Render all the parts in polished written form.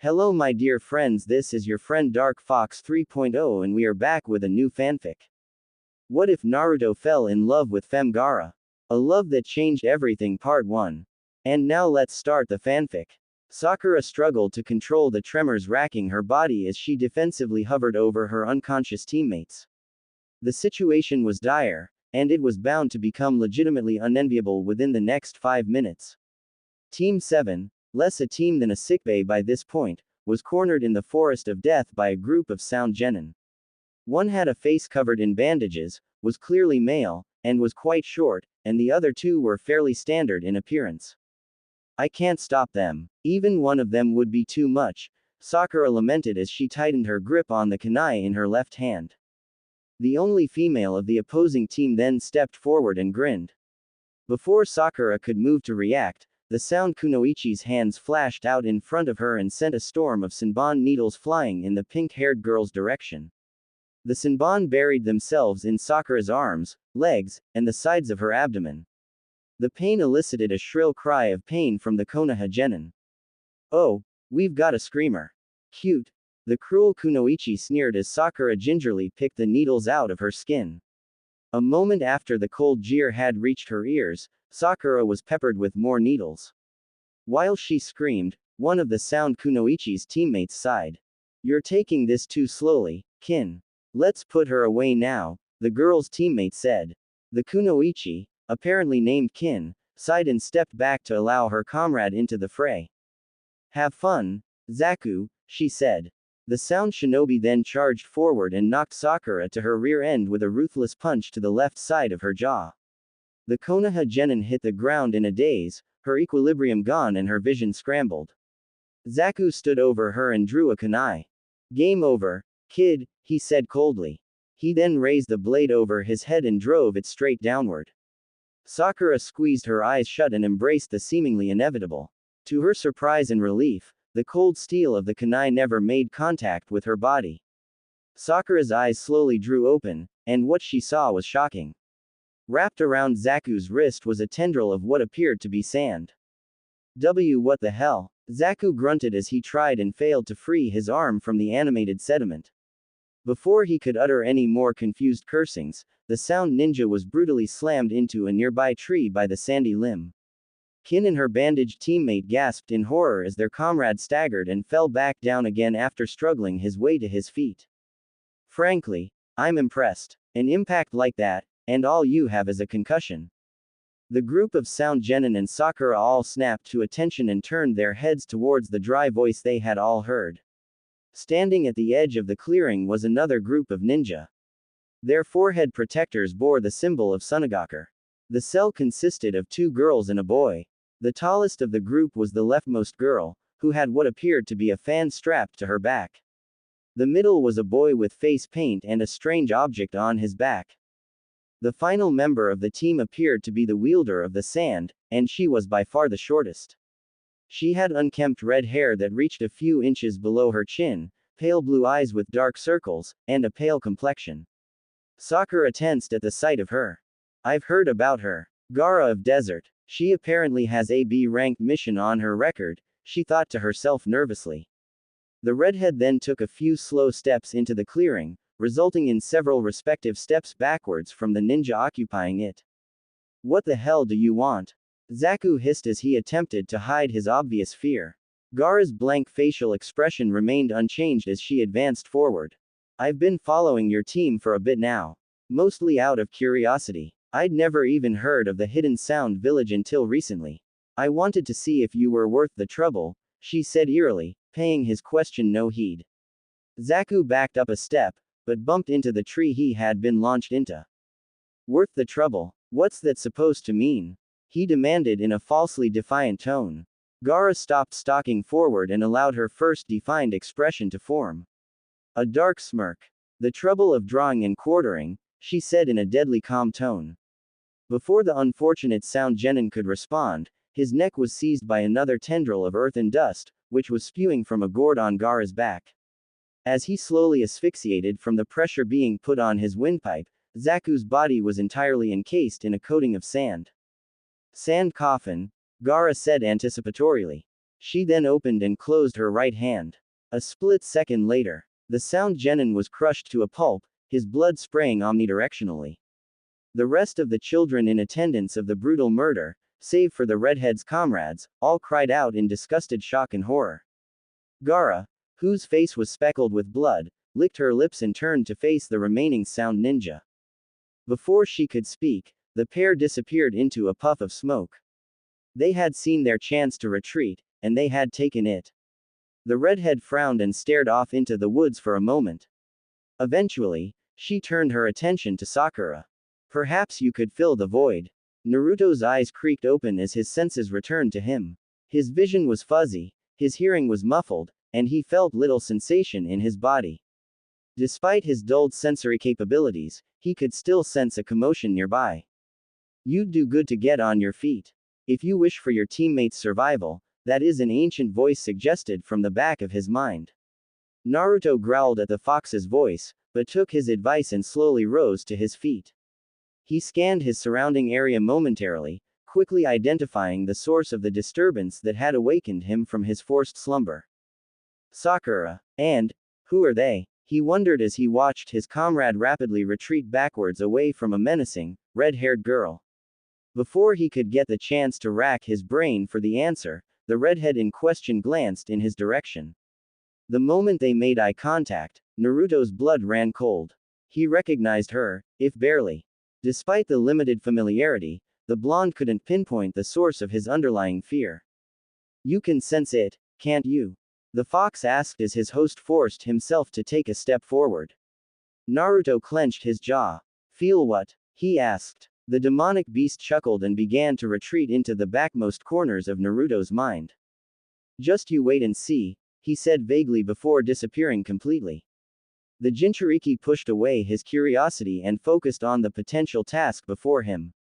Hello my dear friends, this is your friend Dark Fox 3.0 and we are back with a new fanfic. What if Naruto fell in love with FEM GAARA? A love that changed everything part 1. And now let's start the fanfic. Sakura struggled to control the tremors racking her body as she defensively hovered over her unconscious teammates. The situation was dire, and it was bound to become legitimately unenviable within the next 5 minutes. Team 7, less a team than a sickbay by this point, was cornered in the forest of death by a group of sound genin. One had a face covered in bandages, was clearly male, and was quite short, and the other two were fairly standard in appearance. I can't stop them. Even one of them would be too much, Sakura lamented as she tightened her grip on the kunai in her left hand. The only female of the opposing team then stepped forward and grinned. Before Sakura could move to react, the sound kunoichi's hands flashed out in front of her and sent a storm of senbon needles flying in the pink-haired girl's direction. The senbon buried themselves in Sakura's arms, legs, and the sides of her abdomen. The pain elicited a shrill cry of pain from the Konoha genin. Oh, we've got a screamer. Cute. The cruel kunoichi sneered as Sakura gingerly picked the needles out of her skin. A moment after the cold jeer had reached her ears, Sakura was peppered with more needles. While she screamed, one of the sound kunoichi's teammates sighed. You're taking this too slowly, Kin. Let's put her away now, the girl's teammate said. The kunoichi, apparently named Kin, sighed and stepped back to allow her comrade into the fray. Have fun, Zaku, she said. The sound shinobi then charged forward and knocked Sakura to her rear end with a ruthless punch to the left side of her jaw. The Konoha genin hit the ground in a daze, her equilibrium gone and her vision scrambled. Zaku stood over her and drew a kunai. Game over, kid, he said coldly. He then raised the blade over his head and drove it straight downward. Sakura squeezed her eyes shut and embraced the seemingly inevitable. To her surprise and relief, the cold steel of the kunai never made contact with her body. Sakura's eyes slowly drew open, and what she saw was shocking. Wrapped around Zaku's wrist was a tendril of what appeared to be sand. What the hell? Zaku grunted as he tried and failed to free his arm from the animated sediment. Before he could utter any more confused cursings, the sound ninja was brutally slammed into a nearby tree by the sandy limb. Kin and her bandaged teammate gasped in horror as their comrade staggered and fell back down again after struggling his way to his feet. Frankly, I'm impressed. An impact like that, and all you have is a concussion. The group of sound genin and Sakura all snapped to attention and turned their heads towards the dry voice they had all heard. Standing at the edge of the clearing was another group of ninja. Their forehead protectors bore the symbol of Tsunagoker. The cell consisted of 2 girls and a boy. The tallest of the group was the leftmost girl, who had what appeared to be a fan strapped to her back. The middle was a boy with face paint and a strange object on his back. The final member of the team appeared to be the wielder of the sand, and she was by far the shortest. She had unkempt red hair that reached a few inches below her chin, pale blue eyes with dark circles, and a pale complexion. Sakura tensed at the sight of her. I've heard about her. GAARA of Desert. She apparently has a B-ranked mission on her record, she thought to herself nervously. The redhead then took a few slow steps into the clearing, resulting in several respective steps backwards from the ninja occupying it. What the hell do you want? Zaku hissed as he attempted to hide his obvious fear. GAARA's blank facial expression remained unchanged as she advanced forward. I've been following your team for a bit now. Mostly out of curiosity. I'd never even heard of the Hidden Sound Village until recently. I wanted to see if you were worth the trouble, she said eerily, paying his question no heed. Zaku backed up a step, but bumped into the tree he had been launched into. Worth the trouble? What's that supposed to mean? He demanded in a falsely defiant tone. GAARA stopped stalking forward and allowed her first defined expression to form. A dark smirk. The trouble of drawing and quartering, she said in a deadly calm tone. Before the unfortunate sound genin could respond, his neck was seized by another tendril of earth and dust, which was spewing from a gourd on GAARA's back. As he slowly asphyxiated from the pressure being put on his windpipe, Zaku's body was entirely encased in a coating of sand. Sand coffin, GAARA said anticipatorily. She then opened and closed her right hand. A split second later, the sound genin was crushed to a pulp, his blood spraying omnidirectionally. The rest of the children in attendance of the brutal murder, save for the redhead's comrades, all cried out in disgusted shock and horror. GAARA, whose face was speckled with blood, licked her lips and turned to face the remaining sound ninja. Before she could speak, the pair disappeared into a puff of smoke. They had seen their chance to retreat, and they had taken it. The redhead frowned and stared off into the woods for a moment. Eventually, she turned her attention to Sakura. Perhaps you could fill the void. Naruto's eyes creaked open as his senses returned to him. His vision was fuzzy, his hearing was muffled, and he felt little sensation in his body. Despite his dulled sensory capabilities, he could still sense a commotion nearby. You'd do good to get on your feet. If you wish for your teammates' survival, that is an ancient voice suggested from the back of his mind. Naruto growled at the fox's voice, but took his advice and slowly rose to his feet. He scanned his surrounding area momentarily, quickly identifying the source of the disturbance that had awakened him from his forced slumber. Sakura. And who are they? He wondered as he watched his comrade rapidly retreat backwards away from a menacing, red-haired girl. Before he could get the chance to rack his brain for the answer, the redhead in question glanced in his direction. The moment they made eye contact, Naruto's blood ran cold. He recognized her, if barely. Despite the limited familiarity, the blonde couldn't pinpoint the source of his underlying fear. You can sense it, can't you? The fox asked as his host forced himself to take a step forward. Naruto clenched his jaw. Feel what? He asked. The demonic beast chuckled and began to retreat into the backmost corners of Naruto's mind. Just you wait and see, he said vaguely before disappearing completely. The Jinchuriki pushed away his curiosity and focused on the potential task before him.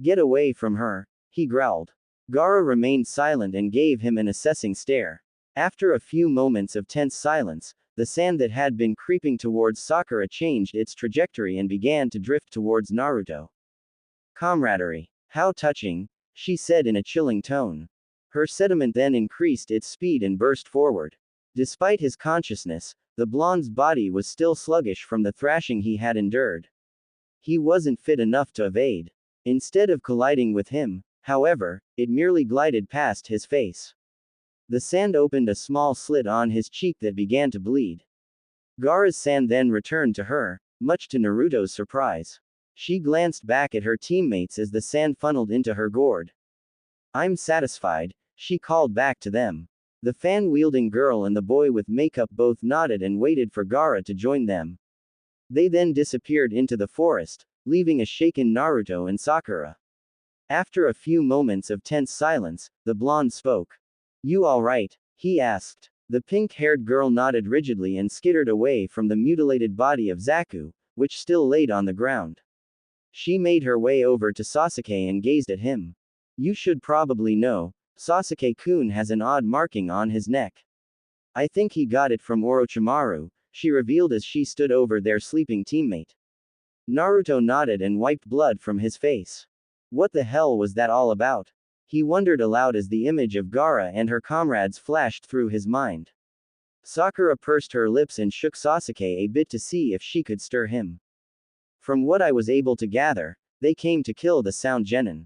Get away from her, he growled. GAARA remained silent and gave him an assessing stare. After a few moments of tense silence, the sand that had been creeping towards Sakura changed its trajectory and began to drift towards Naruto. Camaraderie. How touching, she said in a chilling tone. Her sediment then increased its speed and burst forward. Despite his consciousness, the blonde's body was still sluggish from the thrashing he had endured. He wasn't fit enough to evade. Instead of colliding with him, however, it merely glided past his face. The sand opened a small slit on his cheek that began to bleed. GAARA's sand then returned to her, much to Naruto's surprise. She glanced back at her teammates as the sand funneled into her gourd. I'm satisfied, she called back to them. The fan-wielding girl and the boy with makeup both nodded and waited for GAARA to join them. They then disappeared into the forest, leaving a shaken Naruto and Sakura. After a few moments of tense silence, the blonde spoke. You alright? He asked. The pink-haired girl nodded rigidly and skittered away from the mutilated body of Zaku, which still laid on the ground. She made her way over to Sasuke and gazed at him. You should probably know, Sasuke-kun has an odd marking on his neck. I think he got it from Orochimaru, she revealed as she stood over their sleeping teammate. Naruto nodded and wiped blood from his face. What the hell was that all about? He wondered aloud as the image of GAARA and her comrades flashed through his mind. Sakura pursed her lips and shook Sasuke a bit to see if she could stir him. From what I was able to gather, they came to kill the sound genin.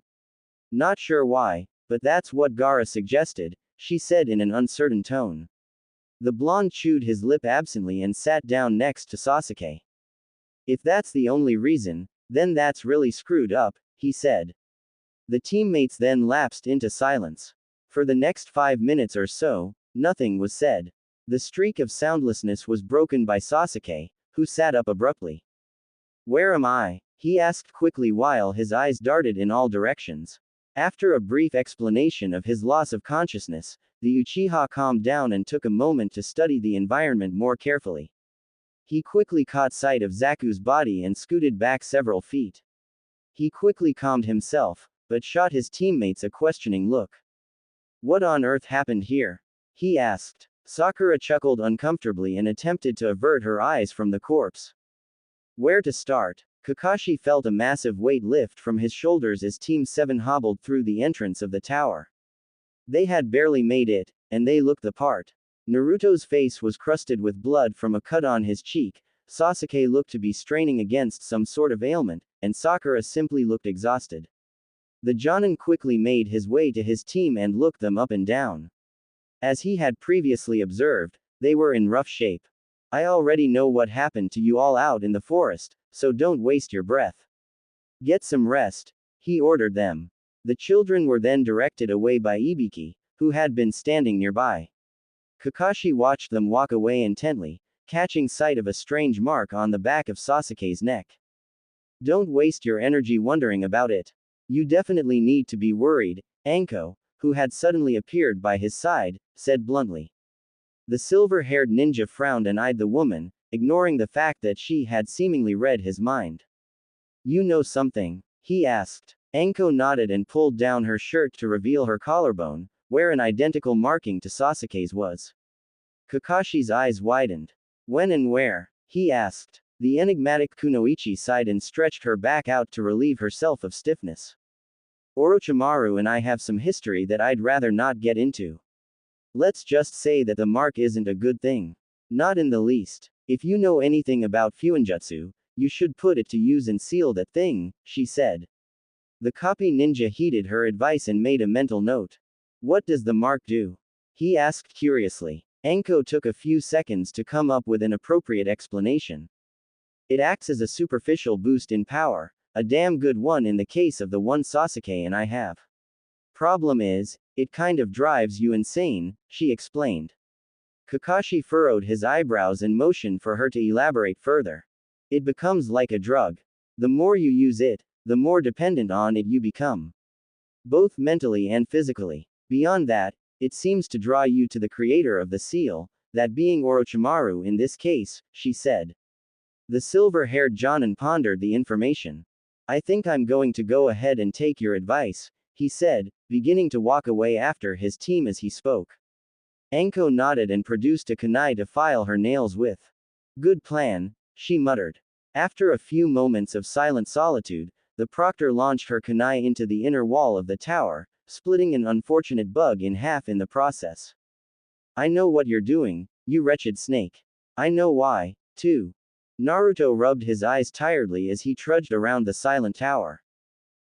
Not sure why, but that's what GAARA suggested, she said in an uncertain tone. The blonde chewed his lip absently and sat down next to Sasuke. If that's the only reason, then that's really screwed up, he said. The teammates then lapsed into silence. For the next 5 minutes or so, nothing was said. The streak of soundlessness was broken by Sasuke, who sat up abruptly. Where am I? He asked quickly while his eyes darted in all directions. After a brief explanation of his loss of consciousness, the Uchiha calmed down and took a moment to study the environment more carefully. He quickly caught sight of Zaku's body and scooted back several feet. He quickly calmed himself, but shot his teammates a questioning look. What on earth happened here? He asked. Sakura chuckled uncomfortably and attempted to avert her eyes from the corpse. Where to start? Kakashi felt a massive weight lift from his shoulders as Team 7 hobbled through the entrance of the tower. They had barely made it, and they looked the part. Naruto's face was crusted with blood from a cut on his cheek, Sasuke looked to be straining against some sort of ailment, and Sakura simply looked exhausted. The Jonin quickly made his way to his team and looked them up and down. As he had previously observed, they were in rough shape. I already know what happened to you all out in the forest, so don't waste your breath. Get some rest, he ordered them. The children were then directed away by Ibiki, who had been standing nearby. Kakashi watched them walk away intently, catching sight of a strange mark on the back of Sasuke's neck. Don't waste your energy wondering about it. You definitely need to be worried, Anko, who had suddenly appeared by his side, said bluntly. The silver-haired ninja frowned and eyed the woman, ignoring the fact that she had seemingly read his mind. You know something? He asked. Anko nodded and pulled down her shirt to reveal her collarbone, where an identical marking to Sasuke's was. Kakashi's eyes widened. When and where? He asked. The enigmatic Kunoichi sighed and stretched her back out to relieve herself of stiffness. Orochimaru and I have some history that I'd rather not get into. Let's just say that the mark isn't a good thing. Not in the least. If you know anything about Fuinjutsu, you should put it to use and seal that thing, she said. The copy ninja heeded her advice and made a mental note. What does the mark do? He asked curiously. Anko took a few seconds to come up with an appropriate explanation. It acts as a superficial boost in power, a damn good one in the case of the one Sasuke and I have. Problem is, it kind of drives you insane, she explained. Kakashi furrowed his eyebrows and motioned for her to elaborate further. It becomes like a drug. The more you use it, the more dependent on it you become. Both mentally and physically. Beyond that, it seems to draw you to the creator of the seal, that being Orochimaru in this case, she said. The silver-haired Jonin pondered the information. I think I'm going to go ahead and take your advice, he said, beginning to walk away after his team as he spoke. Anko nodded and produced a kunai to file her nails with. Good plan, she muttered. After a few moments of silent solitude, the proctor launched her kunai into the inner wall of the tower, splitting an unfortunate bug in half in the process. I know what you're doing, you wretched snake. I know why, too. Naruto rubbed his eyes tiredly as he trudged around the silent tower.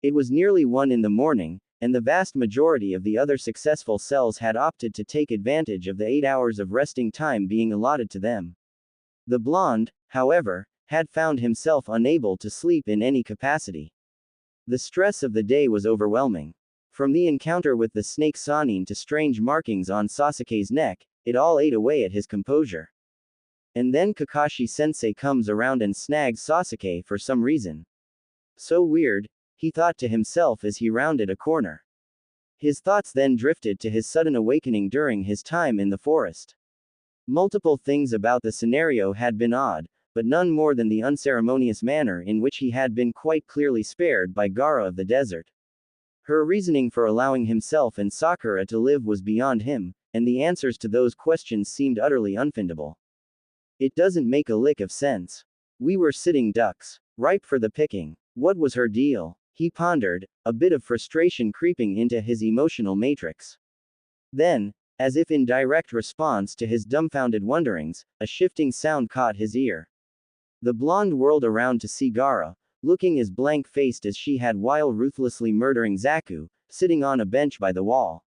It was nearly 1 in the morning, and the vast majority of the other successful cells had opted to take advantage of the 8 hours of resting time being allotted to them. The blonde, however, had found himself unable to sleep in any capacity. The stress of the day was overwhelming. From the encounter with the snake Sanin to strange markings on Sasuke's neck, it all ate away at his composure. And then Kakashi-sensei comes around and snags Sasuke for some reason. So weird, he thought to himself as he rounded a corner. His thoughts then drifted to his sudden awakening during his time in the forest. Multiple things about the scenario had been odd, but none more than the unceremonious manner in which he had been quite clearly spared by GAARA of the desert. Her reasoning for allowing himself and Sakura to live was beyond him, and the answers to those questions seemed utterly unfindable. It doesn't make a lick of sense. We were sitting ducks, ripe for the picking. What was her deal? He pondered, a bit of frustration creeping into his emotional matrix. Then, as if in direct response to his dumbfounded wonderings, a shifting sound caught his ear. The blonde whirled around to see GAARA, looking as blank-faced as she had while ruthlessly murdering Zaku, sitting on a bench by the wall.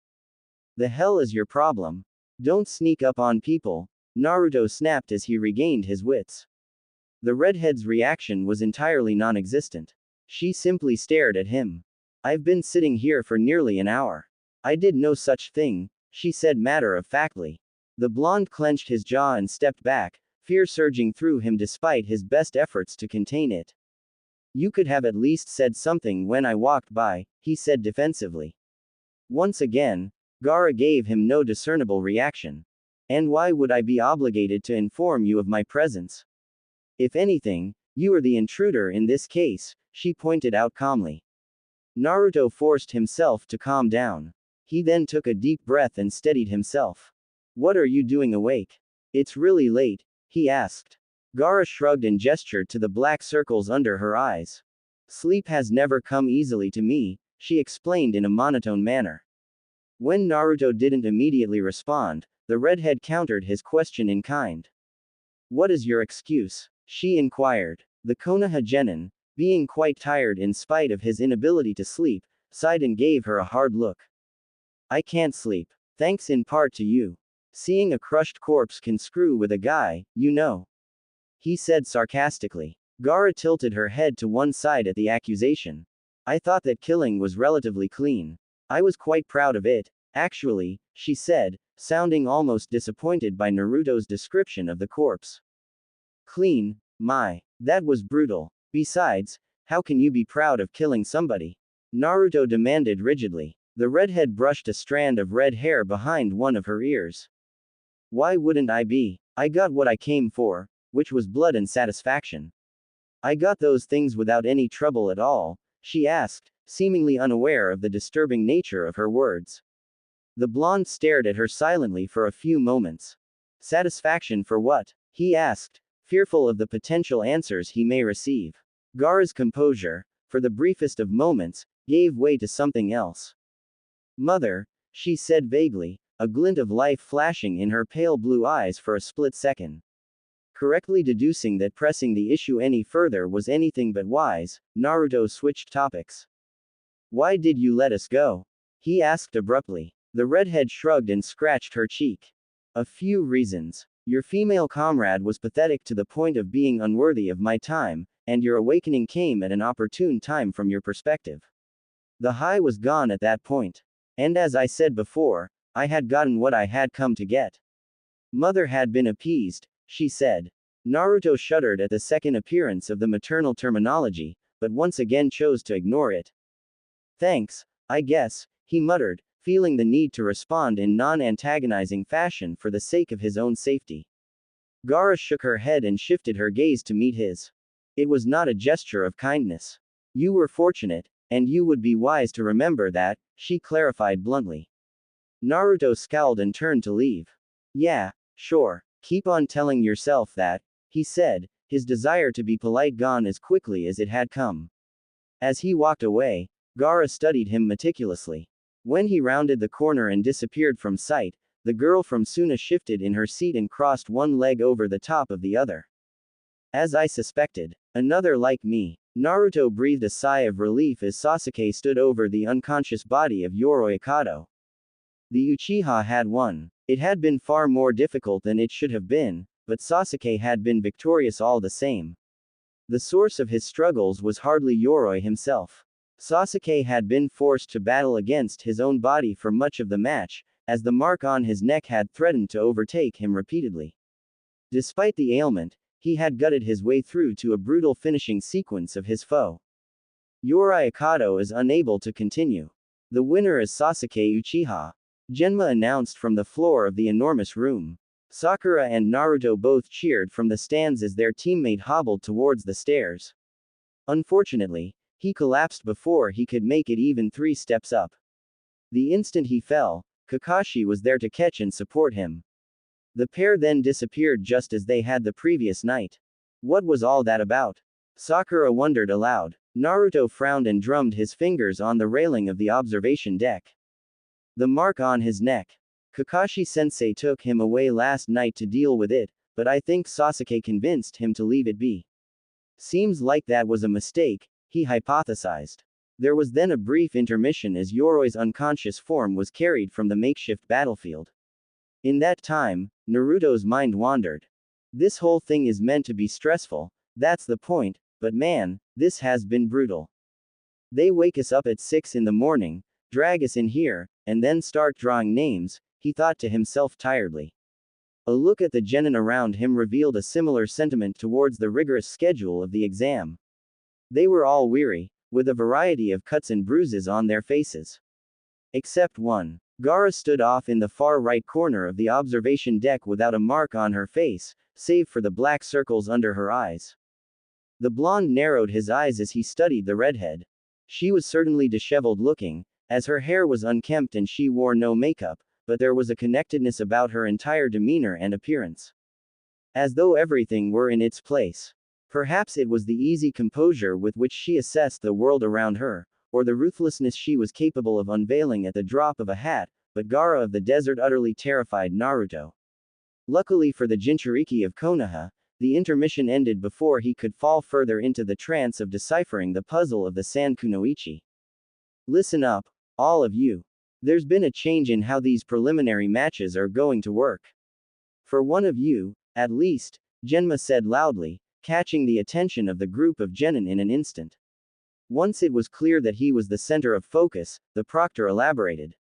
The hell is your problem? Don't sneak up on people, Naruto snapped as he regained his wits. The redhead's reaction was entirely non-existent. She simply stared at him. I've been sitting here for nearly an hour. I did no such thing, she said matter-of-factly. The blonde clenched his jaw and stepped back, fear surging through him despite his best efforts to contain it. You could have at least said something when I walked by, he said defensively. Once again, GAARA gave him no discernible reaction. And why would I be obligated to inform you of my presence? If anything, you are the intruder in this case, she pointed out calmly. Naruto forced himself to calm down. He then took a deep breath and steadied himself. What are you doing awake? It's really late, he asked. GAARA shrugged and gestured to the black circles under her eyes. Sleep has never come easily to me, she explained in a monotone manner. When Naruto didn't immediately respond, the redhead countered his question in kind. What is your excuse? She inquired. The Konoha genin, being quite tired in spite of his inability to sleep, sighed and gave her a hard look. I can't sleep. Thanks in part to you. Seeing a crushed corpse can screw with a guy, you know. He said sarcastically. Gaara tilted her head to one side at the accusation. I thought that killing was relatively clean. I was quite proud of it, actually, she said, sounding almost disappointed by Naruto's description of the corpse. Clean? My. That was brutal. Besides, how can you be proud of killing somebody? Naruto demanded rigidly. The redhead brushed a strand of red hair behind one of her ears. Why wouldn't I be? I got what I came for, which was blood and satisfaction. I got those things without any trouble at all, she asked, seemingly unaware of the disturbing nature of her words. The blonde stared at her silently for a few moments. Satisfaction for what? He asked, fearful of the potential answers he may receive. Gaara's composure, for the briefest of moments, gave way to something else. Mother, she said vaguely, a glint of life flashing in her pale blue eyes for a split second. Correctly deducing that pressing the issue any further was anything but wise, Naruto switched topics. Why did you let us go? He asked abruptly. The redhead shrugged and scratched her cheek. A few reasons. Your female comrade was pathetic to the point of being unworthy of my time, and your awakening came at an opportune time from your perspective. The high was gone at that point. And as I said before, I had gotten what I had come to get. Mother had been appeased, she said. Naruto shuddered at the second appearance of the maternal terminology, but once again chose to ignore it. Thanks, I guess, he muttered, feeling the need to respond in non-antagonizing fashion for the sake of his own safety. Gaara shook her head and shifted her gaze to meet his. It was not a gesture of kindness. You were fortunate, and you would be wise to remember that, she clarified bluntly. Naruto scowled and turned to leave. Yeah, sure, keep on telling yourself that, he said, his desire to be polite gone as quickly as it had come. As he walked away, Gaara studied him meticulously. When he rounded the corner and disappeared from sight, the girl from Suna shifted in her seat and crossed one leg over the top of the other. As I suspected, another like me. Naruto breathed a sigh of relief as Sasuke stood over the unconscious body of Yoroi Akado. The Uchiha had won. It had been far more difficult than it should have been, but Sasuke had been victorious all the same. The source of his struggles was hardly Yoroi himself. Sasuke had been forced to battle against his own body for much of the match, as the mark on his neck had threatened to overtake him repeatedly. Despite the ailment, he had gutted his way through to a brutal finishing sequence of his foe. Yoroi Akado is unable to continue. The winner is Sasuke Uchiha. Genma announced from the floor of the enormous room. Sakura and Naruto both cheered from the stands as their teammate hobbled towards the stairs. Unfortunately, he collapsed before he could make it even 3 steps up. The instant he fell, Kakashi was there to catch and support him. The pair then disappeared just as they had the previous night. What was all that about? Sakura wondered aloud. Naruto frowned and drummed his fingers on the railing of the observation deck. The mark on his neck. Kakashi-sensei took him away last night to deal with it, but I think Sasuke convinced him to leave it be. Seems like that was a mistake, he hypothesized. There was then a brief intermission as Yoroi's unconscious form was carried from the makeshift battlefield. In that time, Naruto's mind wandered. This whole thing is meant to be stressful, that's the point, but man, this has been brutal. They wake us up at 6 in the morning, drag us in here, and then start drawing names, he thought to himself tiredly. A look at the genin around him revealed a similar sentiment towards the rigorous schedule of the exam. They were all weary, with a variety of cuts and bruises on their faces. Except one. Gaara stood off in the far right corner of the observation deck without a mark on her face, save for the black circles under her eyes. The blonde narrowed his eyes as he studied the redhead. She was certainly disheveled looking, as her hair was unkempt and she wore no makeup, but there was a connectedness about her entire demeanor and appearance. As though everything were in its place. Perhaps it was the easy composure with which she assessed the world around her, or the ruthlessness she was capable of unveiling at the drop of a hat, but GAARA of the desert utterly terrified Naruto. Luckily for the Jinchuriki of Konoha, the intermission ended before he could fall further into the trance of deciphering the puzzle of the Sand Kunoichi. Listen up, all of you. There's been a change in how these preliminary matches are going to work. For one of you, at least, Genma said loudly, catching the attention of the group of genin in an instant. Once it was clear that he was the center of focus, the proctor elaborated.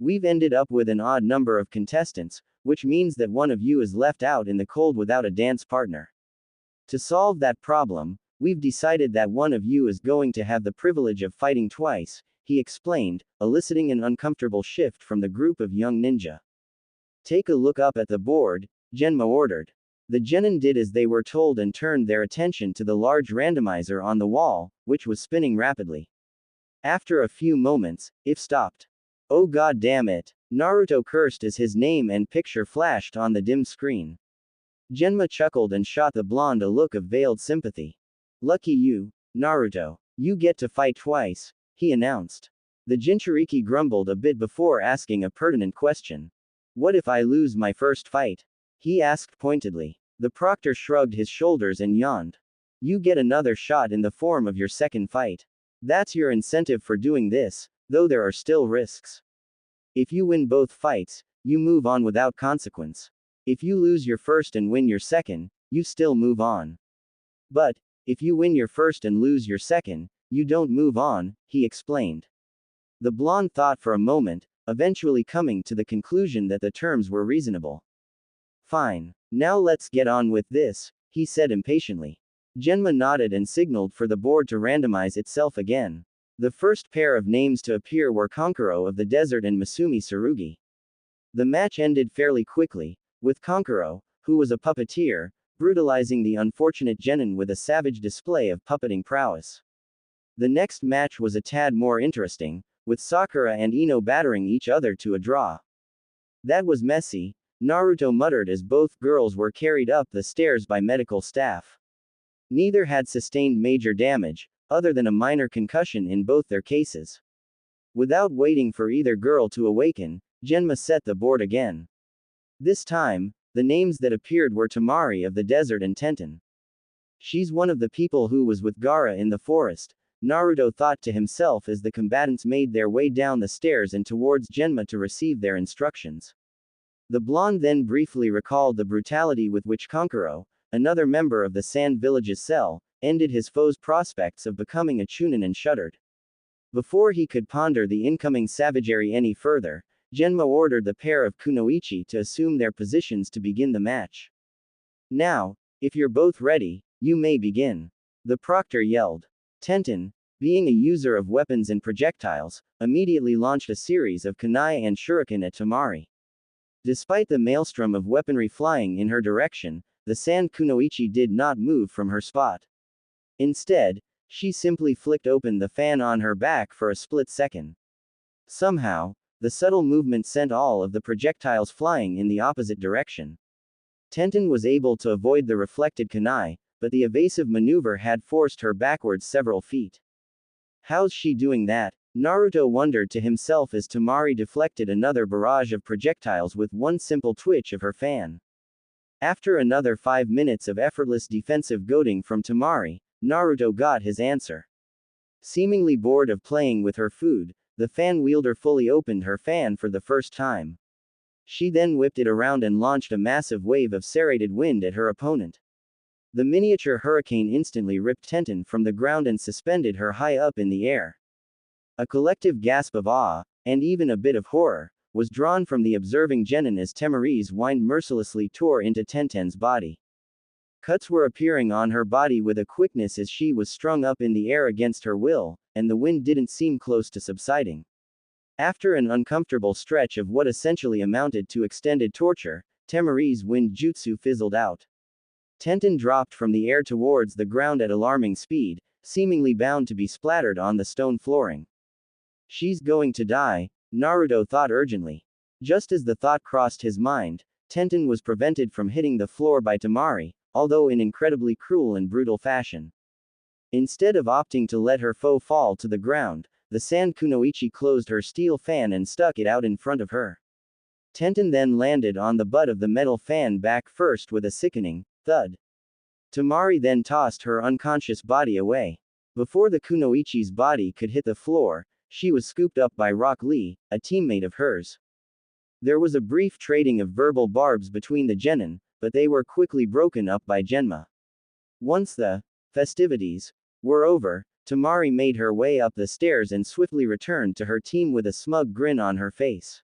We've ended up with an odd number of contestants, which means that one of you is left out in the cold without a dance partner. To solve that problem, we've decided that one of you is going to have the privilege of fighting twice, he explained, eliciting an uncomfortable shift from the group of young ninja. Take a look up at the board, Genma ordered. The genin did as they were told and turned their attention to the large randomizer on the wall, which was spinning rapidly. After a few moments, it stopped. Oh god damn it! Naruto cursed as his name and picture flashed on the dim screen. Genma chuckled and shot the blonde a look of veiled sympathy. Lucky you, Naruto. You get to fight twice, he announced. The Jinchuriki grumbled a bit before asking a pertinent question. What if I lose my first fight? He asked pointedly. The proctor shrugged his shoulders and yawned. You get another shot in the form of your second fight. That's your incentive for doing this, though there are still risks. If you win both fights, you move on without consequence. If you lose your first and win your second, you still move on. But, if you win your first and lose your second, you don't move on, he explained. The blonde thought for a moment, eventually coming to the conclusion that the terms were reasonable. Fine. Now let's get on with this, he said impatiently. Genma nodded and signaled for the board to randomize itself again. The first pair of names to appear were Kankuro of the Desert and Masumi Tsurugi. The match ended fairly quickly, with Kankuro, who was a puppeteer, brutalizing the unfortunate genin with a savage display of puppeting prowess. The next match was a tad more interesting, with Sakura and Ino battering each other to a draw. That was messy, Naruto muttered as both girls were carried up the stairs by medical staff. Neither had sustained major damage, other than a minor concussion in both their cases. Without waiting for either girl to awaken, Genma set the board again. This time, the names that appeared were Temari of the Desert and Tenten. She's one of the people who was with GAARA in the forest, Naruto thought to himself as the combatants made their way down the stairs and towards Genma to receive their instructions. The blonde then briefly recalled the brutality with which Kankuro, another member of the Sand Village's cell, ended his foe's prospects of becoming a chunin and shuddered. Before he could ponder the incoming savagery any further, Genma ordered the pair of kunoichi to assume their positions to begin the match. Now, if you're both ready, you may begin. The proctor yelled. Tenten, being a user of weapons and projectiles, immediately launched a series of kunai and shuriken at Temari. Despite the maelstrom of weaponry flying in her direction, the Sand Kunoichi did not move from her spot. Instead, she simply flicked open the fan on her back for a split second. Somehow, the subtle movement sent all of the projectiles flying in the opposite direction. Tenten was able to avoid the reflected kunai, but the evasive maneuver had forced her backwards several feet. How's she doing that? Naruto wondered to himself as Temari deflected another barrage of projectiles with one simple twitch of her fan. After another 5 minutes of effortless defensive goading from Temari, Naruto got his answer. Seemingly bored of playing with her food, the fan wielder fully opened her fan for the first time. She then whipped it around and launched a massive wave of serrated wind at her opponent. The miniature hurricane instantly ripped Tenten from the ground and suspended her high up in the air. A collective gasp of awe, and even a bit of horror, was drawn from the observing genin as Temari's wind mercilessly tore into Tenten's body. Cuts were appearing on her body with a quickness as she was strung up in the air against her will, and the wind didn't seem close to subsiding. After an uncomfortable stretch of what essentially amounted to extended torture, Temari's wind jutsu fizzled out. Tenten dropped from the air towards the ground at alarming speed, seemingly bound to be splattered on the stone flooring. She's going to die, Naruto thought urgently. Just as the thought crossed his mind, Tenten was prevented from hitting the floor by Temari, although in incredibly cruel and brutal fashion. Instead of opting to let her foe fall to the ground, the sand kunoichi closed her steel fan and stuck it out in front of her. Tenten then landed on the butt of the metal fan back first with a sickening thud. Tamari then tossed her unconscious body away. Before the kunoichi's body could hit the floor, she was scooped up by Rock Lee, a teammate of hers. There was a brief trading of verbal barbs between the genin, but they were quickly broken up by Genma. Once the festivities were over, Tamari made her way up the stairs and swiftly returned to her team with a smug grin on her face.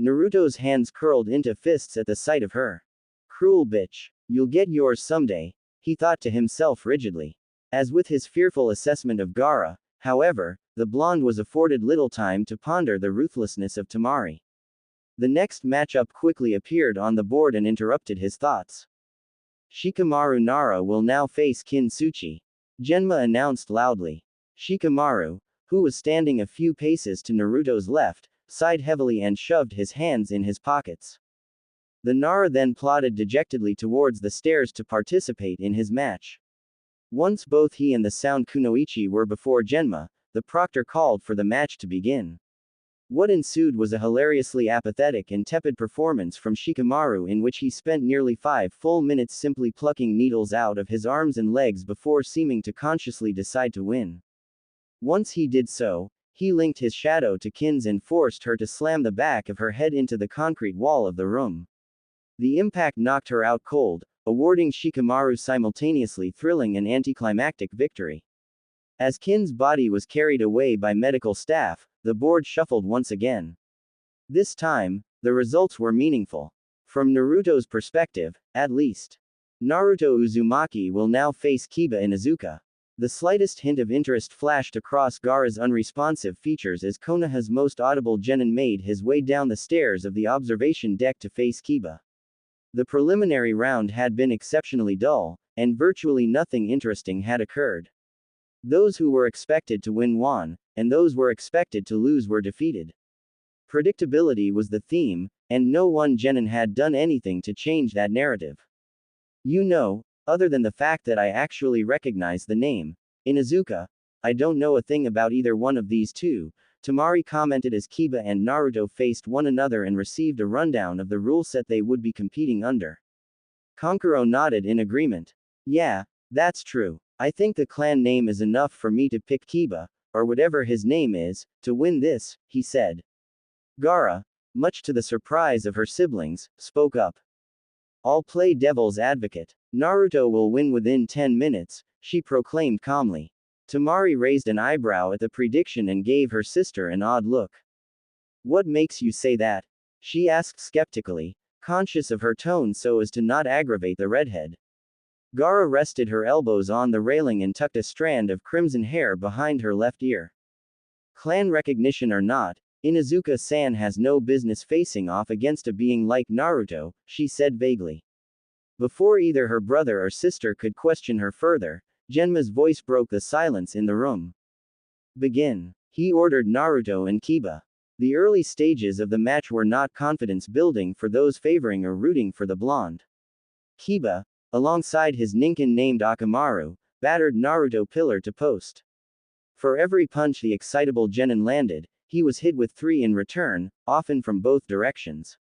Naruto's hands curled into fists at the sight of her. Cruel bitch. You'll get yours someday, he thought to himself rigidly. As with his fearful assessment of GAARA, however, the blonde was afforded little time to ponder the ruthlessness of Tamari. The next matchup quickly appeared on the board and interrupted his thoughts. Shikamaru Nara will now face Kintsuchi. Genma announced loudly. Shikamaru, who was standing a few paces to Naruto's left, sighed heavily and shoved his hands in his pockets. The Nara then plodded dejectedly towards the stairs to participate in his match. Once both he and the sound kunoichi were before Genma, the proctor called for the match to begin. What ensued was a hilariously apathetic and tepid performance from Shikamaru in which he spent nearly 5 full minutes simply plucking needles out of his arms and legs before seeming to consciously decide to win. Once he did so, he linked his shadow to Kin's and forced her to slam the back of her head into the concrete wall of the room. The impact knocked her out cold, awarding Shikamaru simultaneously thrilling and anticlimactic victory. As Kin's body was carried away by medical staff, the board shuffled once again. This time, the results were meaningful. From Naruto's perspective, at least. Naruto Uzumaki will now face Kiba Inuzuka. The slightest hint of interest flashed across Gaara's unresponsive features as Konoha's most audible genin made his way down the stairs of the observation deck to face Kiba. The preliminary round had been exceptionally dull, and virtually nothing interesting had occurred. Those who were expected to win won, and those who were expected to lose were defeated. Predictability was the theme, and no one genin had done anything to change that narrative. Other than the fact that I actually recognize the name, Inuzuka, I don't know a thing about either one of these two, Tamari commented as Kiba and Naruto faced one another and received a rundown of the rule set they would be competing under. Kankuro nodded in agreement. Yeah, that's true. I think the clan name is enough for me to pick Kiba, or whatever his name is, to win this, he said. Gaara, much to the surprise of her siblings, spoke up. I'll play devil's advocate. Naruto will win within 10 minutes, she proclaimed calmly. Tamari raised an eyebrow at the prediction and gave her sister an odd look. What makes you say that? She asked skeptically, conscious of her tone so as to not aggravate the redhead. Gaara rested her elbows on the railing and tucked a strand of crimson hair behind her left ear. Clan recognition or not, Inuzuka-san has no business facing off against a being like Naruto, she said vaguely. Before either her brother or sister could question her further, Genma's voice broke the silence in the room. Begin. He ordered Naruto and Kiba. The early stages of the match were not confidence building for those favoring or rooting for the blonde. Kiba, alongside his ninkin named Akamaru, battered Naruto pillar to post. For every punch the excitable genin landed, he was hit with 3 in return, often from both directions.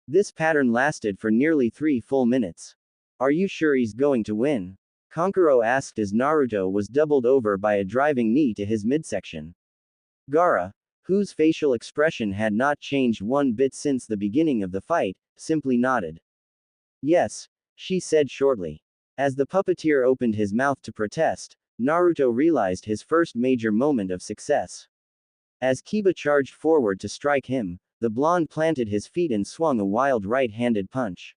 This pattern lasted for nearly 3 full minutes. Are you sure he's going to win? Kankuro asked as Naruto was doubled over by a driving knee to his midsection. Gaara, whose facial expression had not changed one bit since the beginning of the fight, simply nodded. Yes, she said shortly. As the puppeteer opened his mouth to protest, Naruto realized his first major moment of success. As Kiba charged forward to strike him, the blonde planted his feet and swung a wild right-handed punch.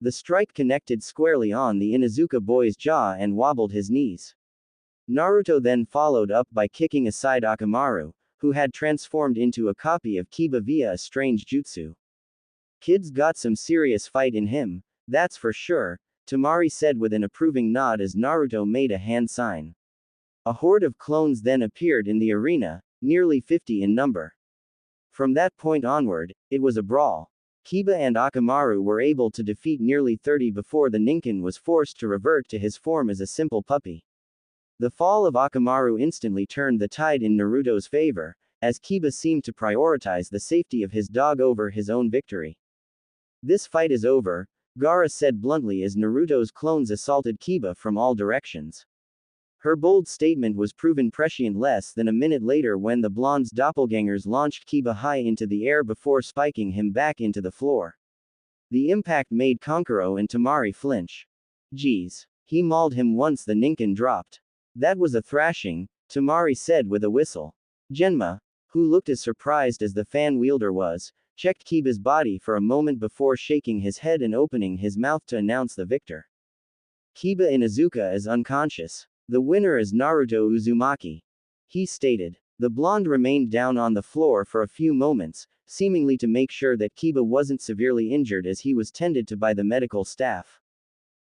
The strike connected squarely on the Inuzuka boy's jaw and wobbled his knees. Naruto then followed up by kicking aside Akamaru, who had transformed into a copy of Kiba via a strange jutsu. Kid's got some serious fight in him, that's for sure, Tamari said with an approving nod as Naruto made a hand sign. A horde of clones then appeared in the arena, nearly 50 in number. From that point onward, it was a brawl. Kiba and Akamaru were able to defeat nearly 30 before the ninkin was forced to revert to his form as a simple puppy. The fall of Akamaru instantly turned the tide in Naruto's favor, as Kiba seemed to prioritize the safety of his dog over his own victory. This fight is over, Gaara said bluntly as Naruto's clones assaulted Kiba from all directions. Her bold statement was proven prescient less than a minute later when the blonde's doppelgangers launched Kiba high into the air before spiking him back into the floor. The impact made Kankuro and Tamari flinch. Geez. He mauled him once the Ninken dropped. That was a thrashing, Tamari said with a whistle. Genma, who looked as surprised as the fan wielder was, checked Kiba's body for a moment before shaking his head and opening his mouth to announce the victor. Kiba Inuzuka is unconscious. The winner is Naruto Uzumaki. He stated. The blonde remained down on the floor for a few moments, seemingly to make sure that Kiba wasn't severely injured as he was tended to by the medical staff.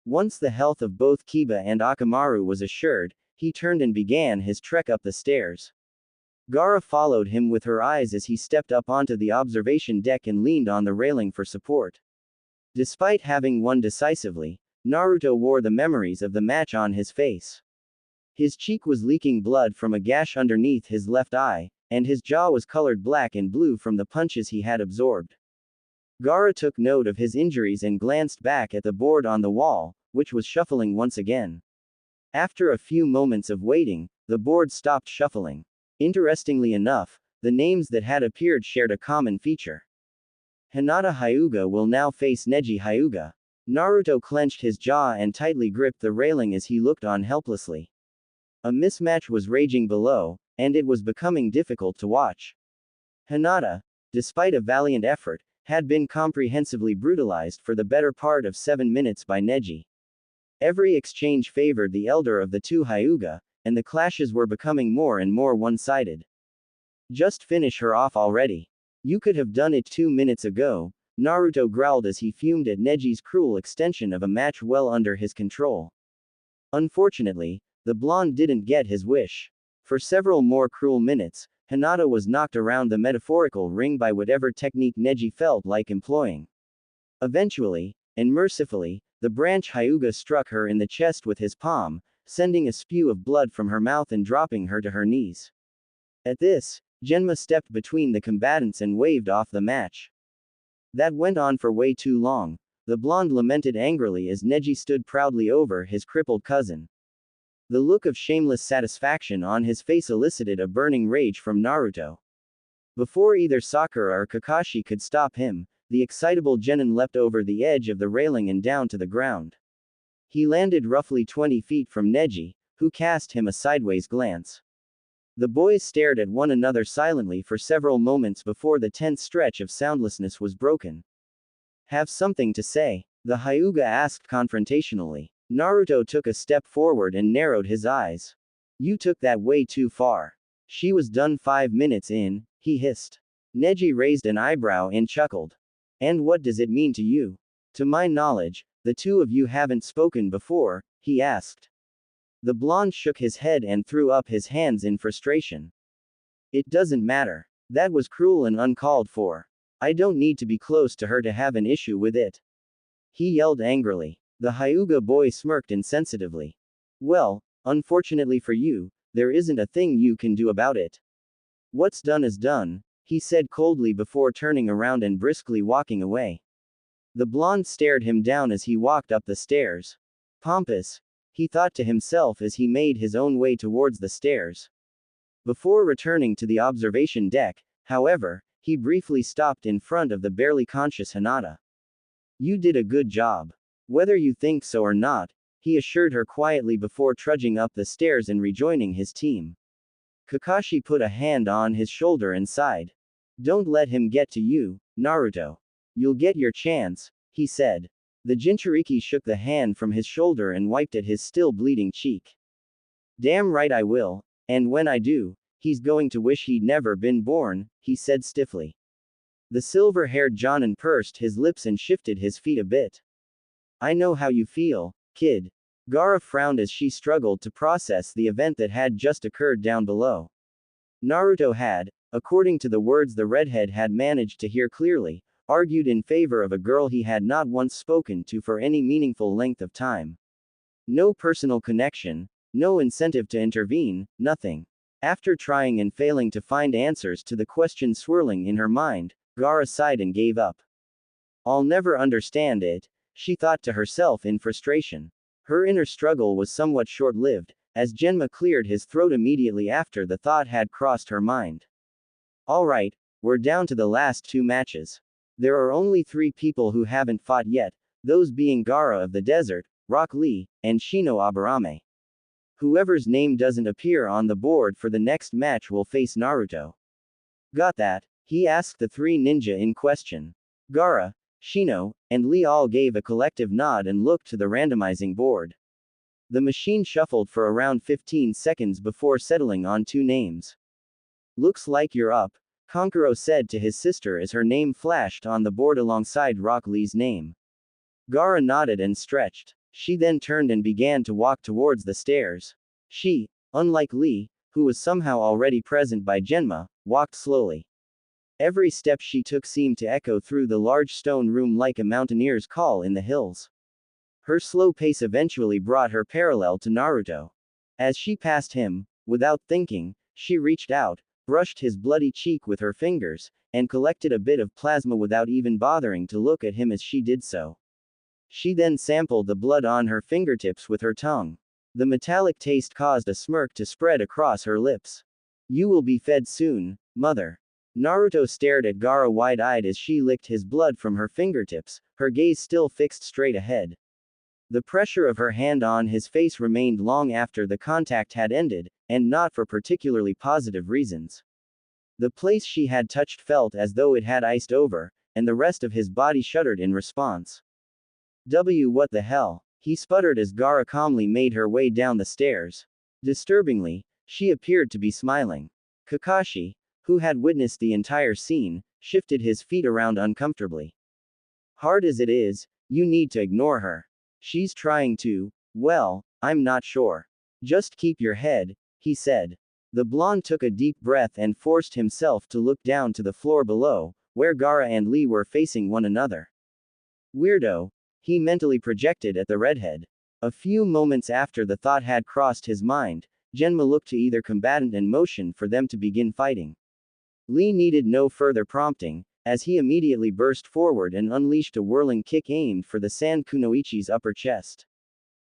Once the health of both Kiba and Akamaru was assured, he turned and began his trek up the stairs. Gaara followed him with her eyes as he stepped up onto the observation deck and leaned on the railing for support. Despite having won decisively, Naruto wore the memories of the match on his face. His cheek was leaking blood from a gash underneath his left eye, and his jaw was colored black and blue from the punches he had absorbed. Gaara took note of his injuries and glanced back at the board on the wall, which was shuffling once again. After a few moments of waiting, the board stopped shuffling. Interestingly enough, the names that had appeared shared a common feature. Hinata Hyuga will now face Neji Hyuga. Naruto clenched his jaw and tightly gripped the railing as he looked on helplessly. A mismatch was raging below, and it was becoming difficult to watch. Hinata, despite a valiant effort, had been comprehensively brutalized for the better part of 7 minutes by Neji. Every exchange favored the elder of the two Hyuga, and the clashes were becoming more and more one-sided. Just finish her off already. You could have done it 2 minutes ago, Naruto growled as he fumed at Neji's cruel extension of a match well under his control. Unfortunately, the blonde didn't get his wish. For several more cruel minutes, Hinata was knocked around the metaphorical ring by whatever technique Neji felt like employing. Eventually, and mercifully, the branch Hyuga struck her in the chest with his palm, sending a spew of blood from her mouth and dropping her to her knees. At this, Genma stepped between the combatants and waved off the match. That went on for way too long, the blonde lamented angrily as Neji stood proudly over his crippled cousin. The look of shameless satisfaction on his face elicited a burning rage from Naruto. Before either Sakura or Kakashi could stop him, the excitable genin leapt over the edge of the railing and down to the ground. He landed roughly 20 feet from Neji, who cast him a sideways glance. The boys stared at one another silently for several moments before the tense stretch of soundlessness was broken. Have something to say? The Hyuga asked confrontationally. Naruto took a step forward and narrowed his eyes. You took that way too far. She was done 5 minutes in, he hissed. Neji raised an eyebrow and chuckled. And what does it mean to you? To my knowledge, the two of you haven't spoken before, he asked. The blonde shook his head and threw up his hands in frustration. It doesn't matter. That was cruel and uncalled for. I don't need to be close to her to have an issue with it. He yelled angrily. The Hyuga boy smirked insensitively. Well, unfortunately for you, there isn't a thing you can do about it. What's done is done, he said coldly before turning around and briskly walking away. The blonde stared him down as he walked up the stairs. Pompous, he thought to himself as he made his own way towards the stairs. Before returning to the observation deck, however, he briefly stopped in front of the barely conscious Hinata. You did a good job. Whether you think so or not, he assured her quietly before trudging up the stairs and rejoining his team. Kakashi put a hand on his shoulder and sighed. Don't let him get to you, Naruto. You'll get your chance, he said. The Jinchuriki shook the hand from his shoulder and wiped at his still bleeding cheek. Damn right I will, and when I do, he's going to wish he'd never been born, he said stiffly. The silver-haired Jonin pursed his lips and shifted his feet a bit. I know how you feel, kid. Gaara frowned as she struggled to process the event that had just occurred down below. Naruto had, according to the words the redhead had managed to hear clearly, argued in favor of a girl he had not once spoken to for any meaningful length of time. No personal connection, No incentive to intervene, nothing. After trying and failing to find answers to the questions swirling in her mind, Gaara sighed and gave up. I'll never understand it, she thought to herself in frustration. Her inner struggle was somewhat short-lived, as Genma cleared his throat immediately after the thought had crossed her mind. Alright, we're down to the last 2 matches. There are only 3 people who haven't fought yet, those being Gaara of the Desert, Rock Lee, and Shino Aburame. Whoever's name doesn't appear on the board for the next match will face Naruto. Got that? He asked the 3 ninja in question. Gaara, Shino, and Lee all gave a collective nod and looked to the randomizing board. The machine shuffled for around 15 seconds before settling on 2 names. Looks like you're up, Kankuro said to his sister as her name flashed on the board alongside Rock Lee's name. Gaara nodded and stretched. She then turned and began to walk towards the stairs. She, unlike Lee, who was somehow already present by Genma, walked slowly. Every step she took seemed to echo through the large stone room like a mountaineer's call in the hills. Her slow pace eventually brought her parallel to Naruto. As she passed him, without thinking, she reached out, brushed his bloody cheek with her fingers, and collected a bit of plasma without even bothering to look at him as she did so. She then sampled the blood on her fingertips with her tongue. The metallic taste caused a smirk to spread across her lips. You will be fed soon, mother. Naruto stared at Gaara wide-eyed as she licked his blood from her fingertips, her gaze still fixed straight ahead. The pressure of her hand on his face remained long after the contact had ended, and not for particularly positive reasons. The place she had touched felt as though it had iced over, and the rest of his body shuddered in response. What the hell? He sputtered as Gaara calmly made her way down the stairs. Disturbingly, she appeared to be smiling. Kakashi, who had witnessed the entire scene, shifted his feet around uncomfortably. Hard as it is, you need to ignore her. She's trying to, well, I'm not sure. Just keep your head, he said. The blonde took a deep breath and forced himself to look down to the floor below, where Gaara and Lee were facing one another. Weirdo, he mentally projected at the redhead. A few moments after the thought had crossed his mind, Genma looked to either combatant and motioned for them to begin fighting. Lee needed no further prompting, as he immediately burst forward and unleashed a whirling kick aimed for the Sand Kunoichi's upper chest.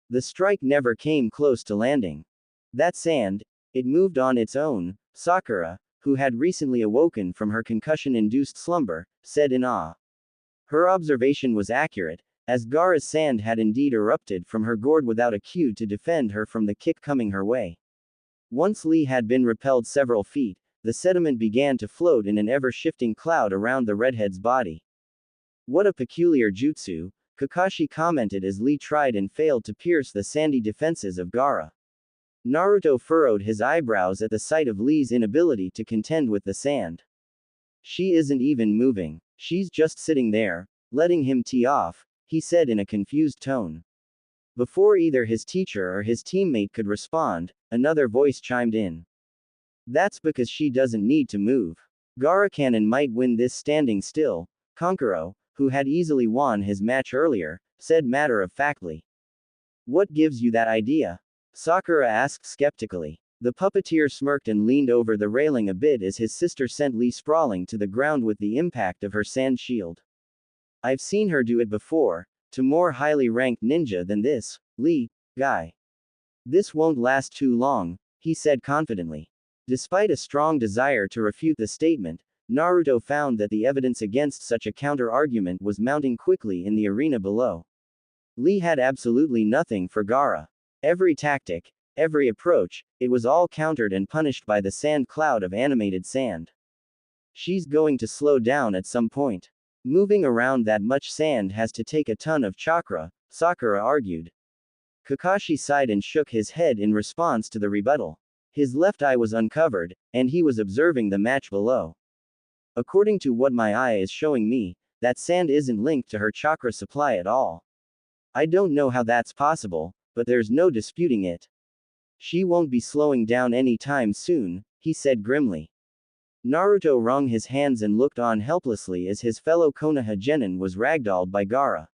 The strike never came close to landing. That sand, it moved on its own, Sakura, who had recently awoken from her concussion-induced slumber, said in awe. Her observation was accurate, as Gaara's sand had indeed erupted from her gourd without a cue to defend her from the kick coming her way. Once Lee had been repelled several feet, the sediment began to float in an ever-shifting cloud around the redhead's body. What a peculiar jutsu, Kakashi commented as Lee tried and failed to pierce the sandy defenses of Gaara. Naruto furrowed his eyebrows at the sight of Lee's inability to contend with the sand. She isn't even moving. She's just sitting there, letting him tee off, he said in a confused tone. Before either his teacher or his teammate could respond, another voice chimed in. That's because she doesn't need to move. Gaara can and might win this standing still, Kankuro, who had easily won his match earlier, said matter-of-factly. What gives you that idea? Sakura asked skeptically. The puppeteer smirked and leaned over the railing a bit as his sister sent Lee sprawling to the ground with the impact of her sand shield. I've seen her do it before, to more highly ranked ninja than this, Lee, guy. This won't last too long, he said confidently. Despite a strong desire to refute the statement, Naruto found that the evidence against such a counter-argument was mounting quickly in the arena below. Lee had absolutely nothing for Gaara. Every tactic, every approach, it was all countered and punished by the sand cloud of animated sand. She's going to slow down at some point. Moving around that much sand has to take a ton of chakra, Sakura argued. Kakashi sighed and shook his head in response to the rebuttal. His left eye was uncovered, and he was observing the match below. According to what my eye is showing me, that sand isn't linked to her chakra supply at all. I don't know how that's possible, but there's no disputing it. She won't be slowing down any time soon, he said grimly. Naruto wrung his hands and looked on helplessly as his fellow Konoha genin was ragdolled by Gaara.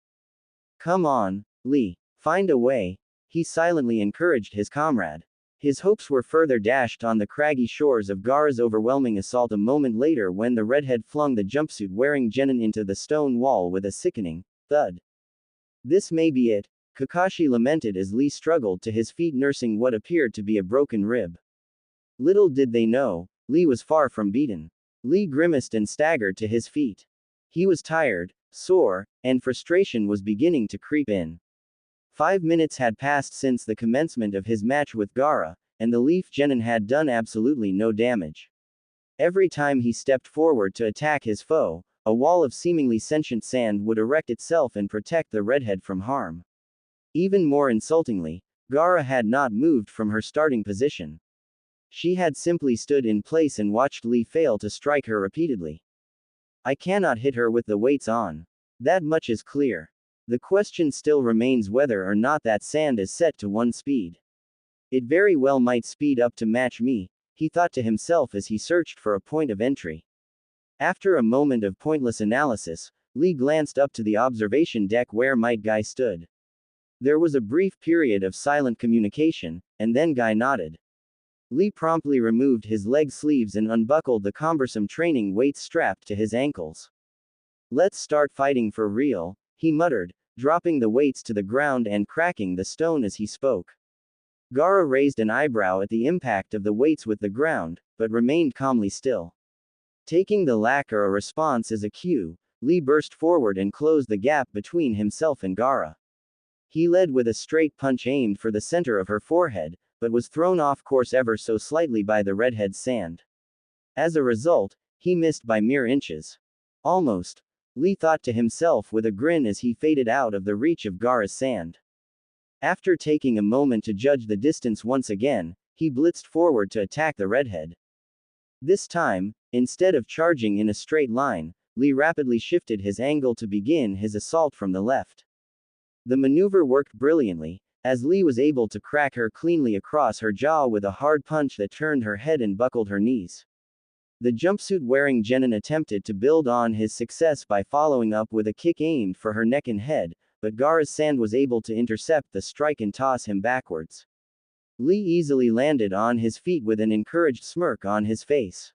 Come on, Lee. Find a way. he silently encouraged his comrade. His hopes were further dashed on the craggy shores of Gaara's overwhelming assault a moment later when the redhead flung the jumpsuit-wearing genin into the stone wall with a sickening thud. This may be it, Kakashi lamented as Lee struggled to his feet nursing what appeared to be a broken rib. Little did they know, Lee was far from beaten. Lee grimaced and staggered to his feet. He was tired, sore, and frustration was beginning to creep in. 5 minutes had passed since the commencement of his match with Gaara, and the leaf genin had done absolutely no damage. Every time he stepped forward to attack his foe, a wall of seemingly sentient sand would erect itself and protect the redhead from harm. Even more insultingly, Gaara had not moved from her starting position. She had simply stood in place and watched Lee fail to strike her repeatedly. I cannot hit her with the weights on. That much is clear. The question still remains whether or not that sand is set to one speed. It very well might speed up to match me, he thought to himself as he searched for a point of entry. After a moment of pointless analysis, Lee glanced up to the observation deck where Might Guy stood. There was a brief period of silent communication, and then Guy nodded. Lee promptly removed his leg sleeves and unbuckled the cumbersome training weights strapped to his ankles. Let's start fighting for real, he muttered, dropping the weights to the ground and cracking the stone as he spoke. Gaara raised an eyebrow at the impact of the weights with the ground, but remained calmly still. Taking the lack or a response as a cue, Lee burst forward and closed the gap between himself and Gaara. He led with a straight punch aimed for the center of her forehead, but was thrown off course ever so slightly by the redhead's sand. As a result, he missed by mere inches. Almost, Lee thought to himself with a grin as he faded out of the reach of Gaara's sand. After taking a moment to judge the distance once again, he blitzed forward to attack the redhead. This time, instead of charging in a straight line, Lee rapidly shifted his angle to begin his assault from the left. The maneuver worked brilliantly, as Lee was able to crack her cleanly across her jaw with a hard punch that turned her head and buckled her knees. The jumpsuit-wearing genin attempted to build on his success by following up with a kick aimed for her neck and head, but Gaara's sand was able to intercept the strike and toss him backwards. Lee easily landed on his feet with an encouraged smirk on his face.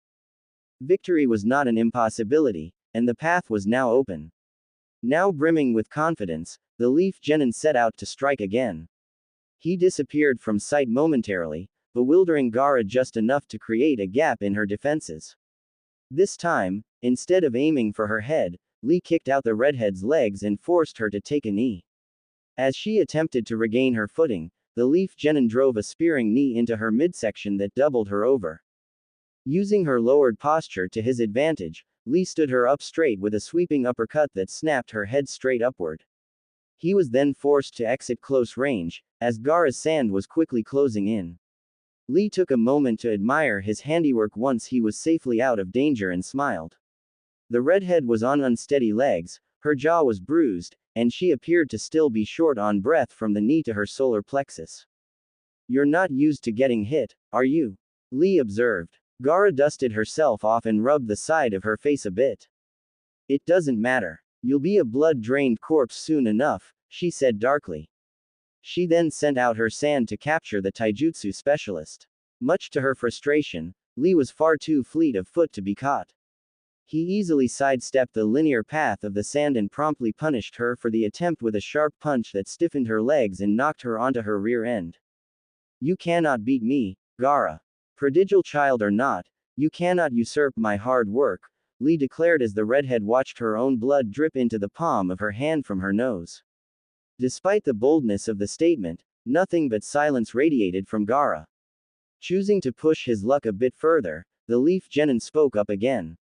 Victory was not an impossibility, and the path was now open. Now brimming with confidence, the leaf genin set out to strike again. He disappeared from sight momentarily, bewildering Gaara just enough to create a gap in her defenses. This time, instead of aiming for her head, Lee kicked out the redhead's legs and forced her to take a knee. As she attempted to regain her footing, the leaf genin drove a spearing knee into her midsection that doubled her over. Using her lowered posture to his advantage, Lee stood her up straight with a sweeping uppercut that snapped her head straight upward. He was then forced to exit close range, as Gaara's sand was quickly closing in. Lee took a moment to admire his handiwork once he was safely out of danger and smiled. The redhead was on unsteady legs, her jaw was bruised, and she appeared to still be short on breath from the knee to her solar plexus. You're not used to getting hit, are you? Lee observed. Gaara dusted herself off and rubbed the side of her face a bit. It doesn't matter. You'll be a blood-drained corpse soon enough, she said darkly. She then sent out her sand to capture the taijutsu specialist. Much to her frustration, Lee was far too fleet of foot to be caught. He easily sidestepped the linear path of the sand and promptly punished her for the attempt with a sharp punch that stiffened her legs and knocked her onto her rear end. You cannot beat me, Gaara. Prodigal child or not, you cannot usurp my hard work, Lee declared as the redhead watched her own blood drip into the palm of her hand from her nose. Despite the boldness of the statement, nothing but silence radiated from Gaara. Choosing to push his luck a bit further, the leaf genin spoke up again.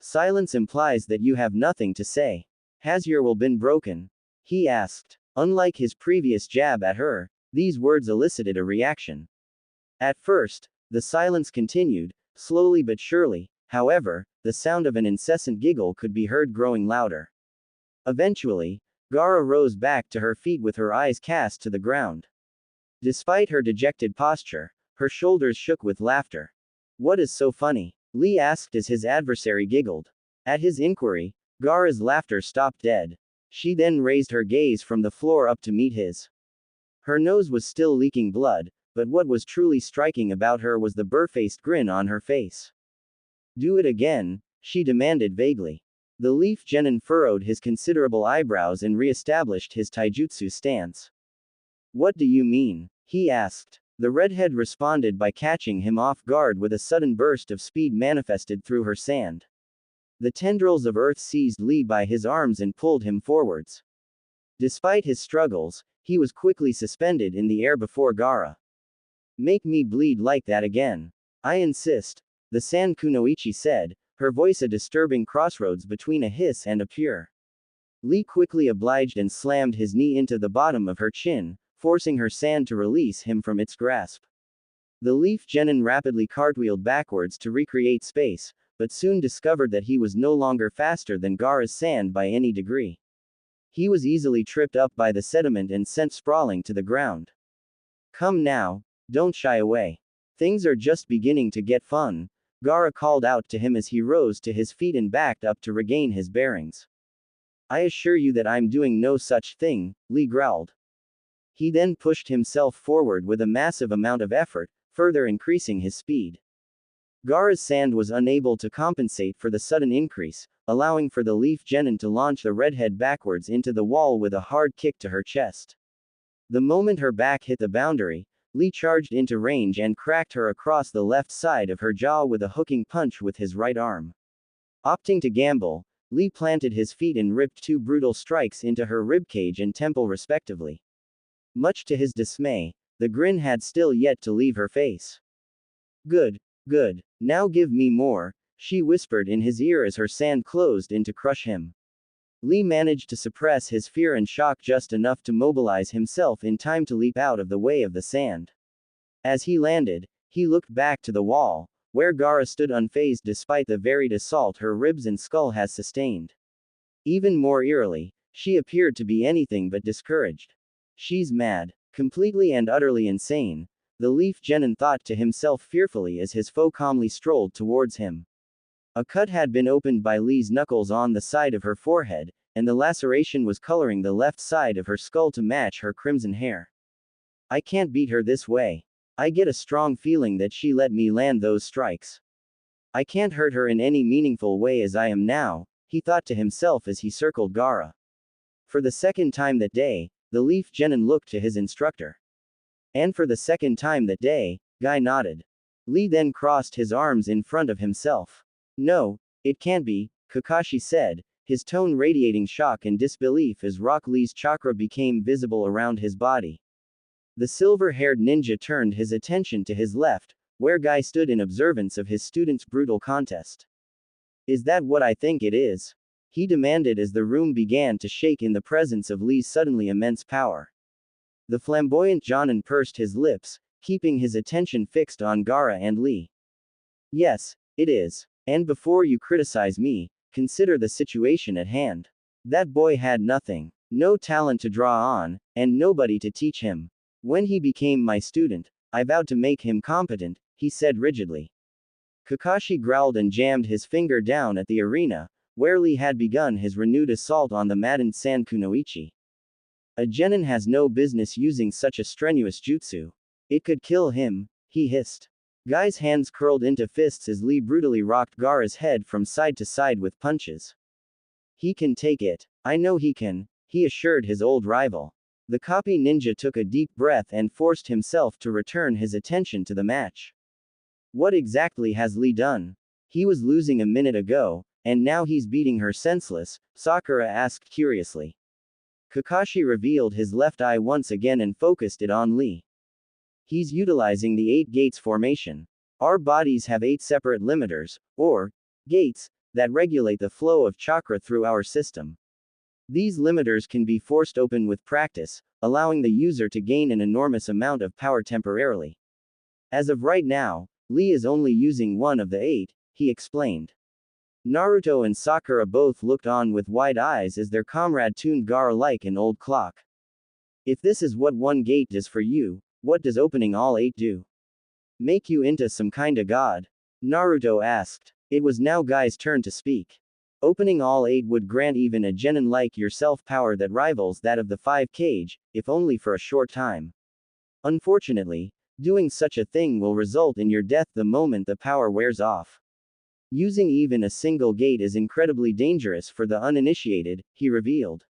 Silence implies that you have nothing to say. Has your will been broken? He asked. Unlike his previous jab at her, these words elicited a reaction. At first, the silence continued, slowly but surely, however, the sound of an incessant giggle could be heard growing louder. Eventually, Gaara rose back to her feet with her eyes cast to the ground. Despite her dejected posture, her shoulders shook with laughter. What is so funny? Lee asked as his adversary giggled. At his inquiry, Gaara's laughter stopped dead. She then raised her gaze from the floor up to meet his. Her nose was still leaking blood, but what was truly striking about her was the burr-faced grin on her face. Do it again, she demanded vaguely. The Leaf Genin furrowed his considerable eyebrows and re-established his taijutsu stance. What do you mean? He asked. The redhead responded by catching him off guard with a sudden burst of speed manifested through her sand. The tendrils of earth seized Lee by his arms and pulled him forwards. Despite his struggles, he was quickly suspended in the air before GAARA. Make me bleed like that again. I insist, the San Kunoichi said, her voice a disturbing crossroads between a hiss and a purr. Lee quickly obliged and slammed his knee into the bottom of her chin, forcing her sand to release him from its grasp. The Leaf Genin rapidly cartwheeled backwards to recreate space, but soon discovered that he was no longer faster than GAARA's sand by any degree. He was easily tripped up by the sediment and sent sprawling to the ground. Come now, don't shy away. Things are just beginning to get fun, GAARA called out to him as he rose to his feet and backed up to regain his bearings. I assure you that I'm doing no such thing, Lee growled. He then pushed himself forward with a massive amount of effort, further increasing his speed. GAARA's sand was unable to compensate for the sudden increase, allowing for the Leaf Genin to launch the redhead backwards into the wall with a hard kick to her chest. The moment her back hit the boundary, Lee charged into range and cracked her across the left side of her jaw with a hooking punch with his right arm. Opting to gamble, Lee planted his feet and ripped two brutal strikes into her ribcage and temple respectively. Much to his dismay, the grin had still yet to leave her face. Good, good, now give me more, she whispered in his ear as her sand closed in to crush him. Lee managed to suppress his fear and shock just enough to mobilize himself in time to leap out of the way of the sand. As he landed, he looked back to the wall, where GAARA stood unfazed despite the varied assault her ribs and skull has sustained. Even more eerily, she appeared to be anything but discouraged. She's mad, completely and utterly insane, the Leaf Genin thought to himself fearfully as his foe calmly strolled towards him. A cut had been opened by Lee's knuckles on the side of her forehead, and the laceration was coloring the left side of her skull to match her crimson hair. I can't beat her this way. I get a strong feeling that she let me land those strikes. I can't hurt her in any meaningful way as I am now, he thought to himself as he circled GAARA. For the second time that day, the Leaf Genin looked to his instructor. And for the second time that day, Guy nodded. Lee then crossed his arms in front of himself. No, it can't be, Kakashi said, his tone radiating shock and disbelief as Rock Lee's chakra became visible around his body. The silver-haired ninja turned his attention to his left, where Guy stood in observance of his student's brutal contest. Is that what I think it is? He demanded as the room began to shake in the presence of Lee's suddenly immense power. The flamboyant Jonin pursed his lips, keeping his attention fixed on GAARA and Lee. Yes, it is. And before you criticize me, consider the situation at hand. That boy had nothing, no talent to draw on, and nobody to teach him. When he became my student, I vowed to make him competent, he said rigidly. Kakashi growled and jammed his finger down at the arena, where Lee had begun his renewed assault on the maddened San Kunoichi. A genin has no business using such a strenuous jutsu. It could kill him, he hissed. Guy's hands curled into fists as Lee brutally rocked GAARA's head from side to side with punches. He can take it. I know he can, he assured his old rival. The copy ninja took a deep breath and forced himself to return his attention to the match. What exactly has Lee done? He was losing a minute ago, and now he's beating her senseless, Sakura asked curiously. Kakashi revealed his left eye once again and focused it on Lee. He's utilizing the 8 gates formation. Our bodies have 8 separate limiters, or gates, that regulate the flow of chakra through our system. These limiters can be forced open with practice, allowing the user to gain an enormous amount of power temporarily. As of right now, Lee is only using one of the 8, he explained. Naruto and Sakura both looked on with wide eyes as their comrade tuned GAARA like an old clock. If this is what one gate does for you, what does opening all 8 do? Make you into some kinda god? Naruto asked. It was now Guy's turn to speak. Opening all 8 would grant even a genin like yourself power that rivals that of the 5 cage, if only for a short time. Unfortunately, doing such a thing will result in your death the moment the power wears off. Using even a single gate is incredibly dangerous for the uninitiated, he revealed.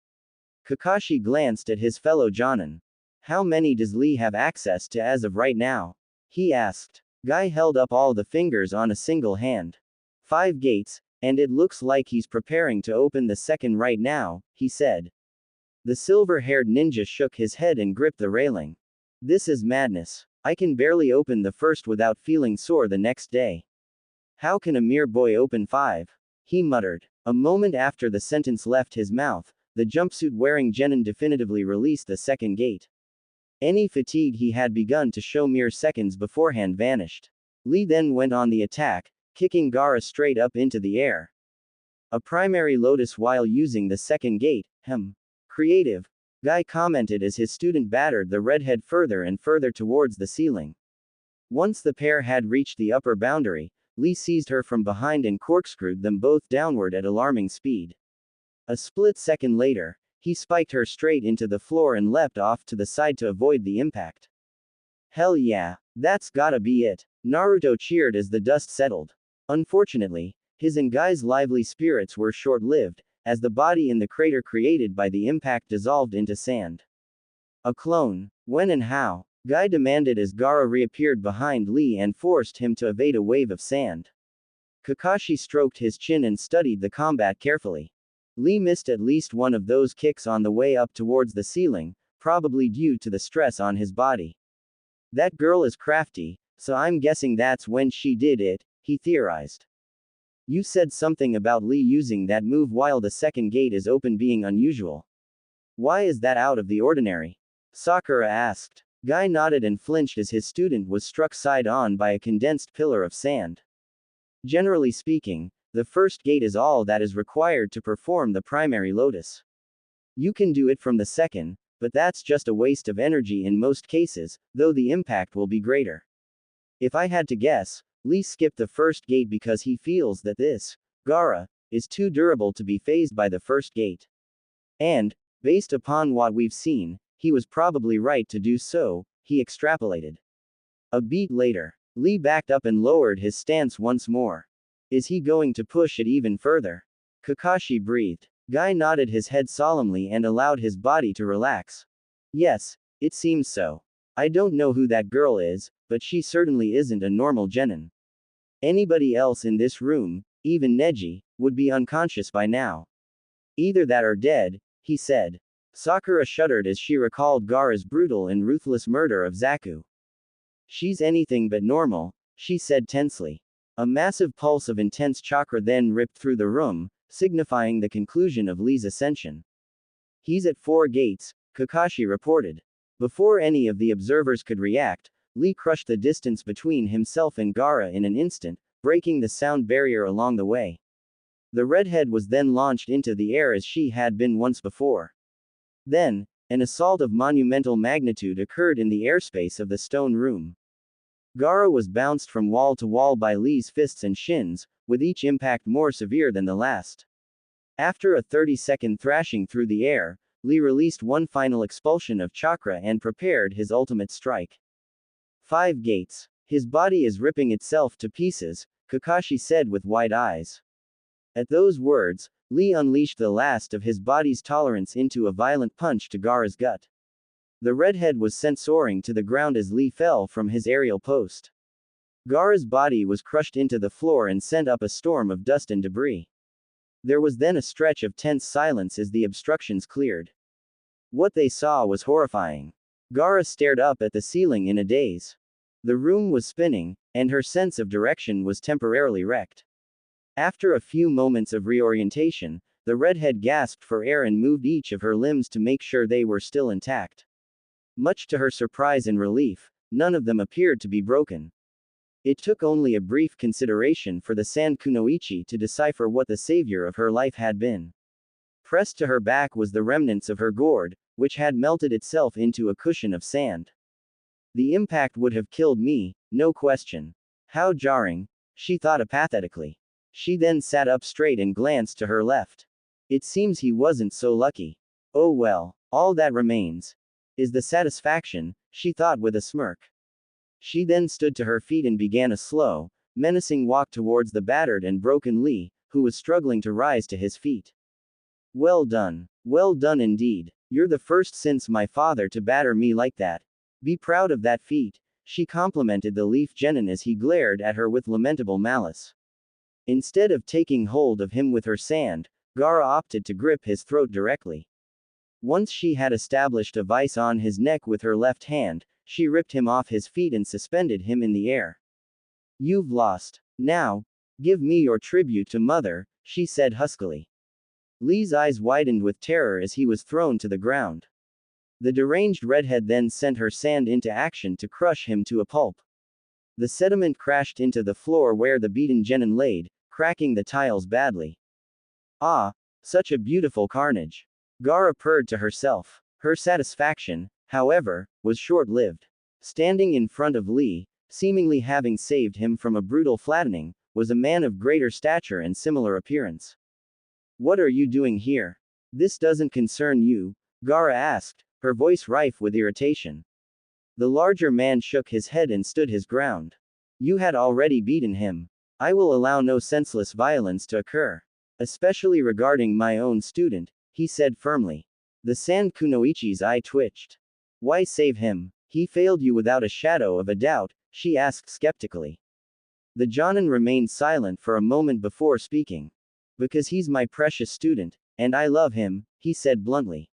Kakashi glanced at his fellow Jonin. How many does Lee have access to as of right now? He asked. Guy held up all the fingers on a single hand. 5 gates, and it looks like he's preparing to open the second right now, he said. The silver-haired ninja shook his head and gripped the railing. This is madness. I can barely open the first without feeling sore the next day. How can a mere boy open 5? He muttered. A moment after the sentence left his mouth, the jumpsuit-wearing genin definitively released the second gate. Any fatigue he had begun to show mere seconds beforehand vanished. Lee then went on the attack, kicking GAARA straight up into the air. A primary lotus while using the second gate, Creative. Guy commented as his student battered the redhead further and further towards the ceiling. Once the pair had reached the upper boundary, Lee seized her from behind and corkscrewed them both downward at alarming speed. A split second later, he spiked her straight into the floor and leapt off to the side to avoid the impact. Hell yeah, that's gotta be it. Naruto cheered as the dust settled. Unfortunately, his and Guy's lively spirits were short-lived, as the body in the crater created by the impact dissolved into sand. A clone. When and how? Guy demanded as GAARA reappeared behind Lee and forced him to evade a wave of sand. Kakashi stroked his chin and studied the combat carefully. Lee missed at least one of those kicks on the way up towards the ceiling, probably due to the stress on his body. That girl is crafty, so I'm guessing that's when she did it, he theorized. You said something about Lee using that move while the second gate is open being unusual. Why is that out of the ordinary? Sakura asked. Guy nodded and flinched as his student was struck side-on by a condensed pillar of sand. Generally speaking, the first gate is all that is required to perform the primary lotus. You can do it from the second, but that's just a waste of energy in most cases, though the impact will be greater. If I had to guess, Lee skipped the first gate because he feels that this, GAARA, is too durable to be phased by the first gate. And, based upon what we've seen, he was probably right to do so, he extrapolated. A beat later, Lee backed up and lowered his stance once more. Is he going to push it even further? Kakashi breathed. Guy nodded his head solemnly and allowed his body to relax. Yes, it seems so. I don't know who that girl is, but she certainly isn't a normal genin. Anybody else in this room, even Neji, would be unconscious by now. Either that or dead, he said. Sakura shuddered as she recalled GAARA's brutal and ruthless murder of Zaku. She's anything but normal, she said tensely. A massive pulse of intense chakra then ripped through the room, signifying the conclusion of Lee's ascension. He's at 4 gates, Kakashi reported. Before any of the observers could react, Lee crushed the distance between himself and GAARA in an instant, breaking the sound barrier along the way. The redhead was then launched into the air as she had been once before. Then, an assault of monumental magnitude occurred in the airspace of the stone room. GAARA was bounced from wall to wall by Lee's fists and shins, with each impact more severe than the last. After a 30-second thrashing through the air, Lee released one final expulsion of chakra and prepared his ultimate strike. 5 gates. His body is ripping itself to pieces, Kakashi said with wide eyes. At those words, Lee unleashed the last of his body's tolerance into a violent punch to GAARA's gut. The redhead was sent soaring to the ground as Lee fell from his aerial post. GAARA's body was crushed into the floor and sent up a storm of dust and debris. There was then a stretch of tense silence as the obstructions cleared. What they saw was horrifying. GAARA stared up at the ceiling in a daze. The room was spinning, and her sense of direction was temporarily wrecked. After a few moments of reorientation, the redhead gasped for air and moved each of her limbs to make sure they were still intact. Much to her surprise and relief, none of them appeared to be broken. It took only a brief consideration for the Sand Kunoichi to decipher what the savior of her life had been. Pressed to her back was the remnants of her gourd, which had melted itself into a cushion of sand. The impact would have killed me, no question. How jarring, she thought apathetically. She then sat up straight and glanced to her left. It seems he wasn't so lucky. Oh well, all that remains is the satisfaction, she thought with a smirk. She then stood to her feet and began a slow, menacing walk towards the battered and broken Lee, who was struggling to rise to his feet. Well done. Well done indeed. You're the first since my father to batter me like that. Be proud of that feat, she complimented the Leaf Genin as he glared at her with lamentable malice. Instead of taking hold of him with her sand, GAARA opted to grip his throat directly. Once she had established a vice on his neck with her left hand, she ripped him off his feet and suspended him in the air. You've lost. Now, give me your tribute to mother, she said huskily. Lee's eyes widened with terror as he was thrown to the ground. The deranged redhead then sent her sand into action to crush him to a pulp. The sediment crashed into the floor where the beaten genin laid, cracking the tiles badly. Ah, such a beautiful carnage. GAARA purred to herself. Her satisfaction, however, was short-lived. Standing in front of Lee, seemingly having saved him from a brutal flattening, was a man of greater stature and similar appearance. What are you doing here? This doesn't concern you, GAARA asked, her voice rife with irritation. The larger man shook his head and stood his ground. You had already beaten him. I will allow no senseless violence to occur. Especially regarding my own student, he said firmly. The Sand Kunoichi's eye twitched. Why save him? He failed you without a shadow of a doubt, she asked skeptically. The Jonin remained silent for a moment before speaking. Because he's my precious student, and I love him, he said bluntly.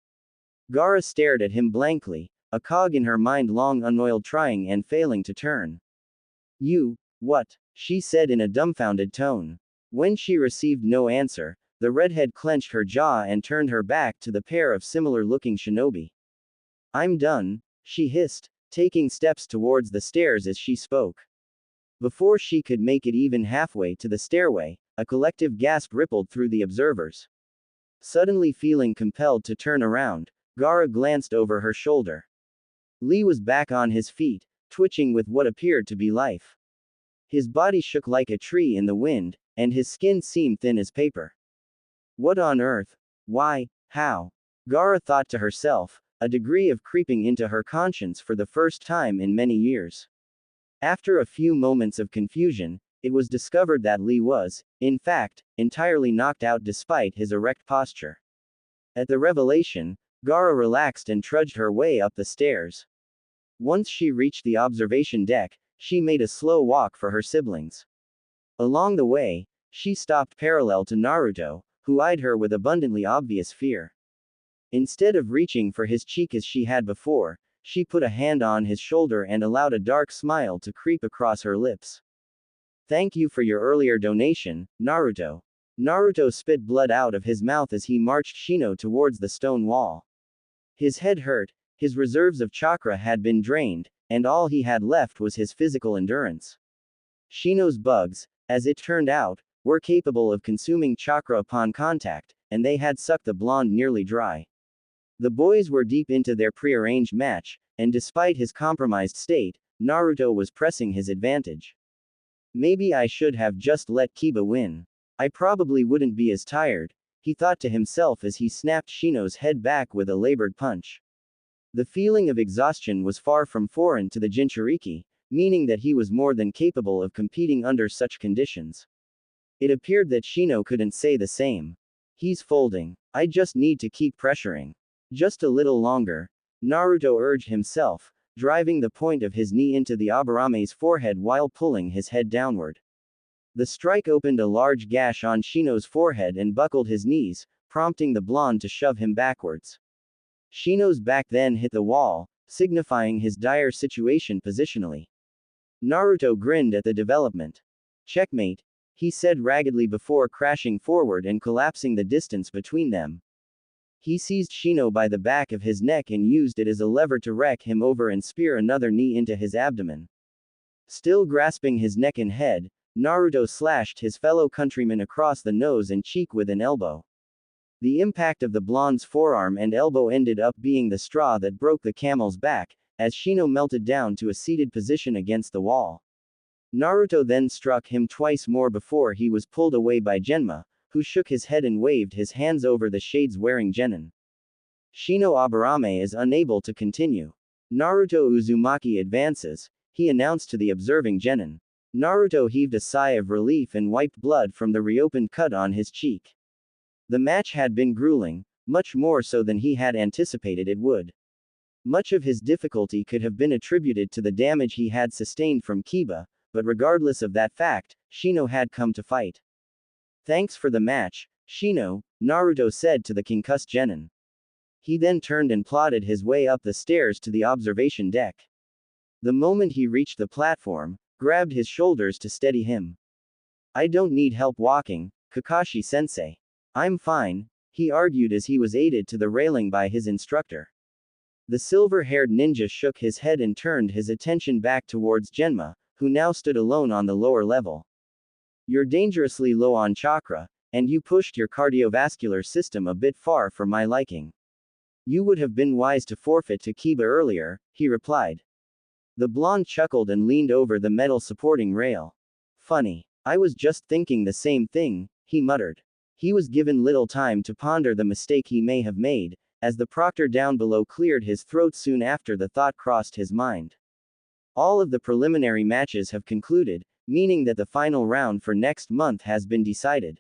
GAARA stared at him blankly, a cog in her mind long unoiled trying and failing to turn. You, what? She said in a dumbfounded tone. When she received no answer, the redhead clenched her jaw and turned her back to the pair of similar-looking shinobi. I'm done, she hissed, taking steps towards the stairs as she spoke. Before she could make it even halfway to the stairway, a collective gasp rippled through the observers. Suddenly feeling compelled to turn around, GAARA glanced over her shoulder. Lee was back on his feet, twitching with what appeared to be life. His body shook like a tree in the wind, and his skin seemed thin as paper. What on earth? Why? How? GAARA thought to herself, a degree of creeping into her conscience for the first time in many years. After a few moments of confusion, it was discovered that Lee was, in fact, entirely knocked out despite his erect posture. At the revelation, GAARA relaxed and trudged her way up the stairs. Once she reached the observation deck, she made a slow walk for her siblings. Along the way, she stopped parallel to Naruto, who eyed her with abundantly obvious fear. Instead of reaching for his cheek as she had before, she put a hand on his shoulder and allowed a dark smile to creep across her lips. Thank you for your earlier donation, Naruto. Naruto spit blood out of his mouth as he marched Shino towards the stone wall. His head hurt, his reserves of chakra had been drained, and all he had left was his physical endurance. Shino's bugs, as it turned out, were capable of consuming chakra upon contact, and they had sucked the blonde nearly dry. The boys were deep into their prearranged match, and despite his compromised state, Naruto was pressing his advantage. Maybe I should have just let Kiba win. I probably wouldn't be as tired, he thought to himself as he snapped Shino's head back with a labored punch. The feeling of exhaustion was far from foreign to the Jinchuriki, meaning that he was more than capable of competing under such conditions. It appeared that Shino couldn't say the same. He's folding. I just need to keep pressuring. Just a little longer, Naruto urged himself, driving the point of his knee into the Abarame's forehead while pulling his head downward. The strike opened a large gash on Shino's forehead and buckled his knees, prompting the blonde to shove him backwards. Shino's back then hit the wall, signifying his dire situation positionally. Naruto grinned at the development. Checkmate, he said raggedly before crashing forward and collapsing the distance between them. He seized Shino by the back of his neck and used it as a lever to wreck him over and spear another knee into his abdomen. Still grasping his neck and head, Naruto slashed his fellow countryman across the nose and cheek with an elbow. The impact of the blonde's forearm and elbow ended up being the straw that broke the camel's back, as Shino melted down to a seated position against the wall. Naruto then struck him twice more before he was pulled away by Genma, who shook his head and waved his hands over the shades wearing Genin. Shino Aburame is unable to continue. Naruto Uzumaki advances, he announced to the observing Genin. Naruto heaved a sigh of relief and wiped blood from the reopened cut on his cheek. The match had been grueling, much more so than he had anticipated it would. Much of his difficulty could have been attributed to the damage he had sustained from Kiba, but regardless of that fact, Shino had come to fight. Thanks for the match, Shino, Naruto said to the concussed Genin. He then turned and plodded his way up the stairs to the observation deck. The moment he reached the platform, grabbed his shoulders to steady him. I don't need help walking, Kakashi-sensei. I'm fine, he argued as he was aided to the railing by his instructor. The silver-haired ninja shook his head and turned his attention back towards Genma, who now stood alone on the lower level. You're dangerously low on chakra, and you pushed your cardiovascular system a bit far for my liking. You would have been wise to forfeit to Kiba earlier, he replied. The blonde chuckled and leaned over the metal supporting rail. Funny. I was just thinking the same thing, he muttered. He was given little time to ponder the mistake he may have made, as the proctor down below cleared his throat soon after the thought crossed his mind. All of the preliminary matches have concluded, meaning that the final round for next month has been decided.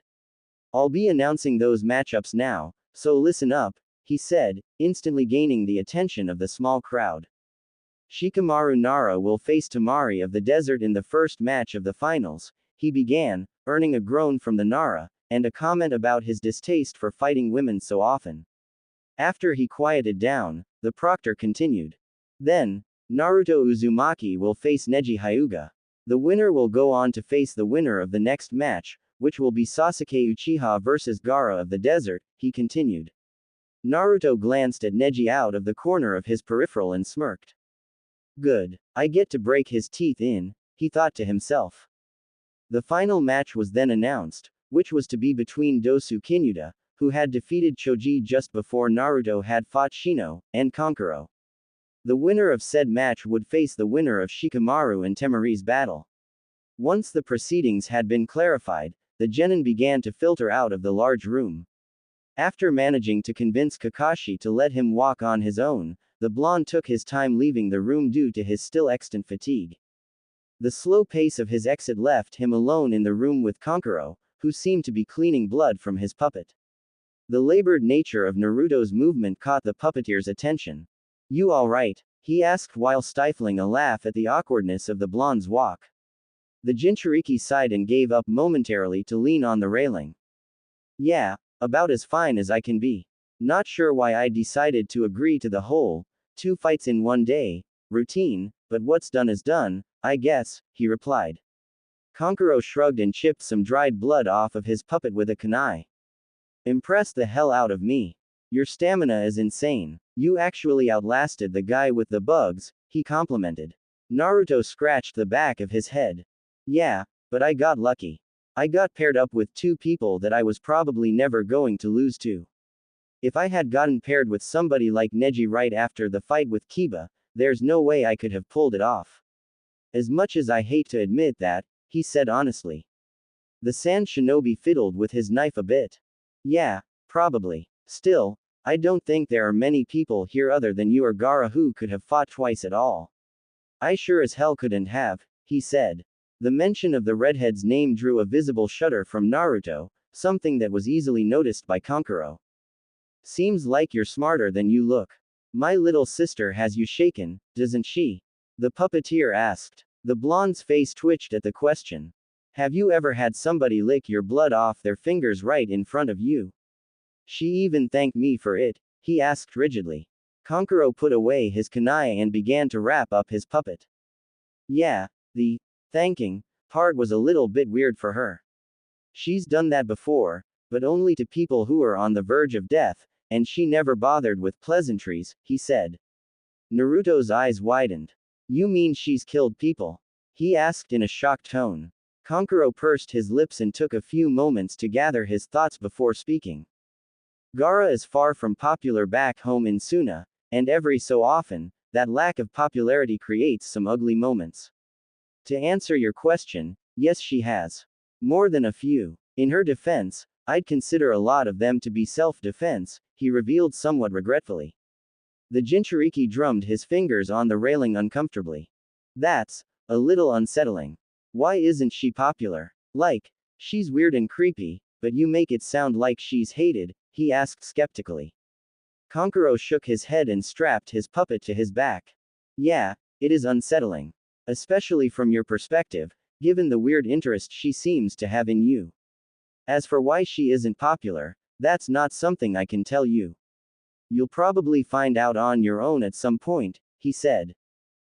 I'll be announcing those matchups now, so listen up, he said, instantly gaining the attention of the small crowd. Shikamaru Nara will face Tamari of the Desert in the first match of the finals, he began, earning a groan from the Nara, and a comment about his distaste for fighting women so often. After he quieted down, the proctor continued. Then, Naruto Uzumaki will face Neji Hyuga. The winner will go on to face the winner of the next match, which will be Sasuke Uchiha versus Gaara of the Desert, he continued. Naruto glanced at Neji out of the corner of his peripheral and smirked. Good. I get to break his teeth in, he thought to himself. The final match was then announced, which was to be between Dosu Kinuda, who had defeated Choji just before Naruto had fought Shino, and Kankuro. The winner of said match would face the winner of Shikamaru and Temari's battle. Once the proceedings had been clarified, the genin began to filter out of the large room. After managing to convince Kakashi to let him walk on his own, the blonde took his time leaving the room due to his still extant fatigue. The slow pace of his exit left him alone in the room with Kankuro, who seemed to be cleaning blood from his puppet. The labored nature of Naruto's movement caught the puppeteer's attention. You alright? He asked while stifling a laugh at the awkwardness of the blonde's walk. The Jinchuriki sighed and gave up momentarily to lean on the railing. Yeah, about as fine as I can be. Not sure why I decided to agree to the whole 2 fights in 1 day routine, but what's done is done, I guess, he replied. Kankuro shrugged and chipped some dried blood off of his puppet with a kunai. Impressed the hell out of me. Your stamina is insane. You actually outlasted the guy with the bugs, he complimented. Naruto scratched the back of his head. Yeah, but I got lucky. I got paired up with 2 people that I was probably never going to lose to. If I had gotten paired with somebody like Neji right after the fight with Kiba, there's no way I could have pulled it off. As much as I hate to admit that, he said honestly. The Sand Shinobi fiddled with his knife a bit. Yeah, probably. Still, I don't think there are many people here other than you or Gaara who could have fought twice at all. I sure as hell couldn't have, he said. The mention of the redhead's name drew a visible shudder from Naruto, something that was easily noticed by Kankuro. Seems like you're smarter than you look. My little sister has you shaken, doesn't she? The puppeteer asked. The blonde's face twitched at the question. Have you ever had somebody lick your blood off their fingers right in front of you? She even thanked me for it, he asked rigidly. Kankuro put away his kunai and began to wrap up his puppet. Yeah, the thanking part was a little bit weird for her. She's done that before, but only to people who are on the verge of death, and she never bothered with pleasantries, he said. Naruto's eyes widened. You mean she's killed people? He asked in a shocked tone. Kankuro pursed his lips and took a few moments to gather his thoughts before speaking. Gaara is far from popular back home in Suna, and every so often, that lack of popularity creates some ugly moments. To answer your question, yes, she has. More than a few. In her defense, I'd consider a lot of them to be self-defense, he revealed somewhat regretfully. The Jinchuriki drummed his fingers on the railing uncomfortably. That's a little unsettling. Why isn't she popular? Like, she's weird and creepy, but you make it sound like she's hated, he asked skeptically. Kankuro shook his head and strapped his puppet to his back. Yeah, it is unsettling. Especially from your perspective, given the weird interest she seems to have in you. As for why she isn't popular, that's not something I can tell you. You'll probably find out on your own at some point, he said.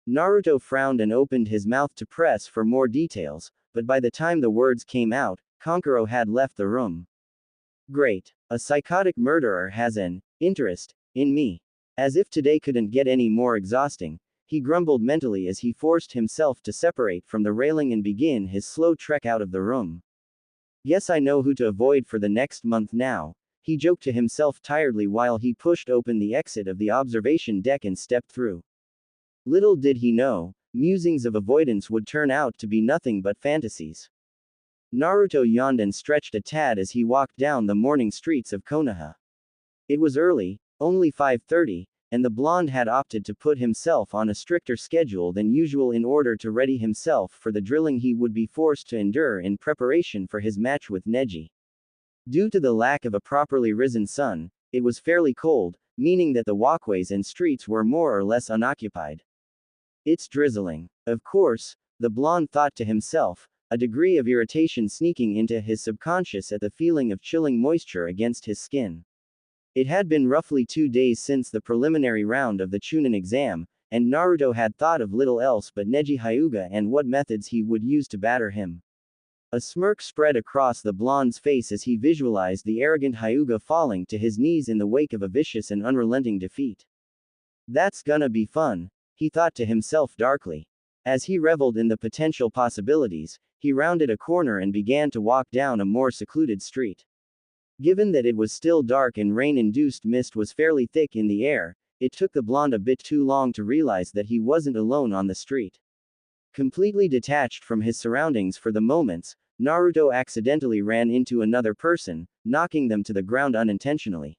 Naruto frowned and opened his mouth to press for more details, but by the time the words came out, Kankuro had left the room. Great. A psychotic murderer has an interest in me. As if today couldn't get any more exhausting, he grumbled mentally as he forced himself to separate from the railing and begin his slow trek out of the room. Guess I know who to avoid for the next month now, he joked to himself tiredly while he pushed open the exit of the observation deck and stepped through. Little did he know, musings of avoidance would turn out to be nothing but fantasies. Naruto yawned and stretched a tad as he walked down the morning streets of Konoha. It was early, only 5:30, and the blonde had opted to put himself on a stricter schedule than usual in order to ready himself for the drilling he would be forced to endure in preparation for his match with Neji. Due to the lack of a properly risen sun, it was fairly cold, meaning that the walkways and streets were more or less unoccupied. It's drizzling. Of course, the blonde thought to himself, a degree of irritation sneaking into his subconscious at the feeling of chilling moisture against his skin. It had been roughly 2 days since the preliminary round of the Chunin exam, and Naruto had thought of little else but Neji Hyuga and what methods he would use to batter him. A smirk spread across the blonde's face as he visualized the arrogant Hyuga falling to his knees in the wake of a vicious and unrelenting defeat. That's gonna be fun, he thought to himself darkly. As he reveled in the potential possibilities, he rounded a corner and began to walk down a more secluded street. Given that it was still dark and rain-induced mist was fairly thick in the air, it took the blonde a bit too long to realize that he wasn't alone on the street. Completely detached from his surroundings for the moments, Naruto accidentally ran into another person, knocking them to the ground unintentionally.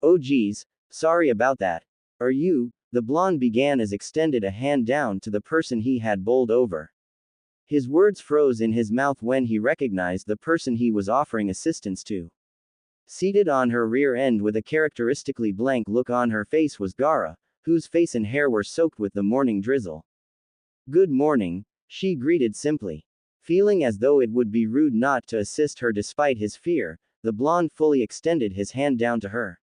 Oh geez, sorry about that. Are you? The blonde began as extended a hand down to the person he had bowled over. His words froze in his mouth when he recognized the person he was offering assistance to. Seated on her rear end with a characteristically blank look on her face was GAARA, whose face and hair were soaked with the morning drizzle. Good morning, she greeted simply. Feeling as though it would be rude not to assist her despite his fear, the blonde fully extended his hand down to her.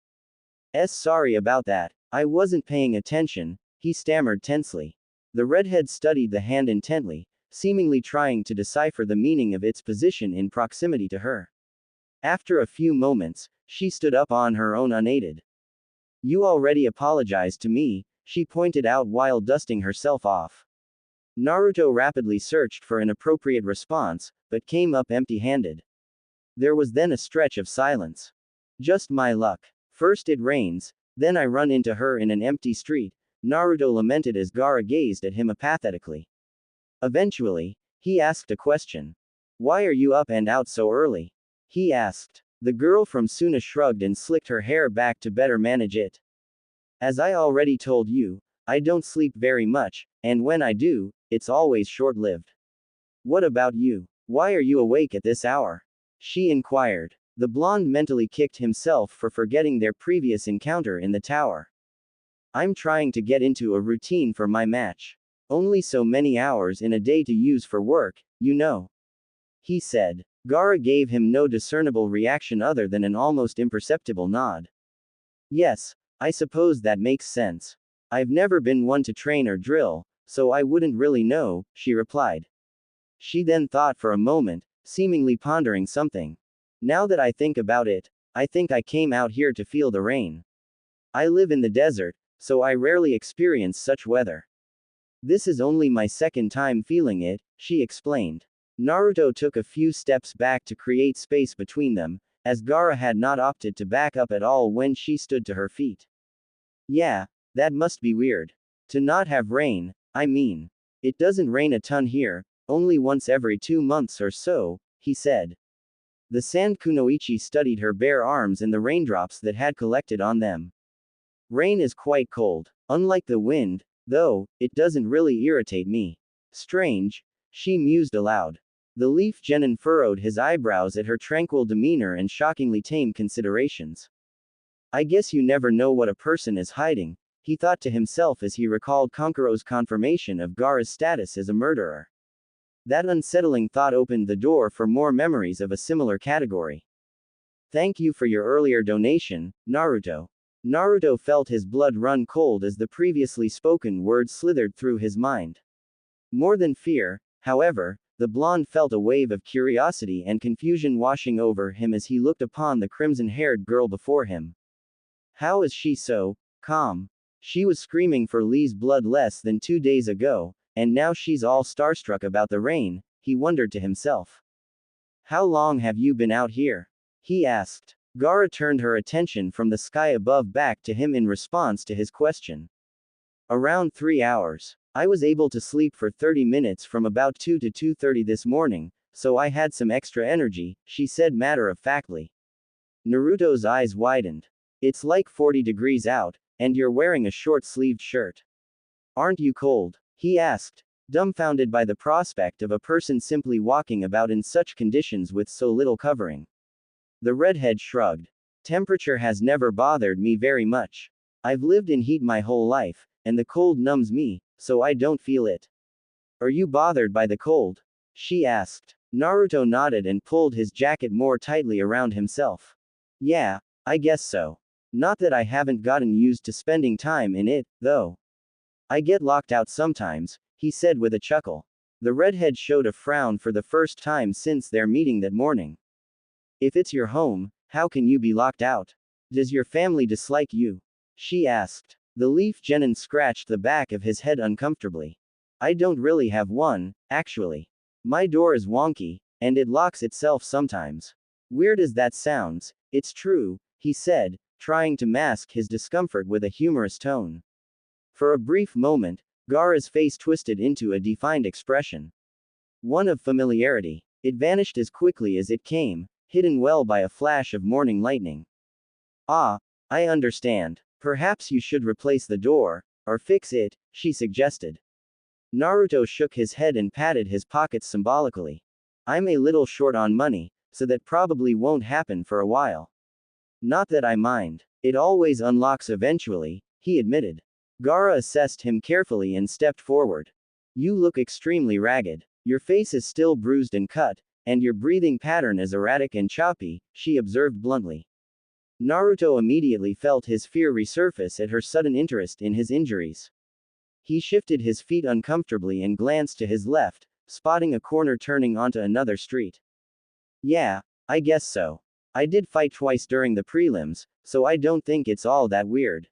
Sorry about that, I wasn't paying attention, he stammered tensely. The redhead studied the hand intently, seemingly trying to decipher the meaning of its position in proximity to her. After a few moments, she stood up on her own unaided. You already apologized to me, she pointed out while dusting herself off. Naruto rapidly searched for an appropriate response, but came up empty-handed. There was then a stretch of silence. Just my luck. First it rains, then I run into her in an empty street, Naruto lamented as GAARA gazed at him apathetically. Eventually, he asked a question. Why are you up and out so early? He asked. The girl from Suna shrugged and slicked her hair back to better manage it. As I already told you, I don't sleep very much, and when I do, it's always short-lived. What about you? Why are you awake at this hour? She inquired. The blonde mentally kicked himself for forgetting their previous encounter in the tower. I'm trying to get into a routine for my match. Only so many hours in a day to use for work, you know. He said. GAARA gave him no discernible reaction other than an almost imperceptible nod. Yes, I suppose that makes sense. I've never been one to train or drill, so I wouldn't really know, she replied. She then thought for a moment, seemingly pondering something. Now that I think about it, I think I came out here to feel the rain. I live in the desert, so I rarely experience such weather. This is only my second time feeling it, she explained. Naruto took a few steps back to create space between them, as GAARA had not opted to back up at all when she stood to her feet. Yeah, that must be weird. To not have rain, I mean. It doesn't rain a ton here, only once every 2 months or so, he said. The sand kunoichi studied her bare arms and the raindrops that had collected on them. Rain is quite cold. Unlike the wind, though, it doesn't really irritate me. Strange, she mused aloud. The leaf genin furrowed his eyebrows at her tranquil demeanor and shockingly tame considerations. I guess you never know what a person is hiding, he thought to himself as he recalled Konkuro's confirmation of Gaara's status as a murderer. That unsettling thought opened the door for more memories of a similar category. Thank you for your earlier donation, Naruto. Naruto felt his blood run cold as the previously spoken words slithered through his mind. More than fear, however, the blonde felt a wave of curiosity and confusion washing over him as he looked upon the crimson-haired girl before him. How is she so calm? She was screaming for Lee's blood less than 2 days ago, and now she's all starstruck about the rain, he wondered to himself. How long have you been out here? He asked. Gaara turned her attention from the sky above back to him in response to his question. Around 3 hours. I was able to sleep for 30 minutes from about 2 to 2:30 this morning, so I had some extra energy, she said matter-of-factly. Naruto's eyes widened. It's like 40 degrees out, and you're wearing a short-sleeved shirt. Aren't you cold? He asked, dumbfounded by the prospect of a person simply walking about in such conditions with so little covering. The redhead shrugged. Temperature has never bothered me very much. I've lived in heat my whole life, and the cold numbs me, so I don't feel it. Are you bothered by the cold? She asked. Naruto nodded and pulled his jacket more tightly around himself. Yeah, I guess so. Not that I haven't gotten used to spending time in it, though. I get locked out sometimes, he said with a chuckle. The redhead showed a frown for the first time since their meeting that morning. If it's your home, how can you be locked out? Does your family dislike you? She asked. The leaf genin scratched the back of his head uncomfortably. I don't really have one, actually. My door is wonky, and it locks itself sometimes. Weird as that sounds, it's true, he said, trying to mask his discomfort with a humorous tone. For a brief moment, Gaara's face twisted into a defined expression. One of familiarity. It vanished as quickly as it came, hidden well by a flash of morning lightning. Ah, I understand. Perhaps you should replace the door, or fix it, she suggested. Naruto shook his head and patted his pockets symbolically. I'm a little short on money, so that probably won't happen for a while. Not that I mind. It always unlocks eventually, he admitted. Gaara assessed him carefully and stepped forward. You look extremely ragged. Your face is still bruised and cut, and your breathing pattern is erratic and choppy, she observed bluntly. Naruto immediately felt his fear resurface at her sudden interest in his injuries. He shifted his feet uncomfortably and glanced to his left, spotting a corner turning onto another street. Yeah, I guess so. I did fight twice during the prelims, so I don't think it's all that weird.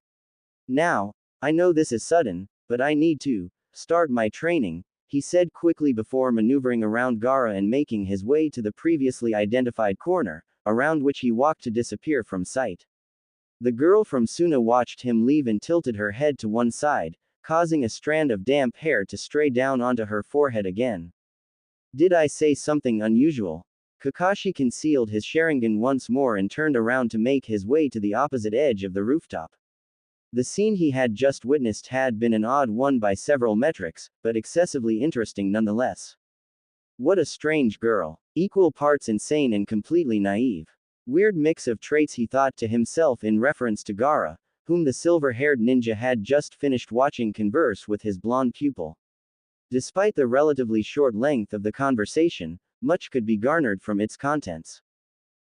Now, I know this is sudden, but I need to start my training, he said quickly before maneuvering around Gaara and making his way to the previously identified corner, around which he walked to disappear from sight. The girl from Suna watched him leave and tilted her head to one side, causing a strand of damp hair to stray down onto her forehead again. Did I say something unusual? Kakashi concealed his Sharingan once more and turned around to make his way to the opposite edge of the rooftop. The scene he had just witnessed had been an odd one by several metrics, but excessively interesting nonetheless. What a strange girl. Equal parts insane and completely naive. Weird mix of traits, he thought to himself in reference to Gaara, whom the silver-haired ninja had just finished watching converse with his blonde pupil. Despite the relatively short length of the conversation, much could be garnered from its contents.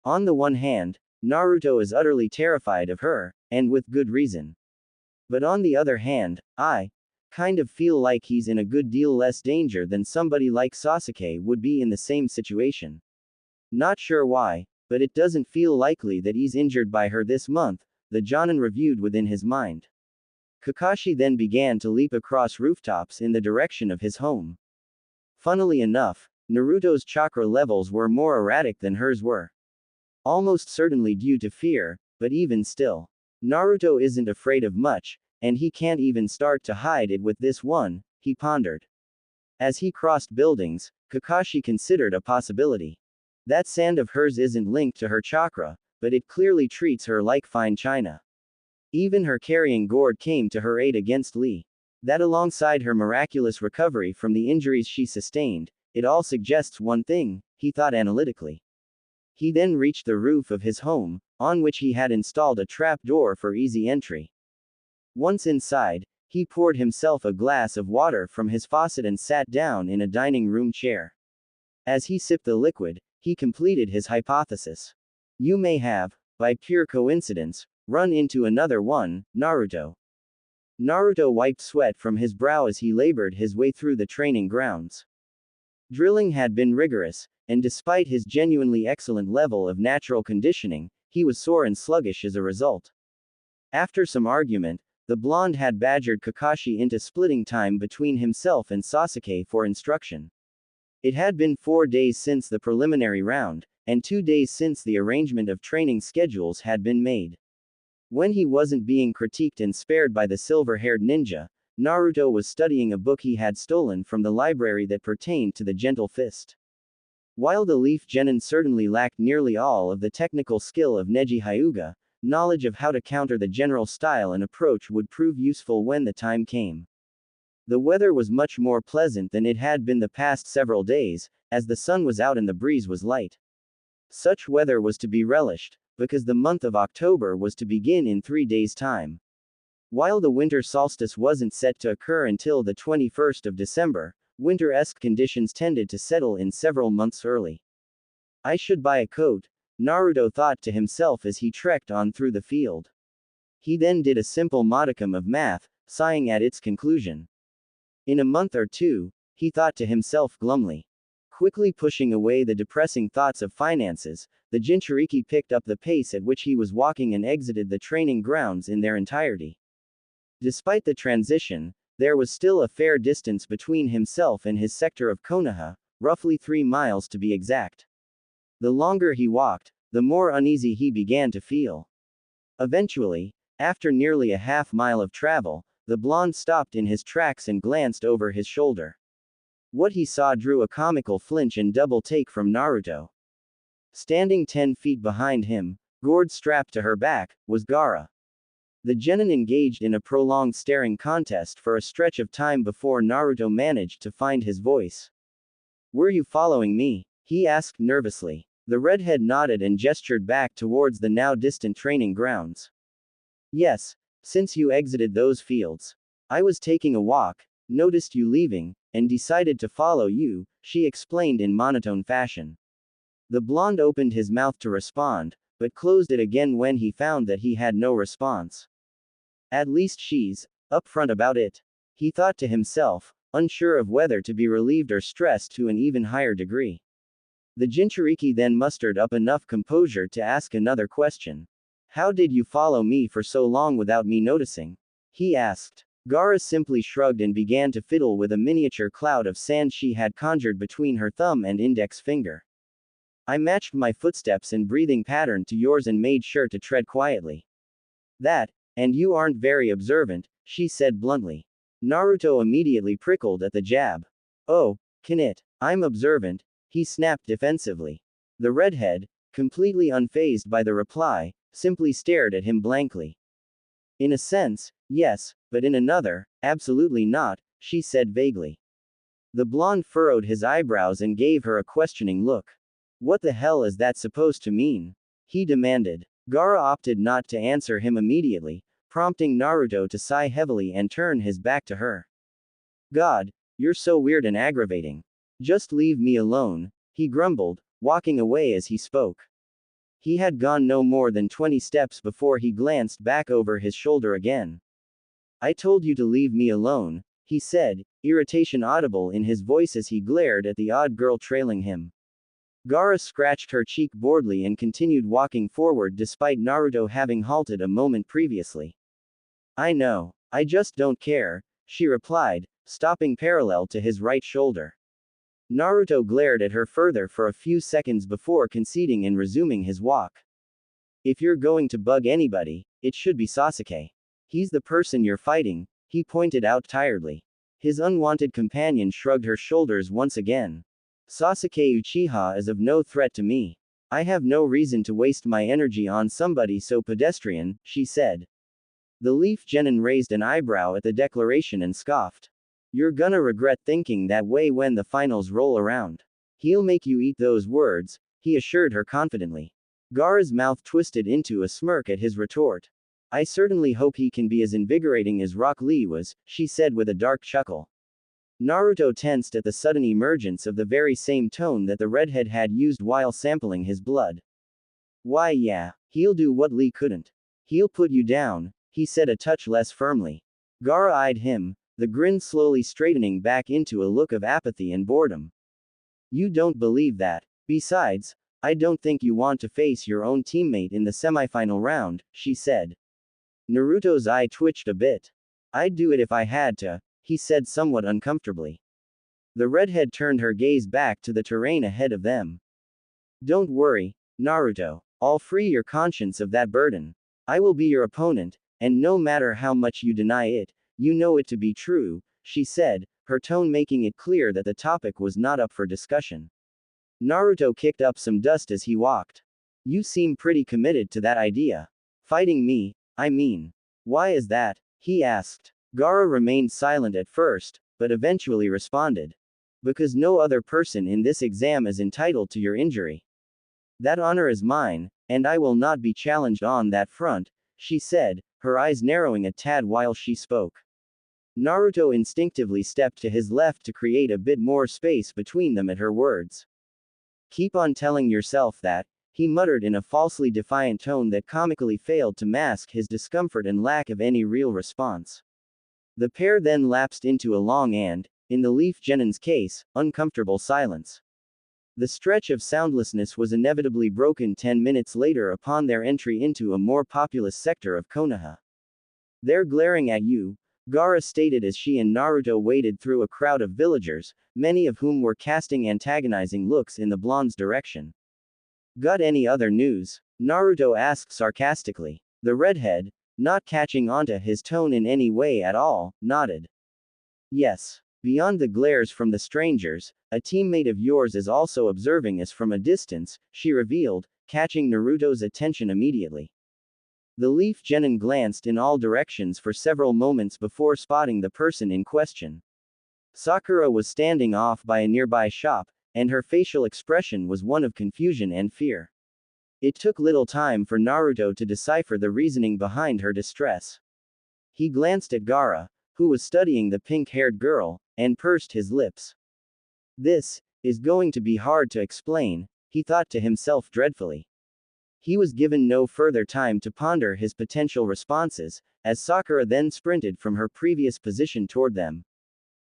On the one hand, Naruto is utterly terrified of her, and with good reason. But on the other hand, I kind of feel like he's in a good deal less danger than somebody like Sasuke would be in the same situation. Not sure why, but it doesn't feel likely that he's injured by her this month, the Jonin reviewed within his mind. Kakashi then began to leap across rooftops in the direction of his home. Funnily enough, Naruto's chakra levels were more erratic than hers were. Almost certainly due to fear, but even still. Naruto isn't afraid of much, and he can't even start to hide it with this one, he pondered. As he crossed buildings, Kakashi considered a possibility. That sand of hers isn't linked to her chakra, but it clearly treats her like fine china. Even her carrying gourd came to her aid against Lee. That alongside her miraculous recovery from the injuries she sustained, it all suggests one thing, he thought analytically. He then reached the roof of his home, on which he had installed a trap door for easy entry. Once inside, he poured himself a glass of water from his faucet and sat down in a dining room chair. As he sipped the liquid, he completed his hypothesis. You may have, by pure coincidence, run into another one, Naruto. Naruto wiped sweat from his brow as he labored his way through the training grounds. Drilling had been rigorous, and despite his genuinely excellent level of natural conditioning, he was sore and sluggish as a result. After some argument, the blonde had badgered Kakashi into splitting time between himself and Sasuke for instruction. It had been 4 days since the preliminary round, and 2 days since the arrangement of training schedules had been made. When he wasn't being critiqued and spared by the silver-haired ninja, Naruto was studying a book he had stolen from the library that pertained to the Gentle Fist. While the Leaf Genin certainly lacked nearly all of the technical skill of Neji Hyuga, knowledge of how to counter the general style and approach would prove useful when the time came. The weather was much more pleasant than it had been the past several days, as the sun was out and the breeze was light. Such weather was to be relished, because the month of October was to begin in 3 days' time. While the winter solstice wasn't set to occur until the 21st of December, winter-esque conditions tended to settle in several months early. I should buy a coat, Naruto thought to himself as he trekked on through the field. He then did a simple modicum of math, sighing at its conclusion. In a month or two, he thought to himself glumly. Quickly pushing away the depressing thoughts of finances, the Jinchuriki picked up the pace at which he was walking and exited the training grounds in their entirety. Despite the transition, there was still a fair distance between himself and his sector of Konoha, roughly 3 miles to be exact. The longer he walked, the more uneasy he began to feel. Eventually, after nearly a half-mile of travel, the blonde stopped in his tracks and glanced over his shoulder. What he saw drew a comical flinch and double take from Naruto. Standing 10 feet behind him, gourd strapped to her back, was GAARA. The genin engaged in a prolonged staring contest for a stretch of time before Naruto managed to find his voice. Were you following me? He asked nervously. The redhead nodded and gestured back towards the now distant training grounds. Yes, since you exited those fields. I was taking a walk, noticed you leaving, and decided to follow you, she explained in monotone fashion. The blonde opened his mouth to respond, but closed it again when he found that he had no response. At least she's upfront about it, he thought to himself, unsure of whether to be relieved or stressed to an even higher degree. The Jinchuriki then mustered up enough composure to ask another question. How did you follow me for so long without me noticing? He asked. GAARA simply shrugged and began to fiddle with a miniature cloud of sand she had conjured between her thumb and index finger. I matched my footsteps and breathing pattern to yours and made sure to tread quietly. That, and you aren't very observant, she said bluntly. Naruto immediately prickled at the jab. Oh, can it? I'm observant, he snapped defensively. The redhead, completely unfazed by the reply, simply stared at him blankly. In a sense, yes, but in another, absolutely not, she said vaguely. The blonde furrowed his eyebrows and gave her a questioning look. What the hell is that supposed to mean? He demanded. GAARA opted not to answer him immediately, prompting Naruto to sigh heavily and turn his back to her. God, you're so weird and aggravating. Just leave me alone, he grumbled, walking away as he spoke. He had gone no more than 20 steps before he glanced back over his shoulder again. I told you to leave me alone, he said, irritation audible in his voice as he glared at the odd girl trailing him. GAARA scratched her cheek boredly and continued walking forward despite Naruto having halted a moment previously. I know. I just don't care, she replied, stopping parallel to his right shoulder. Naruto glared at her further for a few seconds before conceding and resuming his walk. If you're going to bug anybody, it should be Sasuke. He's the person you're fighting, he pointed out tiredly. His unwanted companion shrugged her shoulders once again. Sasuke Uchiha is of no threat to me. I have no reason to waste my energy on somebody so pedestrian, she said. The Leaf Genin raised an eyebrow at the declaration and scoffed. You're gonna regret thinking that way when the finals roll around. He'll make you eat those words, he assured her confidently. Gaara's mouth twisted into a smirk at his retort. I certainly hope he can be as invigorating as Rock Lee was, she said with a dark chuckle. Naruto tensed at the sudden emergence of the very same tone that the redhead had used while sampling his blood. Why yeah, he'll do what Lee couldn't. He'll put you down, he said a touch less firmly. Gaara eyed him, the grin slowly straightening back into a look of apathy and boredom. You don't believe that. Besides, I don't think you want to face your own teammate in the semifinal round, she said. Naruto's eye twitched a bit. I'd do it if I had to, he said somewhat uncomfortably. The redhead turned her gaze back to the terrain ahead of them. Don't worry, Naruto. I'll free your conscience of that burden. I will be your opponent, and no matter how much you deny it, you know it to be true, she said, her tone making it clear that the topic was not up for discussion. Naruto kicked up some dust as he walked. You seem pretty committed to that idea. Fighting me, I mean. Why is that? He asked. Gaara remained silent at first, but eventually responded. Because no other person in this exam is entitled to your injury. That honor is mine, and I will not be challenged on that front, she said, her eyes narrowing a tad while she spoke. Naruto instinctively stepped to his left to create a bit more space between them at her words. Keep on telling yourself that, he muttered in a falsely defiant tone that comically failed to mask his discomfort and lack of any real response. The pair then lapsed into a long and, in the Leaf Genin's case, uncomfortable silence. The stretch of soundlessness was inevitably broken 10 minutes later upon their entry into a more populous sector of Konoha. They're glaring at you, Gaara stated as she and Naruto waded through a crowd of villagers, many of whom were casting antagonizing looks in the blonde's direction. Got any other news? Naruto asked sarcastically. The redhead, not catching onto his tone in any way at all, nodded. Yes. Beyond the glares from the strangers, a teammate of yours is also observing us from a distance, she revealed, catching Naruto's attention immediately. The Leaf Genin glanced in all directions for several moments before spotting the person in question. Sakura was standing off by a nearby shop, and her facial expression was one of confusion and fear. It took little time for Naruto to decipher the reasoning behind her distress. He glanced at Gaara, who was studying the pink-haired girl, and pursed his lips. This is going to be hard to explain, he thought to himself dreadfully. He was given no further time to ponder his potential responses, as Sakura then sprinted from her previous position toward them.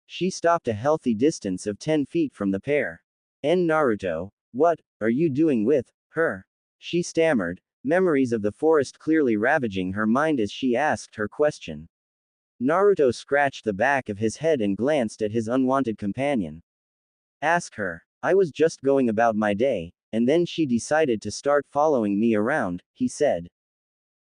She stopped a healthy distance of 10 feet from the pair. Naruto, what are you doing with her? She stammered, memories of the forest clearly ravaging her mind as she asked her question. Naruto scratched the back of his head and glanced at his unwanted companion. Ask her. I was just going about my day, and then she decided to start following me around, he said.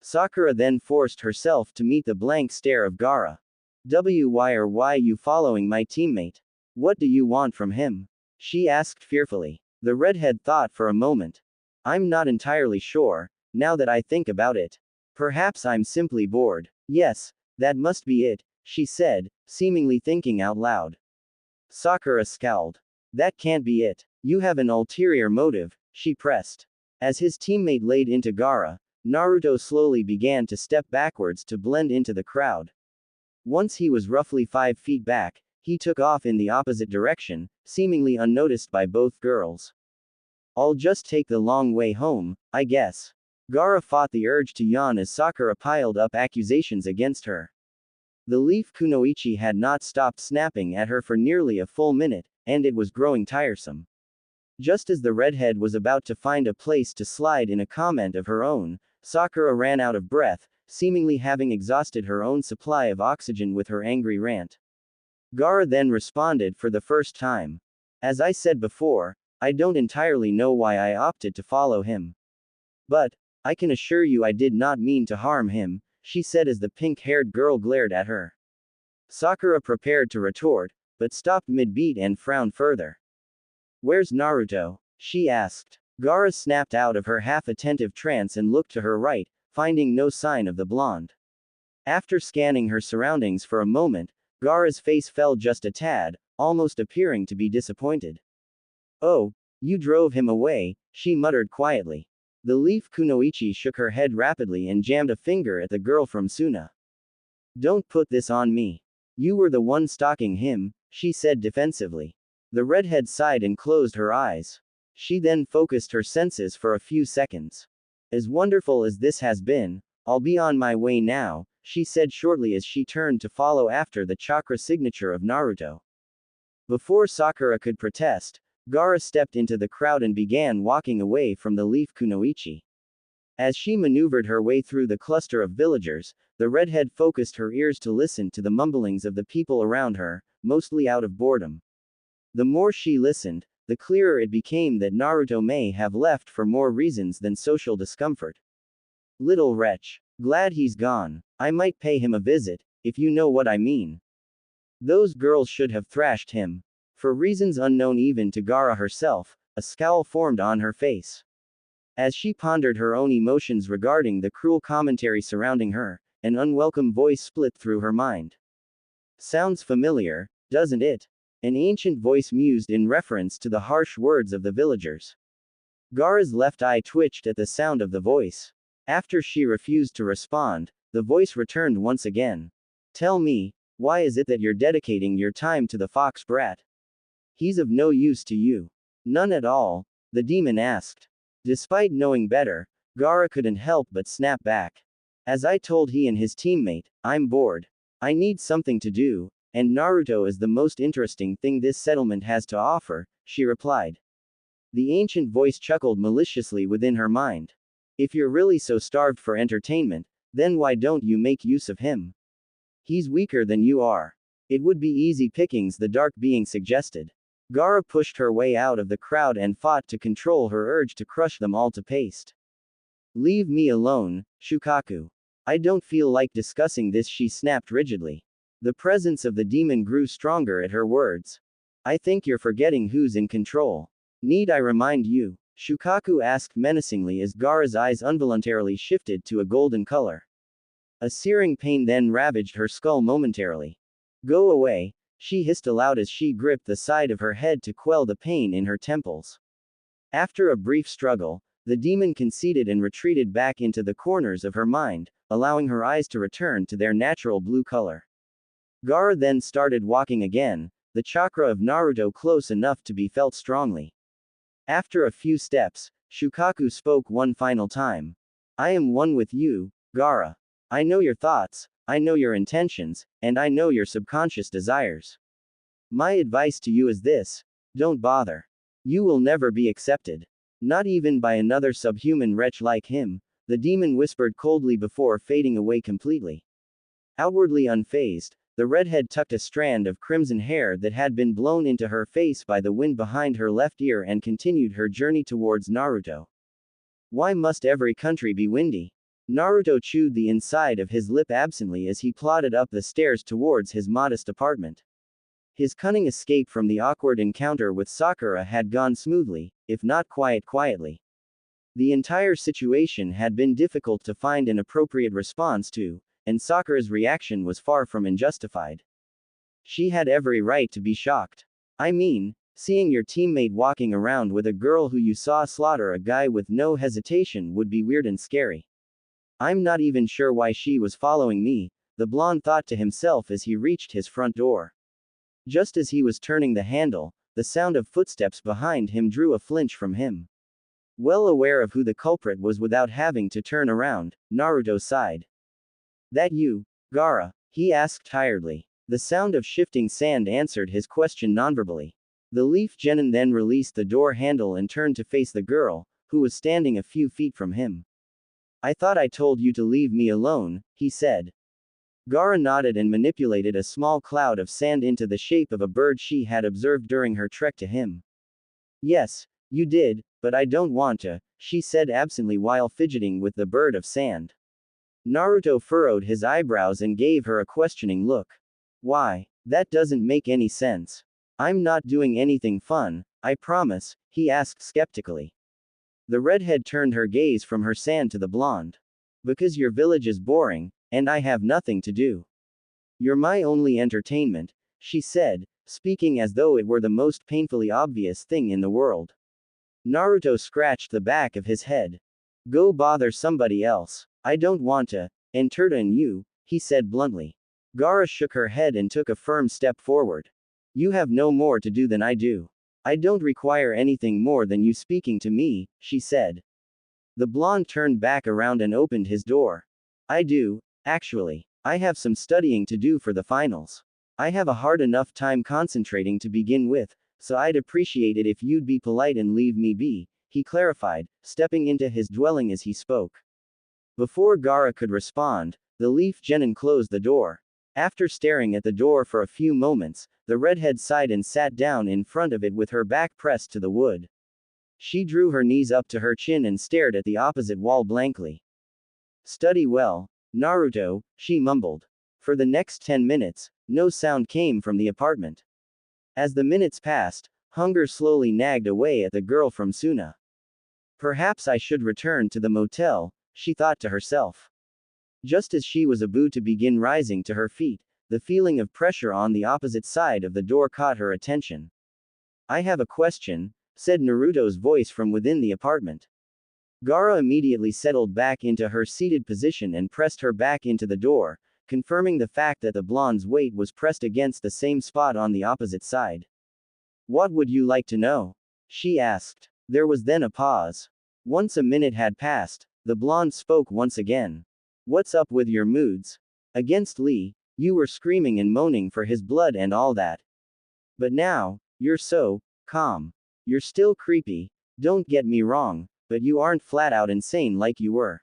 Sakura then forced herself to meet the blank stare of Gaara. Why are you following my teammate? What do you want from him? She asked fearfully. The redhead thought for a moment. I'm not entirely sure, now that I think about it. Perhaps I'm simply bored. Yes, that must be it, she said, seemingly thinking out loud. Sakura scowled. That can't be it. You have an ulterior motive, she pressed. As his teammate laid into Gaara, Naruto slowly began to step backwards to blend into the crowd. Once he was roughly 5 feet back, he took off in the opposite direction, seemingly unnoticed by both girls. I'll just take the long way home, I guess. Gaara fought the urge to yawn as Sakura piled up accusations against her. The leaf kunoichi had not stopped snapping at her for nearly a full minute, and it was growing tiresome. Just as the redhead was about to find a place to slide in a comment of her own, Sakura ran out of breath, seemingly having exhausted her own supply of oxygen with her angry rant. Gaara then responded for the first time. As I said before, I don't entirely know why I opted to follow him. But, I can assure you I did not mean to harm him, she said as the pink-haired girl glared at her. Sakura prepared to retort, but stopped mid-beat and frowned further. Where's Naruto? She asked. Gaara snapped out of her half-attentive trance and looked to her right, finding no sign of the blonde. After scanning her surroundings for a moment, Gaara's face fell just a tad, almost appearing to be disappointed. Oh, you drove him away, she muttered quietly. The leaf Kunoichi shook her head rapidly and jammed a finger at the girl from Suna. Don't put this on me. You were the one stalking him, she said defensively. The redhead sighed and closed her eyes. She then focused her senses for a few seconds. As wonderful as this has been, I'll be on my way now, she said shortly as she turned to follow after the chakra signature of Naruto. Before Sakura could protest, Gaara stepped into the crowd and began walking away from the leaf Kunoichi. As she maneuvered her way through the cluster of villagers, the redhead focused her ears to listen to the mumblings of the people around her, mostly out of boredom. The more she listened, the clearer it became that Naruto may have left for more reasons than social discomfort. Little wretch. Glad he's gone. I might pay him a visit, if you know what I mean. Those girls should have thrashed him. For reasons unknown even to Gaara herself, a scowl formed on her face. As she pondered her own emotions regarding the cruel commentary surrounding her, an unwelcome voice split through her mind. Sounds familiar, doesn't it? An ancient voice mused in reference to the harsh words of the villagers. Gaara's left eye twitched at the sound of the voice. After she refused to respond, the voice returned once again. Tell me, why is it that you're dedicating your time to the fox brat? He's of no use to you. None at all, the demon asked. Despite knowing better, Gaara couldn't help but snap back. As I told he and his teammate, I'm bored. I need something to do, and Naruto is the most interesting thing this settlement has to offer, she replied. The ancient voice chuckled maliciously within her mind. If you're really so starved for entertainment, then why don't you make use of him? He's weaker than you are. It would be easy pickings, the dark being suggested. Gaara pushed her way out of the crowd and fought to control her urge to crush them all to paste. Leave me alone, Shukaku. I don't feel like discussing this, she snapped rigidly. The presence of the demon grew stronger at her words. I think you're forgetting who's in control. Need I remind you? Shukaku asked menacingly as Gaara's eyes involuntarily shifted to a golden color. A searing pain then ravaged her skull momentarily. Go away, she hissed aloud as she gripped the side of her head to quell the pain in her temples. After a brief struggle, the demon conceded and retreated back into the corners of her mind, allowing her eyes to return to their natural blue color. Gaara then started walking again, the chakra of Naruto close enough to be felt strongly. After a few steps, Shukaku spoke one final time. I am one with you, Gaara. I know your thoughts, I know your intentions, and I know your subconscious desires. My advice to you is this: don't bother. You will never be accepted. Not even by another subhuman wretch like him, the demon whispered coldly before fading away completely. Outwardly unfazed, the redhead tucked a strand of crimson hair that had been blown into her face by the wind behind her left ear and continued her journey towards Naruto. Why must every country be windy? Naruto chewed the inside of his lip absently as he plodded up the stairs towards his modest apartment. His cunning escape from the awkward encounter with Sakura had gone smoothly, if not quietly. The entire situation had been difficult to find an appropriate response to, and Sakura's reaction was far from unjustified. She had every right to be shocked. I mean, seeing your teammate walking around with a girl who you saw slaughter a guy with no hesitation would be weird and scary. I'm not even sure why she was following me, the blonde thought to himself as he reached his front door. Just as he was turning the handle, the sound of footsteps behind him drew a flinch from him. Well aware of who the culprit was without having to turn around, Naruto sighed. That you, Gaara? He asked tiredly. The sound of shifting sand answered his question nonverbally. The leaf genin then released the door handle and turned to face the girl, who was standing a few feet from him. I thought I told you to leave me alone, he said. Gaara nodded and manipulated a small cloud of sand into the shape of a bird she had observed during her trek to him. Yes, you did, but I don't want to, she said absently while fidgeting with the bird of sand. Naruto furrowed his eyebrows and gave her a questioning look. Why? That doesn't make any sense. I'm not doing anything fun, I promise, he asked skeptically. The redhead turned her gaze from her sand to the blonde. Because your village is boring, and I have nothing to do. You're my only entertainment, she said, speaking as though it were the most painfully obvious thing in the world. Naruto scratched the back of his head. Go bother somebody else. I don't want to entertain you, he said bluntly. Gaara shook her head and took a firm step forward. You have no more to do than I do. I don't require anything more than you speaking to me, she said. The blonde turned back around and opened his door. I do, actually. I have some studying to do for the finals. I have a hard enough time concentrating to begin with, so I'd appreciate it if you'd be polite and leave me be, he clarified, stepping into his dwelling as he spoke. Before Gaara could respond, the Leaf Genin closed the door. After staring at the door for a few moments, the redhead sighed and sat down in front of it with her back pressed to the wood. She drew her knees up to her chin and stared at the opposite wall blankly. Study well, Naruto, she mumbled. For the next 10 minutes, no sound came from the apartment. As the minutes passed, hunger slowly nagged away at the girl from Suna. Perhaps I should return to the motel, she thought to herself. Just as she was about to begin rising to her feet, the feeling of pressure on the opposite side of the door caught her attention. I have a question, said Naruto's voice from within the apartment. Gaara immediately settled back into her seated position and pressed her back into the door, confirming the fact that the blonde's weight was pressed against the same spot on the opposite side. What would you like to know? She asked. There was then a pause. Once a minute had passed, the blonde spoke once again. What's up with your moods? Against Lee, you were screaming and moaning for his blood and all that. But now, you're so calm. You're still creepy, don't get me wrong, but you aren't flat out insane like you were.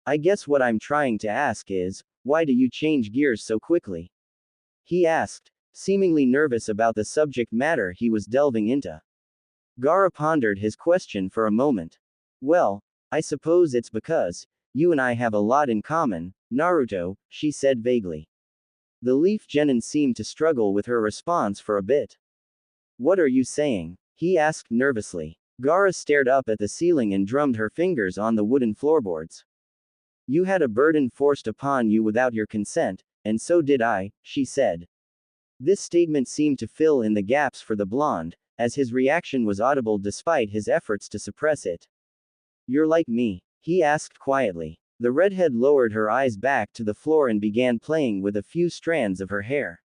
I guess what I'm trying to ask is, why do you change gears so quickly? He asked, seemingly nervous about the subject matter he was delving into. Gaara pondered his question for a moment. Well, I suppose it's because you and I have a lot in common, Naruto, she said vaguely. The Leaf Genin seemed to struggle with her response for a bit. What are you saying? He asked nervously. Gaara stared up at the ceiling and drummed her fingers on the wooden floorboards. You had a burden forced upon you without your consent, and so did I, she said. This statement seemed to fill in the gaps for the blonde, as his reaction was audible despite his efforts to suppress it. You're like me, he asked quietly. The redhead lowered her eyes back to the floor and began playing with a few strands of her hair.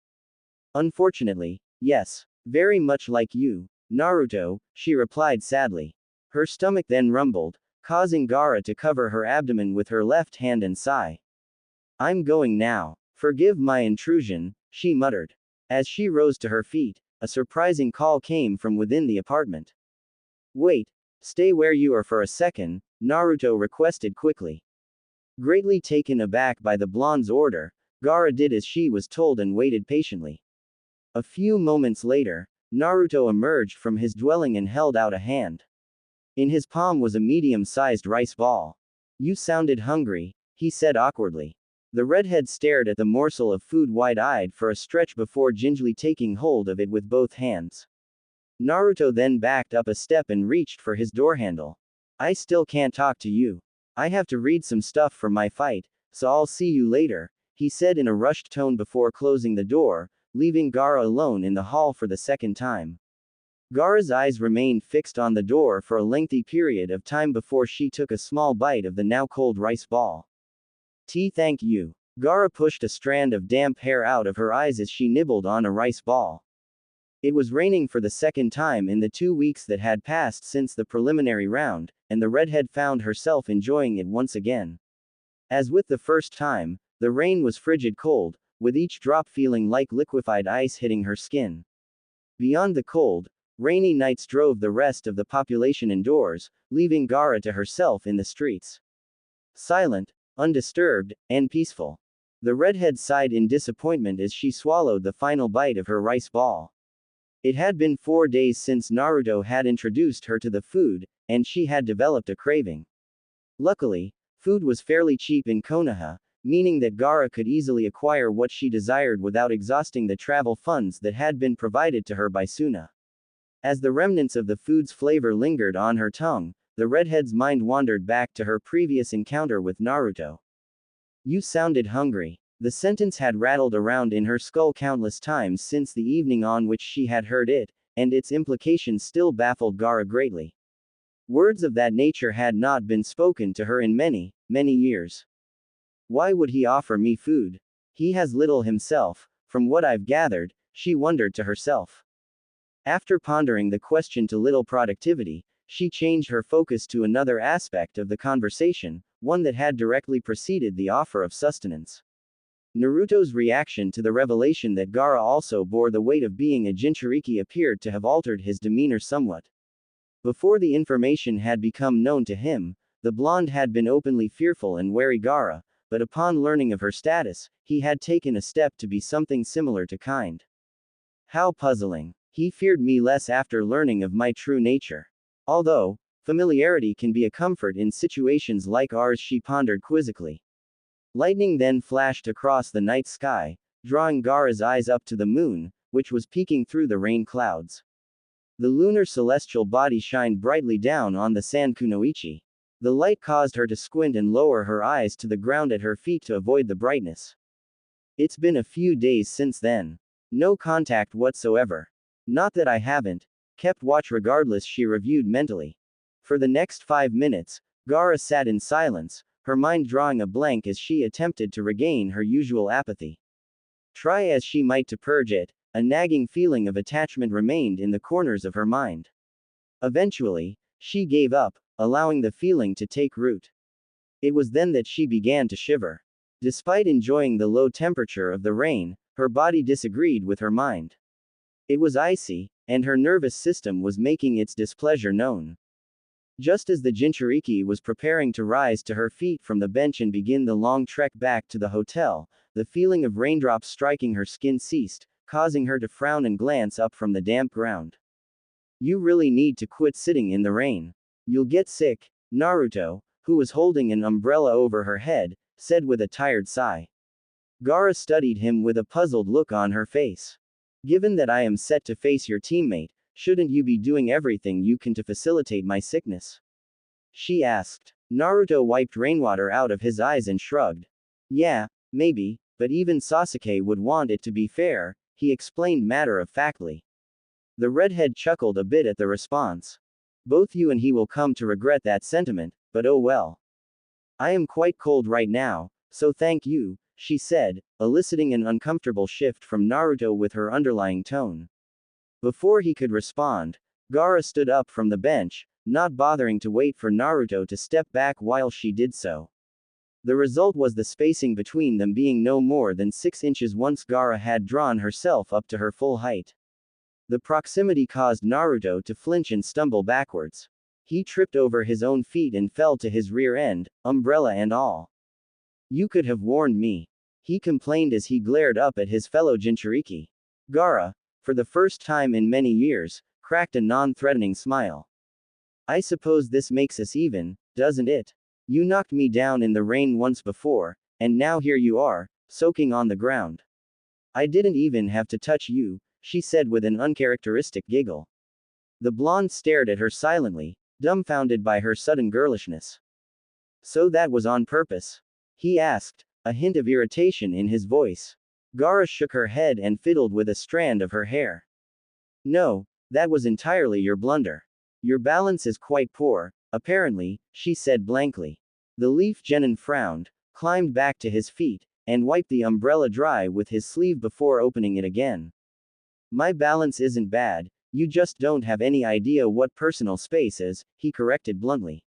Unfortunately, yes, very much like you, Naruto, she replied sadly. Her stomach then rumbled, causing Gaara to cover her abdomen with her left hand and sigh. I'm going now. Forgive my intrusion, she muttered. As she rose to her feet, a surprising call came from within the apartment. Wait, stay where you are for a second, Naruto requested quickly. Greatly taken aback by the blonde's order, Gaara did as she was told and waited patiently. A few moments later, Naruto emerged from his dwelling and held out a hand. In his palm was a medium-sized rice ball. You sounded hungry, he said awkwardly. The redhead stared at the morsel of food wide-eyed for a stretch before gingerly taking hold of it with both hands. Naruto then backed up a step and reached for his door handle. I still can't talk to you. I have to read some stuff for my fight, so I'll see you later, he said in a rushed tone before closing the door, leaving Gaara alone in the hall for the second time. Gaara's eyes remained fixed on the door for a lengthy period of time before she took a small bite of the now cold rice ball. Thank you. Gaara pushed a strand of damp hair out of her eyes as she nibbled on a rice ball. It was raining for the second time in the 2 weeks that had passed since the preliminary round, and the redhead found herself enjoying it once again. As with the first time, the rain was frigid cold, with each drop feeling like liquefied ice hitting her skin. Beyond the cold, rainy nights drove the rest of the population indoors, leaving Gaara to herself in the streets. Silent, undisturbed, and peaceful. The redhead sighed in disappointment as she swallowed the final bite of her rice ball. It had been 4 days since Naruto had introduced her to the food, and she had developed a craving. Luckily, food was fairly cheap in Konoha, meaning that Gaara could easily acquire what she desired without exhausting the travel funds that had been provided to her by Suna. As the remnants of the food's flavor lingered on her tongue, the redhead's mind wandered back to her previous encounter with Naruto. You sounded hungry. The sentence had rattled around in her skull countless times since the evening on which she had heard it, and its implications still baffled Gaara greatly. Words of that nature had not been spoken to her in many, many years. Why would he offer me food? He has little himself, from what I've gathered, she wondered to herself. After pondering the question to little productivity, she changed her focus to another aspect of the conversation, one that had directly preceded the offer of sustenance. Naruto's reaction to the revelation that Gaara also bore the weight of being a Jinchuriki appeared to have altered his demeanor somewhat. Before the information had become known to him, the blonde had been openly fearful and wary Gaara, but upon learning of her status, he had taken a step to be something similar to kind. How puzzling. He feared me less after learning of my true nature. Although, familiarity can be a comfort in situations like ours, she pondered quizzically. Lightning then flashed across the night sky, drawing Gaara's eyes up to the moon, which was peeking through the rain clouds. The lunar celestial body shined brightly down on the sand kunoichi. The light caused her to squint and lower her eyes to the ground at her feet to avoid the brightness. It's been a few days since then. No contact whatsoever. Not that I haven't kept watch regardless, she reviewed mentally. For the next 5 minutes, Gaara sat in silence, her mind drawing a blank as she attempted to regain her usual apathy. Try as she might to purge it, a nagging feeling of attachment remained in the corners of her mind. Eventually, she gave up, allowing the feeling to take root. It was then that she began to shiver. Despite enjoying the low temperature of the rain, her body disagreed with her mind. It was icy, and her nervous system was making its displeasure known. Just as the Jinchuriki was preparing to rise to her feet from the bench and begin the long trek back to the hotel, the feeling of raindrops striking her skin ceased, causing her to frown and glance up from the damp ground. You really need to quit sitting in the rain. You'll get sick, Naruto, who was holding an umbrella over her head, said with a tired sigh. Gaara studied him with a puzzled look on her face. Given that I am set to face your teammate, shouldn't you be doing everything you can to facilitate my sickness? She asked. Naruto wiped rainwater out of his eyes and shrugged. Yeah, maybe, but even Sasuke would want it to be fair, he explained matter-of-factly. The redhead chuckled a bit at the response. Both you and he will come to regret that sentiment, but oh well. I am quite cold right now, so thank you, she said, eliciting an uncomfortable shift from Naruto with her underlying tone. Before he could respond, Gaara stood up from the bench, not bothering to wait for Naruto to step back while she did so. The result was the spacing between them being no more than 6 inches once Gaara had drawn herself up to her full height. The proximity caused Naruto to flinch and stumble backwards. He tripped over his own feet and fell to his rear end, umbrella and all. You could have warned me, he complained as he glared up at his fellow Jinchuriki. Gaara, for the first time in many years, cracked a non-threatening smile. I suppose this makes us even, doesn't it? You knocked me down in the rain once before, and now here you are, soaking on the ground. I didn't even have to touch you, she said with an uncharacteristic giggle. The blonde stared at her silently, dumbfounded by her sudden girlishness. So that was on purpose? He asked, a hint of irritation in his voice. Gaara shook her head and fiddled with a strand of her hair. No, that was entirely your blunder. Your balance is quite poor, apparently, she said blankly. The Leaf Genin frowned, climbed back to his feet, and wiped the umbrella dry with his sleeve before opening it again. My balance isn't bad, you just don't have any idea what personal space is, he corrected bluntly.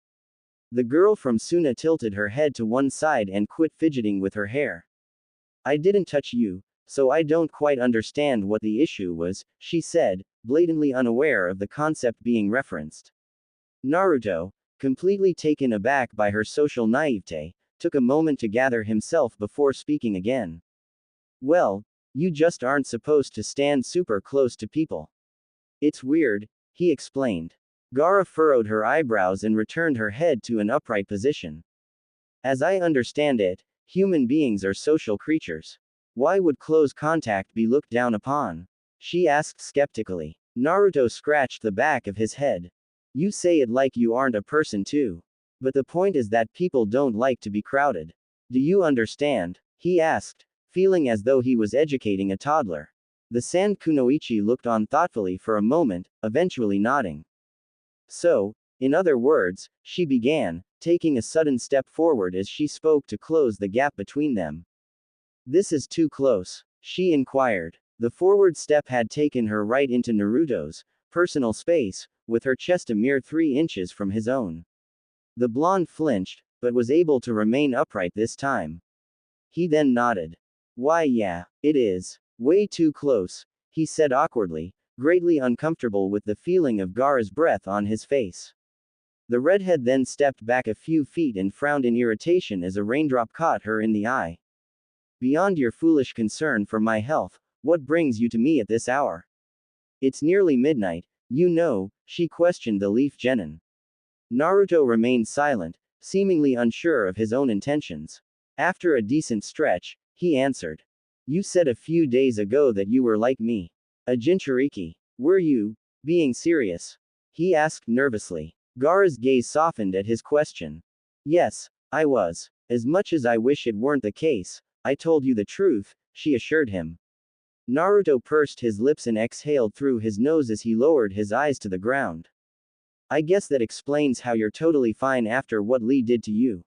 The girl from Suna tilted her head to one side and quit fidgeting with her hair. I didn't touch you, so I don't quite understand what the issue was, she said, blatantly unaware of the concept being referenced. Naruto, completely taken aback by her social naivete, took a moment to gather himself before speaking again. Well, you just aren't supposed to stand super close to people. It's weird, he explained. Gaara furrowed her eyebrows and returned her head to an upright position. As I understand it, Human beings are social creatures. Why would close contact be looked down upon? She asked skeptically. Naruto scratched the back of his head. You say it like you aren't a person too. But the point is that people don't like to be crowded. Do you understand? He asked, feeling as though he was educating a toddler. The Sand Kunoichi looked on thoughtfully for a moment, eventually nodding. So, in other words, she began, taking a sudden step forward as she spoke to close the gap between them. This is too close, she inquired. The forward step had taken her right into Naruto's personal space, with her chest a mere 3 inches from his own. The blonde flinched, but was able to remain upright this time. He then nodded. Why yeah, it is. Way too close, he said awkwardly, greatly uncomfortable with the feeling of Gaara's breath on his face. The redhead then stepped back a few feet and frowned in irritation as a raindrop caught her in the eye. Beyond your foolish concern for my health, what brings you to me at this hour? It's nearly midnight, you know, she questioned the leaf genin. Naruto remained silent, seemingly unsure of his own intentions. After a decent stretch, he answered. You said a few days ago that you were like me. A Jinchuriki. Were you being serious? He asked nervously. Gaara's gaze softened at his question. Yes, I was. As much as I wish it weren't the case, I told you the truth, she assured him. Naruto pursed his lips and exhaled through his nose as he lowered his eyes to the ground. I guess that explains how you're totally fine after what Lee did to you.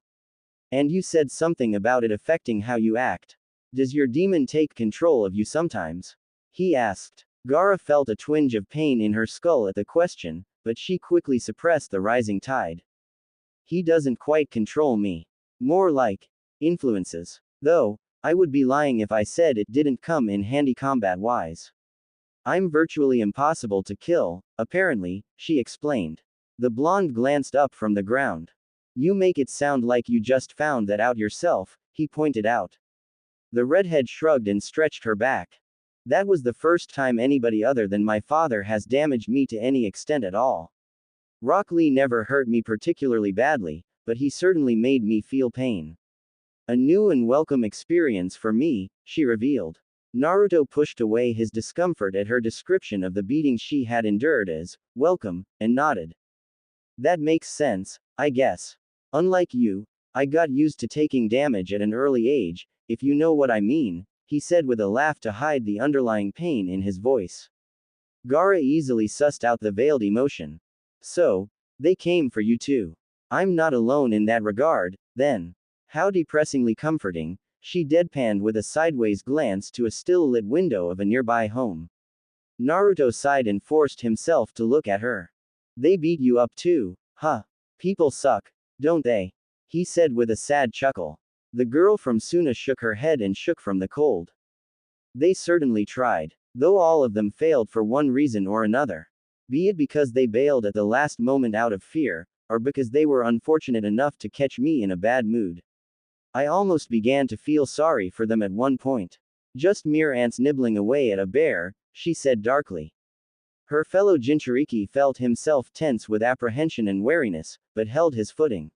And you said something about it affecting how you act. Does your demon take control of you sometimes? He asked. Gaara felt a twinge of pain in her skull at the question, but she quickly suppressed the rising tide. He doesn't quite control me. More like influences. Though, I would be lying if I said it didn't come in handy combat-wise. I'm virtually impossible to kill, apparently, she explained. The blonde glanced up from the ground. You make it sound like you just found that out yourself, he pointed out. The redhead shrugged and stretched her back. That was the first time anybody other than my father has damaged me to any extent at all. Rock Lee never hurt me particularly badly, but he certainly made me feel pain. A new and welcome experience for me, she revealed. Naruto pushed away his discomfort at her description of the beating she had endured as welcome, and nodded. That makes sense, I guess. Unlike you, I got used to taking damage at an early age, if you know what I mean, he said with a laugh to hide the underlying pain in his voice. Gaara easily sussed out the veiled emotion. So, they came for you too. I'm not alone in that regard, then. How depressingly comforting, she deadpanned with a sideways glance to a still-lit window of a nearby home. Naruto sighed and forced himself to look at her. They beat you up too, huh? People suck, don't they? He said with a sad chuckle. The girl from Suna shook her head and shook from the cold. They certainly tried, though all of them failed for one reason or another. Be it because they bailed at the last moment out of fear, or because they were unfortunate enough to catch me in a bad mood. I almost began to feel sorry for them at one point. Just mere ants nibbling away at a bear, she said darkly. Her fellow Jinchuriki felt himself tense with apprehension and wariness, but held his footing.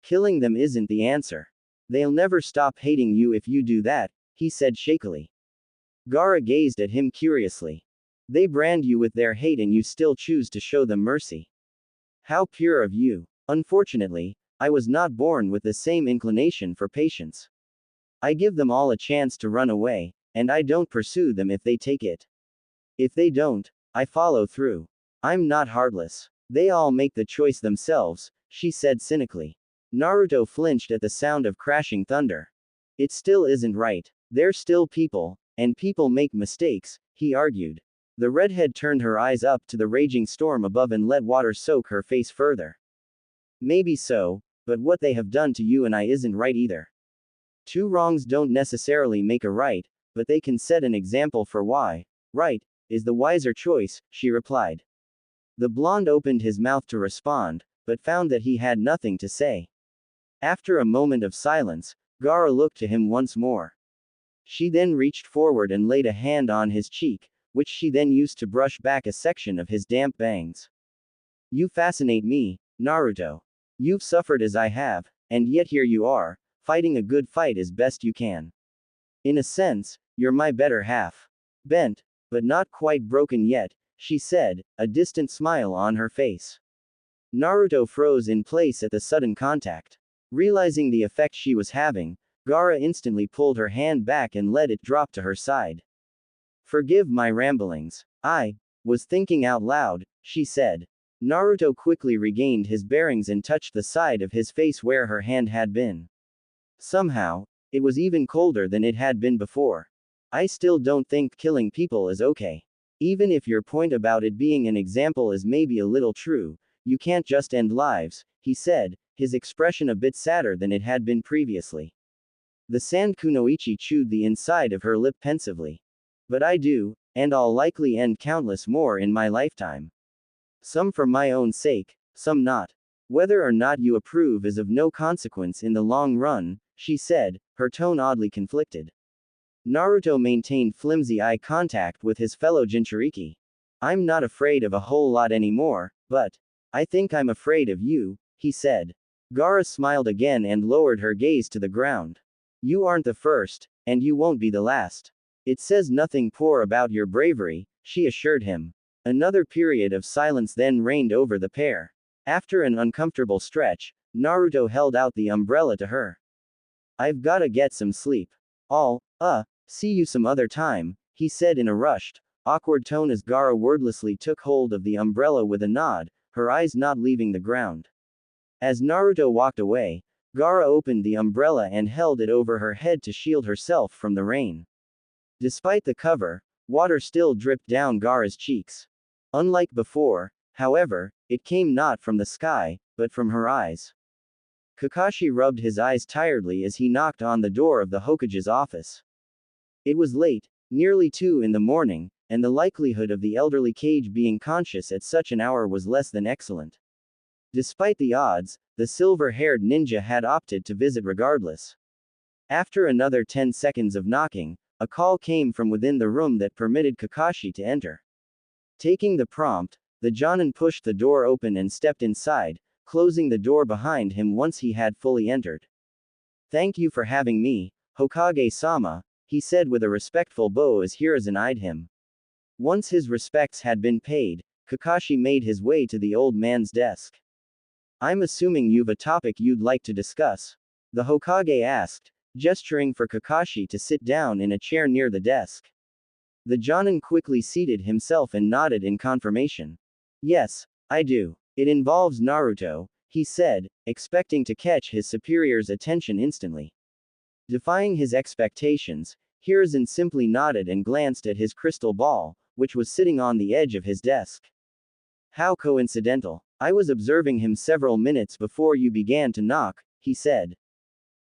Killing them isn't the answer. They'll never stop hating you if you do that, he said shakily. Gaara gazed at him curiously. They brand you with their hate and you still choose to show them mercy. How pure of you. Unfortunately, I was not born with the same inclination for patience. I give them all a chance to run away, and I don't pursue them if they take it. If they don't, I follow through. I'm not heartless. They all make the choice themselves, she said cynically. Naruto flinched at the sound of crashing thunder. It still isn't right. They're still people, and people make mistakes, he argued. The redhead turned her eyes up to the raging storm above and let water soak her face further. Maybe so, but what they have done to you and I isn't right either. Two wrongs don't necessarily make a right, but they can set an example for why right is the wiser choice, she replied. The blonde opened his mouth to respond, but found that he had nothing to say. After a moment of silence, Gaara looked to him once more. She then reached forward and laid a hand on his cheek, which she then used to brush back a section of his damp bangs. You fascinate me, Naruto. You've suffered as I have, and yet here you are, fighting a good fight as best you can. In a sense, you're my better half. Bent, but not quite broken yet, she said, a distant smile on her face. Naruto froze in place at the sudden contact. Realizing the effect she was having, Gaara instantly pulled her hand back and let it drop to her side. Forgive my ramblings. I was thinking out loud, she said. Naruto quickly regained his bearings and touched the side of his face where her hand had been. Somehow, it was even colder than it had been before. I still don't think killing people is okay. Even if your point about it being an example is maybe a little true, you can't just end lives, he said, his expression a bit sadder than it had been previously. The Sand Kunoichi chewed the inside of her lip pensively. But I do, and I'll likely end countless more in my lifetime. Some for my own sake, some not. Whether or not you approve is of no consequence in the long run, she said, her tone oddly conflicted. Naruto maintained flimsy eye contact with his fellow Jinchuriki. I'm not afraid of a whole lot anymore, but I think I'm afraid of you, he said. Gaara smiled again and lowered her gaze to the ground. You aren't the first, and you won't be the last. It says nothing poor about your bravery, she assured him. Another period of silence then reigned over the pair. After an uncomfortable stretch, Naruto held out the umbrella to her. I've gotta get some sleep. See you some other time, he said in a rushed, awkward tone as Gaara wordlessly took hold of the umbrella with a nod, her eyes not leaving the ground. As Naruto walked away, Gaara opened the umbrella and held it over her head to shield herself from the rain. Despite the cover, water still dripped down Gaara's cheeks. Unlike before, however, it came not from the sky, but from her eyes. Kakashi rubbed his eyes tiredly as he knocked on the door of the Hokage's office. It was late, nearly 2 in the morning, and the likelihood of the elderly Kage being conscious at such an hour was less than excellent. Despite the odds, the silver-haired ninja had opted to visit regardless. After another 10 seconds of knocking, a call came from within the room that permitted Kakashi to enter. Taking the prompt, the Jonin pushed the door open and stepped inside, closing the door behind him once he had fully entered. Thank you for having me, Hokage-sama, he said with a respectful bow as Hiruzen eyed him. Once his respects had been paid, Kakashi made his way to the old man's desk. I'm assuming you've a topic you'd like to discuss? The Hokage asked, gesturing for Kakashi to sit down in a chair near the desk. The Jonin quickly seated himself and nodded in confirmation. Yes, I do. It involves Naruto, he said, expecting to catch his superior's attention instantly. Defying his expectations, Hiruzen simply nodded and glanced at his crystal ball, which was sitting on the edge of his desk. How coincidental. I was observing him several minutes before you began to knock, he said.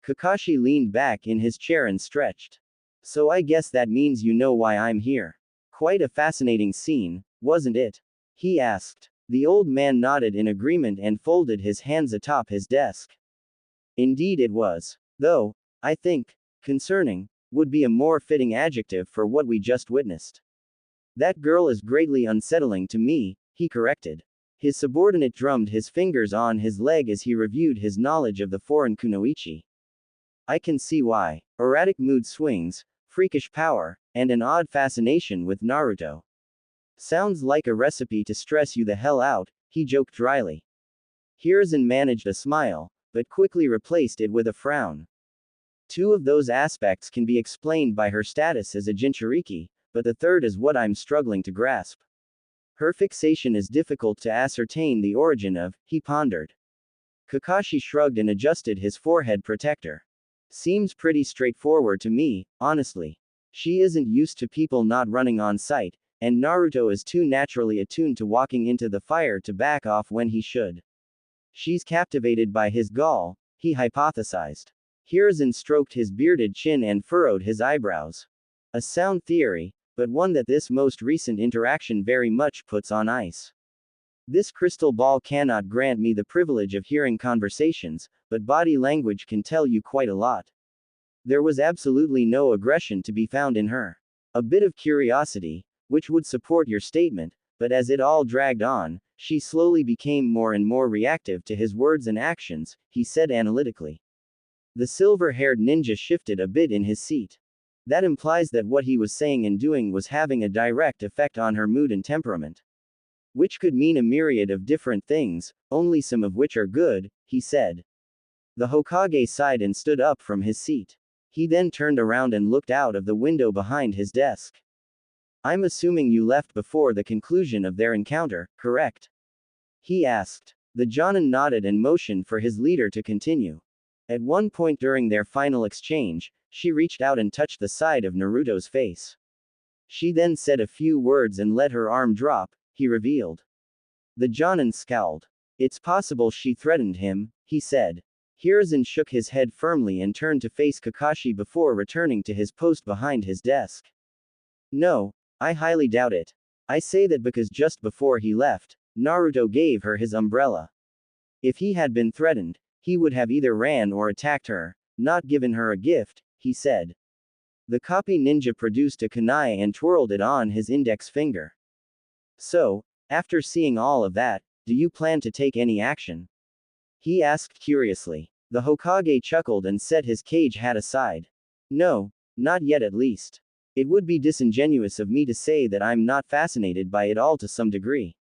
Kakashi leaned back in his chair and stretched. So I guess that means you know why I'm here. Quite a fascinating scene, wasn't it? He asked. The old man nodded in agreement and folded his hands atop his desk. Indeed it was. Though, I think, concerning, would be a more fitting adjective for what we just witnessed. That girl is greatly unsettling to me, he corrected. His subordinate drummed his fingers on his leg as he reviewed his knowledge of the foreign kunoichi. I can see why. Erratic mood swings, freakish power, and an odd fascination with Naruto. Sounds like a recipe to stress you the hell out, he joked dryly. Hiruzen managed a smile, but quickly replaced it with a frown. 2 of those aspects can be explained by her status as a Jinchuriki, but the third is what I'm struggling to grasp. Her fixation is difficult to ascertain the origin of, he pondered. Kakashi shrugged and adjusted his forehead protector. Seems pretty straightforward to me, honestly. She isn't used to people not running on sight, and Naruto is too naturally attuned to walking into the fire to back off when he should. She's captivated by his gall, he hypothesized. Hiruzen stroked his bearded chin and furrowed his eyebrows. A sound theory, but one that this most recent interaction very much puts on ice. This crystal ball cannot grant me the privilege of hearing conversations, but body language can tell you quite a lot. There was absolutely no aggression to be found in her. A bit of curiosity, which would support your statement, but as it all dragged on, she slowly became more and more reactive to his words and actions, he said analytically. The silver-haired ninja shifted a bit in his seat. That implies that what he was saying and doing was having a direct effect on her mood and temperament. Which could mean a myriad of different things, only some of which are good, he said. The Hokage sighed and stood up from his seat. He then turned around and looked out of the window behind his desk. I'm assuming you left before the conclusion of their encounter, correct? He asked. The Jonin nodded and motioned for his leader to continue. At one point during their final exchange, she reached out and touched the side of Naruto's face. She then said a few words and let her arm drop, he revealed. The Jonin scowled. It's possible she threatened him, he said. Hiruzen shook his head firmly and turned to face Kakashi before returning to his post behind his desk. No, I highly doubt it. I say that because just before he left, Naruto gave her his umbrella. If he had been threatened, he would have either ran or attacked her, not given her a gift, he said. The copy ninja produced a kunai and twirled it on his index finger. So, after seeing all of that, do you plan to take any action? He asked curiously. The Hokage chuckled and set his cage hat aside. No, not yet at least. It would be disingenuous of me to say that I'm not fascinated by it all to some degree.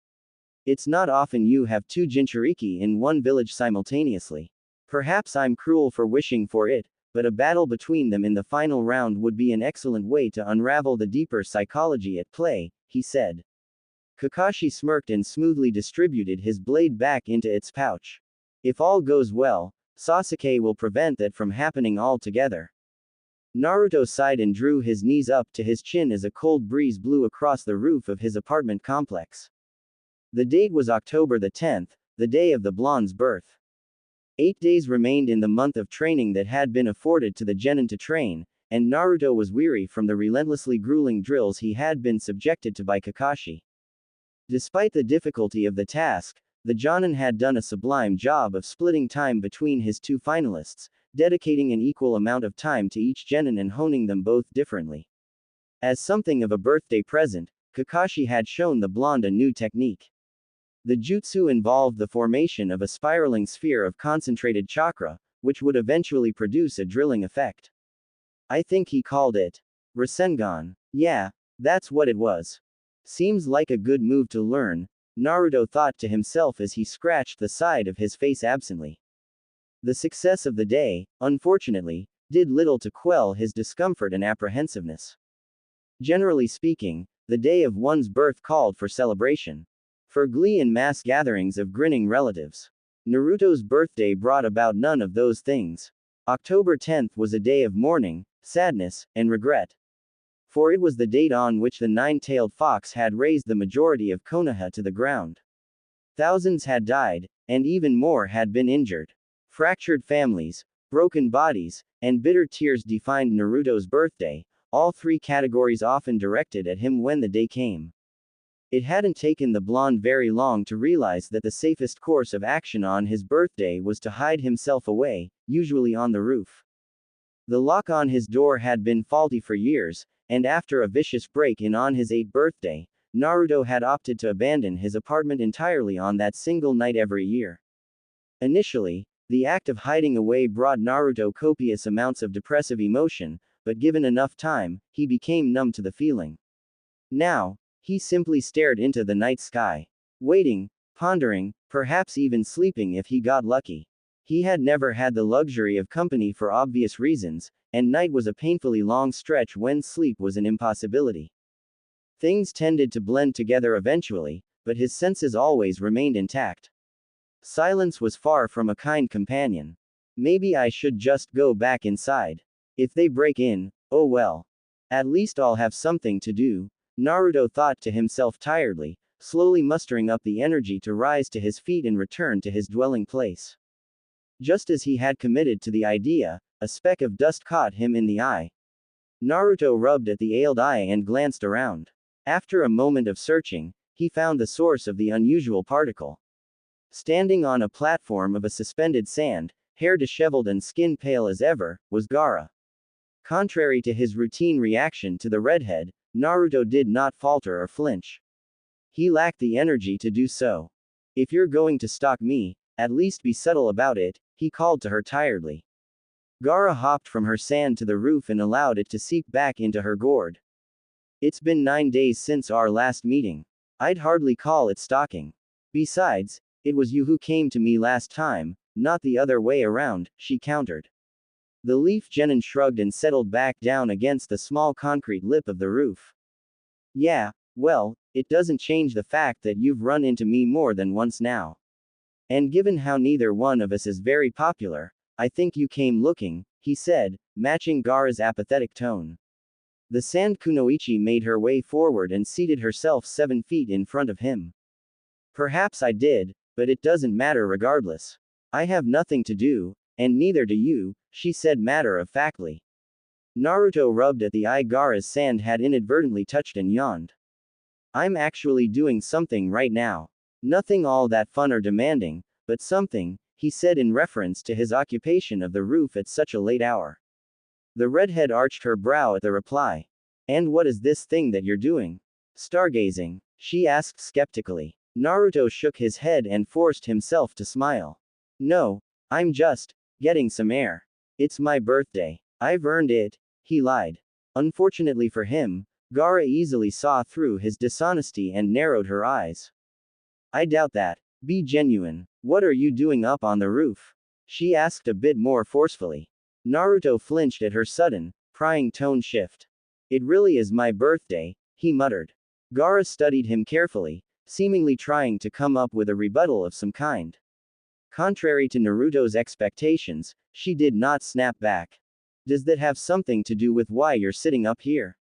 It's not often you have two Jinchuriki in one village simultaneously. Perhaps I'm cruel for wishing for it, but a battle between them in the final round would be an excellent way to unravel the deeper psychology at play, he said. Kakashi smirked and smoothly distributed his blade back into its pouch. If all goes well, Sasuke will prevent that from happening altogether. Naruto sighed and drew his knees up to his chin as a cold breeze blew across the roof of his apartment complex. The date was October the 10th, the day of the blonde's birth. 8 days remained in the month of training that had been afforded to the genin to train, and Naruto was weary from the relentlessly grueling drills he had been subjected to by Kakashi. Despite the difficulty of the task, the Jonin had done a sublime job of splitting time between his two finalists, dedicating an equal amount of time to each genin and honing them both differently. As something of a birthday present, Kakashi had shown the blonde a new technique. The jutsu involved the formation of a spiraling sphere of concentrated chakra, which would eventually produce a drilling effect. I think he called it Rasengan. Yeah, that's what it was. Seems like a good move to learn, Naruto thought to himself as he scratched the side of his face absently. The success of the day, unfortunately, did little to quell his discomfort and apprehensiveness. Generally speaking, the day of one's birth called for celebration. For glee and mass gatherings of grinning relatives. Naruto's birthday brought about none of those things. October 10th was a day of mourning, sadness, and regret. For it was the date on which the nine-tailed fox had raised the majority of Konoha to the ground. Thousands had died, and even more had been injured. Fractured families, broken bodies, and bitter tears defined Naruto's birthday, all three categories often directed at him when the day came. It hadn't taken the blonde very long to realize that the safest course of action on his birthday was to hide himself away, usually on the roof. The lock on his door had been faulty for years, and after a vicious break-in on his 8th birthday, Naruto had opted to abandon his apartment entirely on that single night every year. Initially, the act of hiding away brought Naruto copious amounts of depressive emotion, but given enough time, he became numb to the feeling. Now, he simply stared into the night sky. Waiting, pondering, perhaps even sleeping if he got lucky. He had never had the luxury of company for obvious reasons, and night was a painfully long stretch when sleep was an impossibility. Things tended to blend together eventually, but his senses always remained intact. Silence was far from a kind companion. Maybe I should just go back inside. If they break in, oh well. At least I'll have something to do, Naruto thought to himself tiredly, slowly mustering up the energy to rise to his feet and return to his dwelling place. Just as he had committed to the idea, a speck of dust caught him in the eye. Naruto rubbed at the ailed eye and glanced around. After a moment of searching, he found the source of the unusual particle. Standing on a platform of a suspended sand, hair disheveled and skin pale as ever, was GAARA. Contrary to his routine reaction to the redhead, Naruto did not falter or flinch. He lacked the energy to do so. If you're going to stalk me, at least be subtle about it, he called to her tiredly. Gaara hopped from her sand to the roof and allowed it to seep back into her gourd. It's been 9 days since our last meeting. I'd hardly call it stalking. Besides, it was you who came to me last time, not the other way around, she countered. The leaf genin shrugged and settled back down against the small concrete lip of the roof. Yeah, well, it doesn't change the fact that you've run into me more than once now. And given how neither one of us is very popular, I think you came looking, he said, matching Gaara's apathetic tone. The sand kunoichi made her way forward and seated herself 7 feet in front of him. Perhaps I did, but it doesn't matter regardless. I have nothing to do, and neither do you, she said matter-of-factly. Naruto rubbed at the eye Gaara's sand had inadvertently touched and yawned. I'm actually doing something right now. Nothing all that fun or demanding, but something, he said in reference to his occupation of the roof at such a late hour. The redhead arched her brow at the reply. And what is this thing that you're doing? Stargazing, she asked skeptically. Naruto shook his head and forced himself to smile. No, I'm just getting some air. It's my birthday. I've earned it, he lied. Unfortunately for him, Gaara easily saw through his dishonesty and narrowed her eyes. I doubt that. Be genuine. What are you doing up on the roof? She asked a bit more forcefully. Naruto flinched at her sudden, prying tone shift. It really is my birthday, he muttered. Gaara studied him carefully, seemingly trying to come up with a rebuttal of some kind. Contrary to Naruto's expectations, she did not snap back. Does that have something to do with why you're sitting up here?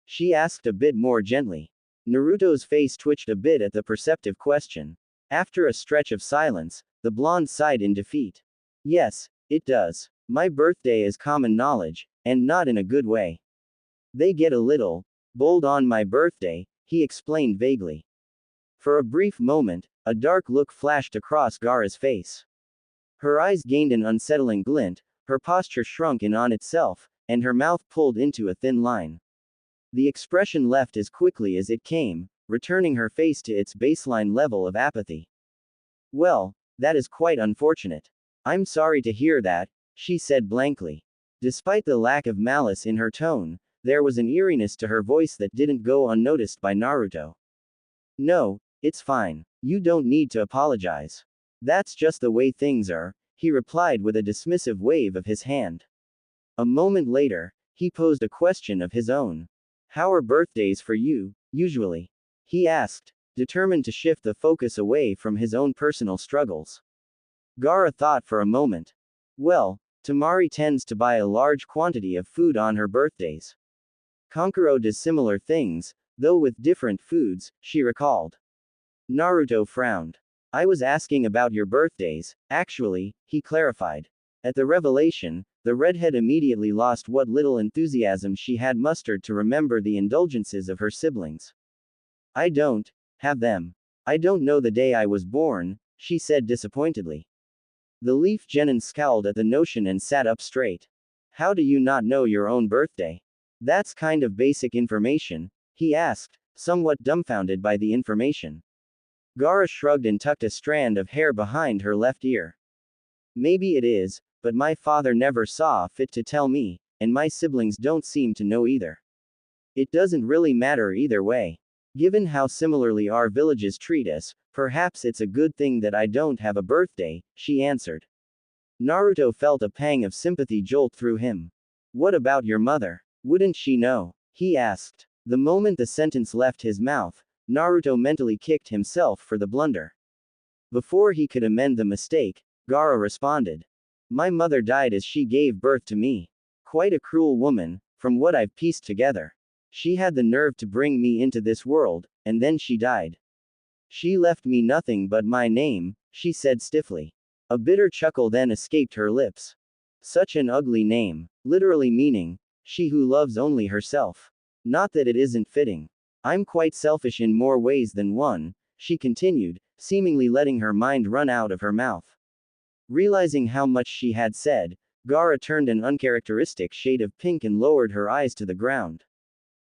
She asked a bit more gently. Naruto's face twitched a bit at the perceptive question. After a stretch of silence, the blonde sighed in defeat. Yes, it does. My birthday is common knowledge, and not in a good way. They get a little bold on my birthday, he explained vaguely. For a brief moment, a dark look flashed across Gaara's face. Her eyes gained an unsettling glint, her posture shrunk in on itself, and her mouth pulled into a thin line. The expression left as quickly as it came, returning her face to its baseline level of apathy. Well, that is quite unfortunate. I'm sorry to hear that, she said blankly. Despite the lack of malice in her tone, there was an eeriness to her voice that didn't go unnoticed by Naruto. No, it's fine. You don't need to apologize. That's just the way things are, he replied with a dismissive wave of his hand. A moment later, he posed a question of his own. How are birthdays for you, usually? He asked, determined to shift the focus away from his own personal struggles. Gaara thought for a moment. Well, Tamari tends to buy a large quantity of food on her birthdays. Kankuro does similar things, though with different foods, she recalled. Naruto frowned. I was asking about your birthdays, actually, he clarified. At the revelation, the redhead immediately lost what little enthusiasm she had mustered to remember the indulgences of her siblings. I don't have them. I don't know the day I was born, she said disappointedly. The leaf genin scowled at the notion and sat up straight. How do you not know your own birthday? That's kind of basic information, he asked, somewhat dumbfounded by the information. Gaara shrugged and tucked a strand of hair behind her left ear. Maybe it is, but my father never saw fit to tell me, and my siblings don't seem to know either. It doesn't really matter either way. Given how similarly our villages treat us, perhaps it's a good thing that I don't have a birthday, she answered. Naruto felt a pang of sympathy jolt through him. What about your mother? Wouldn't she know? He asked. The moment the sentence left his mouth, Naruto mentally kicked himself for the blunder. Before he could amend the mistake, Gaara responded. My mother died as she gave birth to me. Quite a cruel woman, from what I've pieced together. She had the nerve to bring me into this world, and then she died. She left me nothing but my name, she said stiffly. A bitter chuckle then escaped her lips. Such an ugly name, literally meaning, she who loves only herself. Not that it isn't fitting. I'm quite selfish in more ways than one, she continued, seemingly letting her mind run out of her mouth. Realizing how much she had said, Gaara turned an uncharacteristic shade of pink and lowered her eyes to the ground.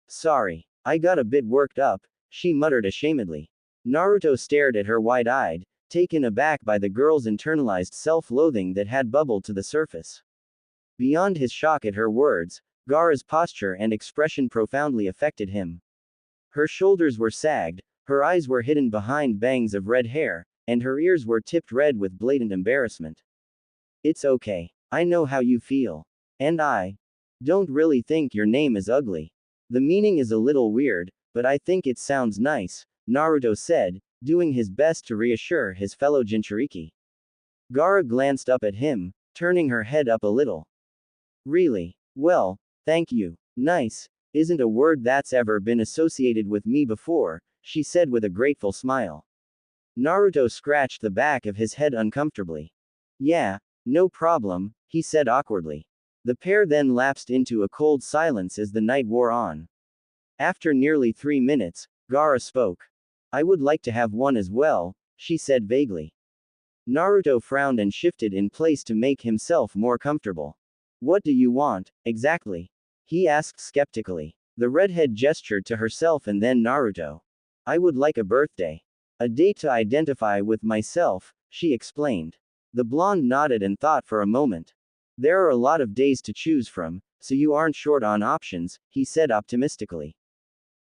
Sorry, I got a bit worked up, she muttered ashamedly. Naruto stared at her wide-eyed, taken aback by the girl's internalized self-loathing that had bubbled to the surface. Beyond his shock at her words, Gaara's posture and expression profoundly affected him. Her shoulders were sagged, her eyes were hidden behind bangs of red hair, and her ears were tipped red with blatant embarrassment. It's okay. I know how you feel. And I don't really think your name is ugly. The meaning is a little weird, but I think it sounds nice, Naruto said, doing his best to reassure his fellow Jinchuriki. Gaara glanced up at him, turning her head up a little. Really? Well, thank you. Nice isn't a word that's ever been associated with me before, she said with a grateful smile. Naruto scratched the back of his head uncomfortably. Yeah, no problem, he said awkwardly. The pair then lapsed into a cold silence as the night wore on. After nearly 3 minutes, Gaara spoke. I would like to have one as well, she said vaguely. Naruto frowned and shifted in place to make himself more comfortable. What do you want, exactly? He asked skeptically. The redhead gestured to herself and then Naruto. I would like a birthday. A date to identify with myself, she explained. The blonde nodded and thought for a moment. There are a lot of days to choose from, so you aren't short on options, he said optimistically.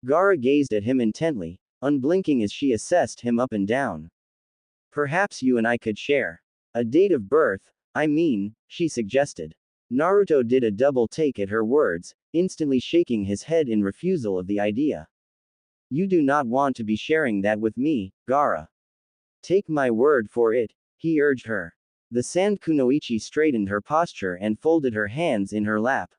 Gaara gazed at him intently, unblinking as she assessed him up and down. Perhaps you and I could share a date of birth, I mean, she suggested. Naruto did a double take at her words, instantly shaking his head in refusal of the idea. You do not want to be sharing that with me, Gaara. Take my word for it, he urged her. The Sand Kunoichi straightened her posture and folded her hands in her lap.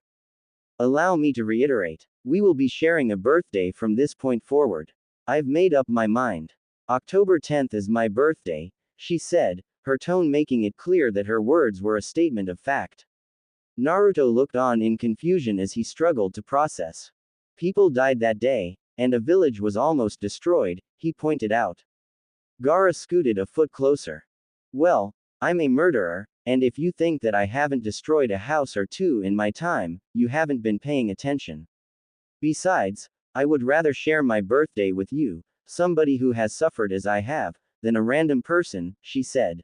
Allow me to reiterate. We will be sharing a birthday from this point forward. I've made up my mind. October 10th is my birthday, she said, her tone making it clear that her words were a statement of fact. Naruto looked on in confusion as he struggled to process. People died that day, and a village was almost destroyed, he pointed out. Gaara scooted a foot closer. Well, I'm a murderer, and if you think that I haven't destroyed a house or two in my time, you haven't been paying attention. Besides, I would rather share my birthday with you, somebody who has suffered as I have, than a random person, she said.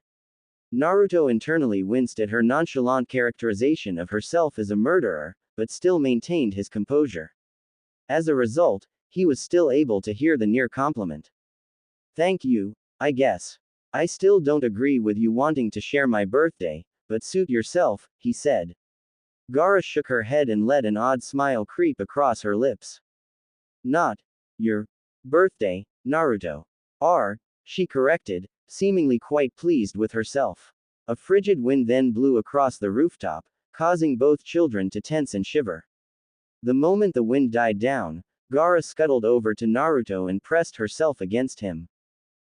Naruto internally winced at her nonchalant characterization of herself as a murderer, but still maintained his composure. As a result, he was still able to hear the near compliment. Thank you, I guess. I still don't agree with you wanting to share my birthday, but suit yourself, he said. Gaara shook her head and let an odd smile creep across her lips. Not your birthday, Naruto. She corrected, seemingly quite pleased with herself. A frigid wind then blew across the rooftop, causing both children to tense and shiver. The moment the wind died down, Gaara scuttled over to Naruto and pressed herself against him.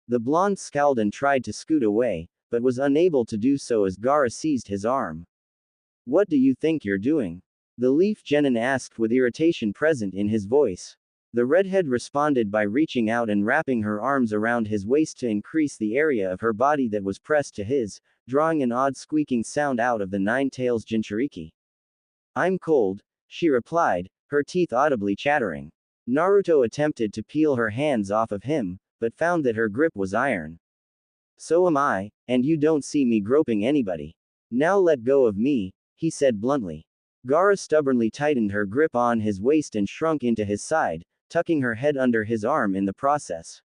The blonde scowled and tried to scoot away, but was unable to do so as Gaara seized his arm. What do you think you're doing? The Leaf Genin asked with irritation present in his voice. The redhead responded by reaching out and wrapping her arms around his waist to increase the area of her body that was pressed to his, drawing an odd squeaking sound out of the Nine Tails Jinchuriki. I'm cold, she replied, her teeth audibly chattering. Naruto attempted to peel her hands off of him, but found that her grip was iron. So am I, and you don't see me groping anybody. Now let go of me, he said bluntly. Gaara stubbornly tightened her grip on his waist and shrunk into his side, tucking her head under his arm in the process.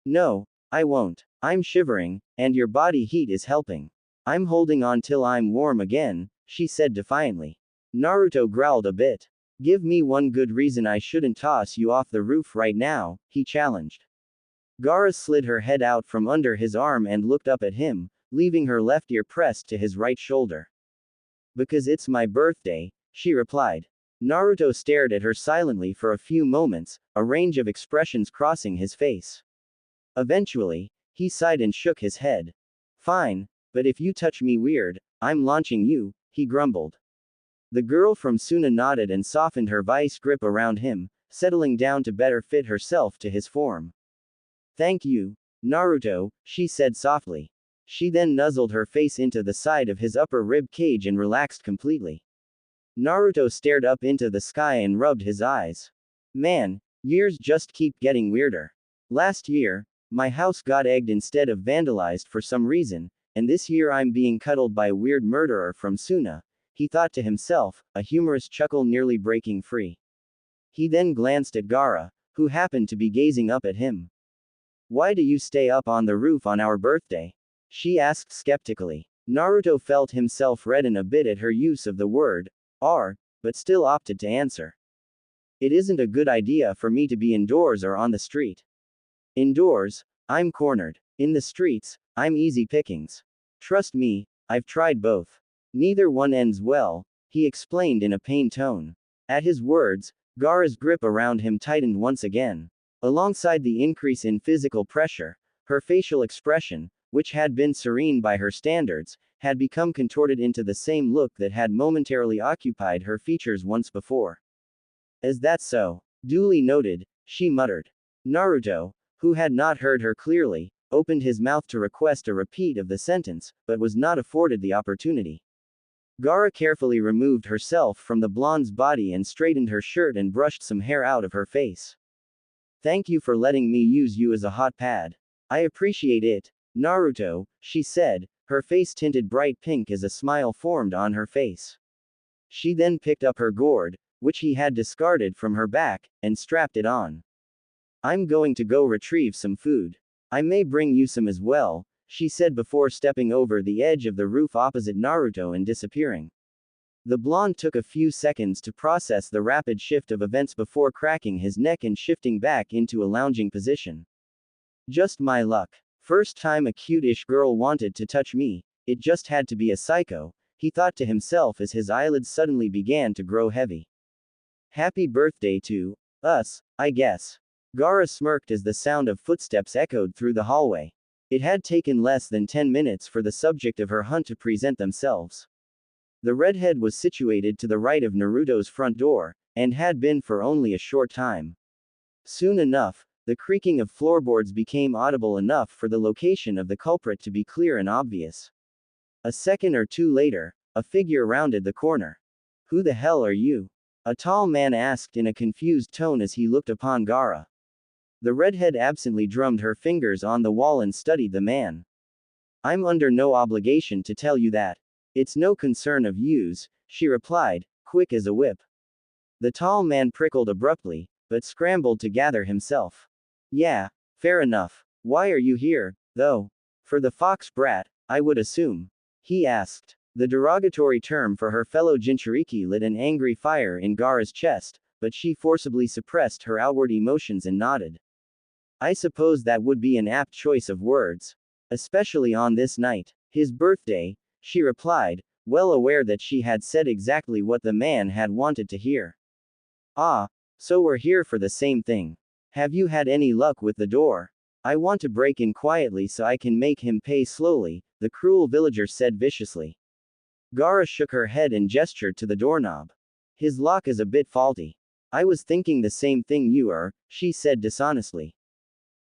No, I won't. I'm shivering, and your body heat is helping. I'm holding on till I'm warm again, she said defiantly. Naruto growled a bit. Give me one good reason I shouldn't toss you off the roof right now, he challenged. Gaara slid her head out from under his arm and looked up at him, leaving her left ear pressed to his right shoulder. Because it's my birthday, she replied. Naruto stared at her silently for a few moments, a range of expressions crossing his face. Eventually, he sighed and shook his head. Fine, but if you touch me weird, I'm launching you, he grumbled. The girl from Suna nodded and softened her vice grip around him, settling down to better fit herself to his form. Thank you, Naruto, she said softly. She then nuzzled her face into the side of his upper rib cage and relaxed completely. Naruto stared up into the sky and rubbed his eyes. Man, years just keep getting weirder. Last year, my house got egged instead of vandalized for some reason, and this year I'm being cuddled by a weird murderer from Suna, he thought to himself, a humorous chuckle nearly breaking free. He then glanced at Gaara, who happened to be gazing up at him. Why do you stay up on the roof on our birthday? She asked skeptically. Naruto felt himself redden a bit at her use of the word, "are," but still opted to answer. It isn't a good idea for me to be indoors or on the street. Indoors, I'm cornered. In the streets, I'm easy pickings. Trust me, I've tried both. Neither one ends well, he explained in a pained tone. At his words, Gaara's grip around him tightened once again. Alongside the increase in physical pressure, her facial expression, which had been serene by her standards, had become contorted into the same look that had momentarily occupied her features once before. Is that so? Duly noted, she muttered. Naruto, who had not heard her clearly, opened his mouth to request a repeat of the sentence, but was not afforded the opportunity. Gaara carefully removed herself from the blonde's body and straightened her shirt and brushed some hair out of her face. Thank you for letting me use you as a hot pad. I appreciate it, Naruto, she said, her face tinted bright pink as a smile formed on her face. She then picked up her gourd, which he had discarded from her back, and strapped it on. I'm going to go retrieve some food. I may bring you some as well, she said before stepping over the edge of the roof opposite Naruto and disappearing. The blonde took a few seconds to process the rapid shift of events before cracking his neck and shifting back into a lounging position. Just my luck. First time a cute-ish girl wanted to touch me, it just had to be a psycho, he thought to himself as his eyelids suddenly began to grow heavy. Happy birthday to us, I guess. Gaara smirked as the sound of footsteps echoed through the hallway. It had taken less than 10 minutes for the subject of her hunt to present themselves. The redhead was situated to the right of Naruto's front door, and had been for only a short time. Soon enough, the creaking of floorboards became audible enough for the location of the culprit to be clear and obvious. A second or two later, a figure rounded the corner. Who the hell are you? A tall man asked in a confused tone as he looked upon Gaara. The redhead absently drummed her fingers on the wall and studied the man. I'm under no obligation to tell you that. It's no concern of yours, she replied, quick as a whip. The tall man prickled abruptly, but scrambled to gather himself. Yeah, fair enough. Why are you here, though? For the fox brat, I would assume. He asked. The derogatory term for her fellow Jinchuriki lit an angry fire in Gaara's chest, but she forcibly suppressed her outward emotions and nodded. I suppose that would be an apt choice of words. Especially on this night. His birthday, she replied, well aware that she had said exactly what the man had wanted to hear. Ah, so we're here for the same thing. Have you had any luck with the door? I want to break in quietly so I can make him pay slowly, the cruel villager said viciously. Gaara shook her head and gestured to the doorknob. His lock is a bit faulty. I was thinking the same thing you are, she said dishonestly.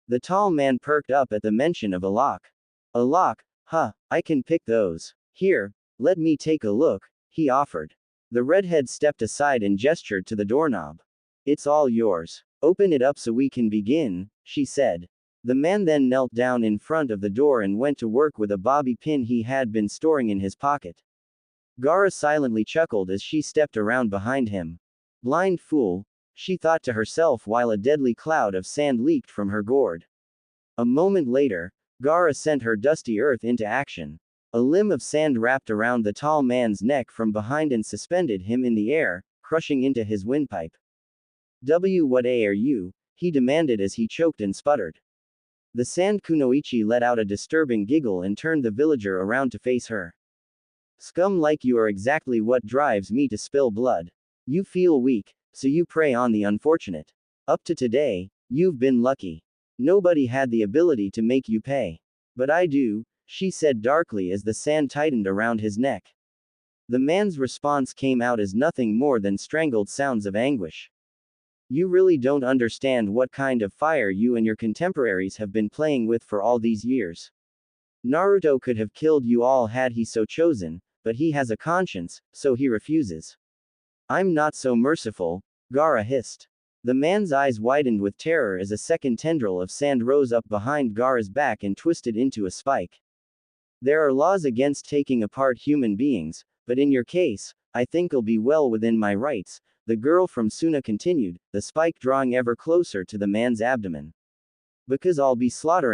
The tall man perked up at the mention of a lock. A lock, huh, I can pick those. Here, let me take a look, he offered. The redhead stepped aside and gestured to the doorknob. It's all yours. Open it up so we can begin, she said. The man then knelt down in front of the door and went to work with a bobby pin he had been storing in his pocket. Gaara silently chuckled as she stepped around behind him. Blind fool, she thought to herself while a deadly cloud of sand leaked from her gourd. A moment later, Gaara sent her dusty earth into action. A limb of sand wrapped around the tall man's neck from behind and suspended him in the air, crushing into his windpipe. What are you? He demanded as he choked and sputtered. The sand kunoichi let out a disturbing giggle and turned the villager around to face her. Scum like you are exactly what drives me to spill blood. You feel weak, so you prey on the unfortunate. Up to today, you've been lucky. Nobody had the ability to make you pay. But I do, she said darkly as the sand tightened around his neck. The man's response came out as nothing more than strangled sounds of anguish. You really don't understand what kind of fire you and your contemporaries have been playing with for all these years. Naruto could have killed you all had he so chosen, but he has a conscience, so he refuses. I'm not so merciful, Gaara hissed. The man's eyes widened with terror as a second tendril of sand rose up behind Gaara's back and twisted into a spike. There are laws against taking apart human beings, but in your case, I think I'll be well within my rights, the girl from Suna continued, the spike drawing ever closer to the man's abdomen. Because I'll be slaughtering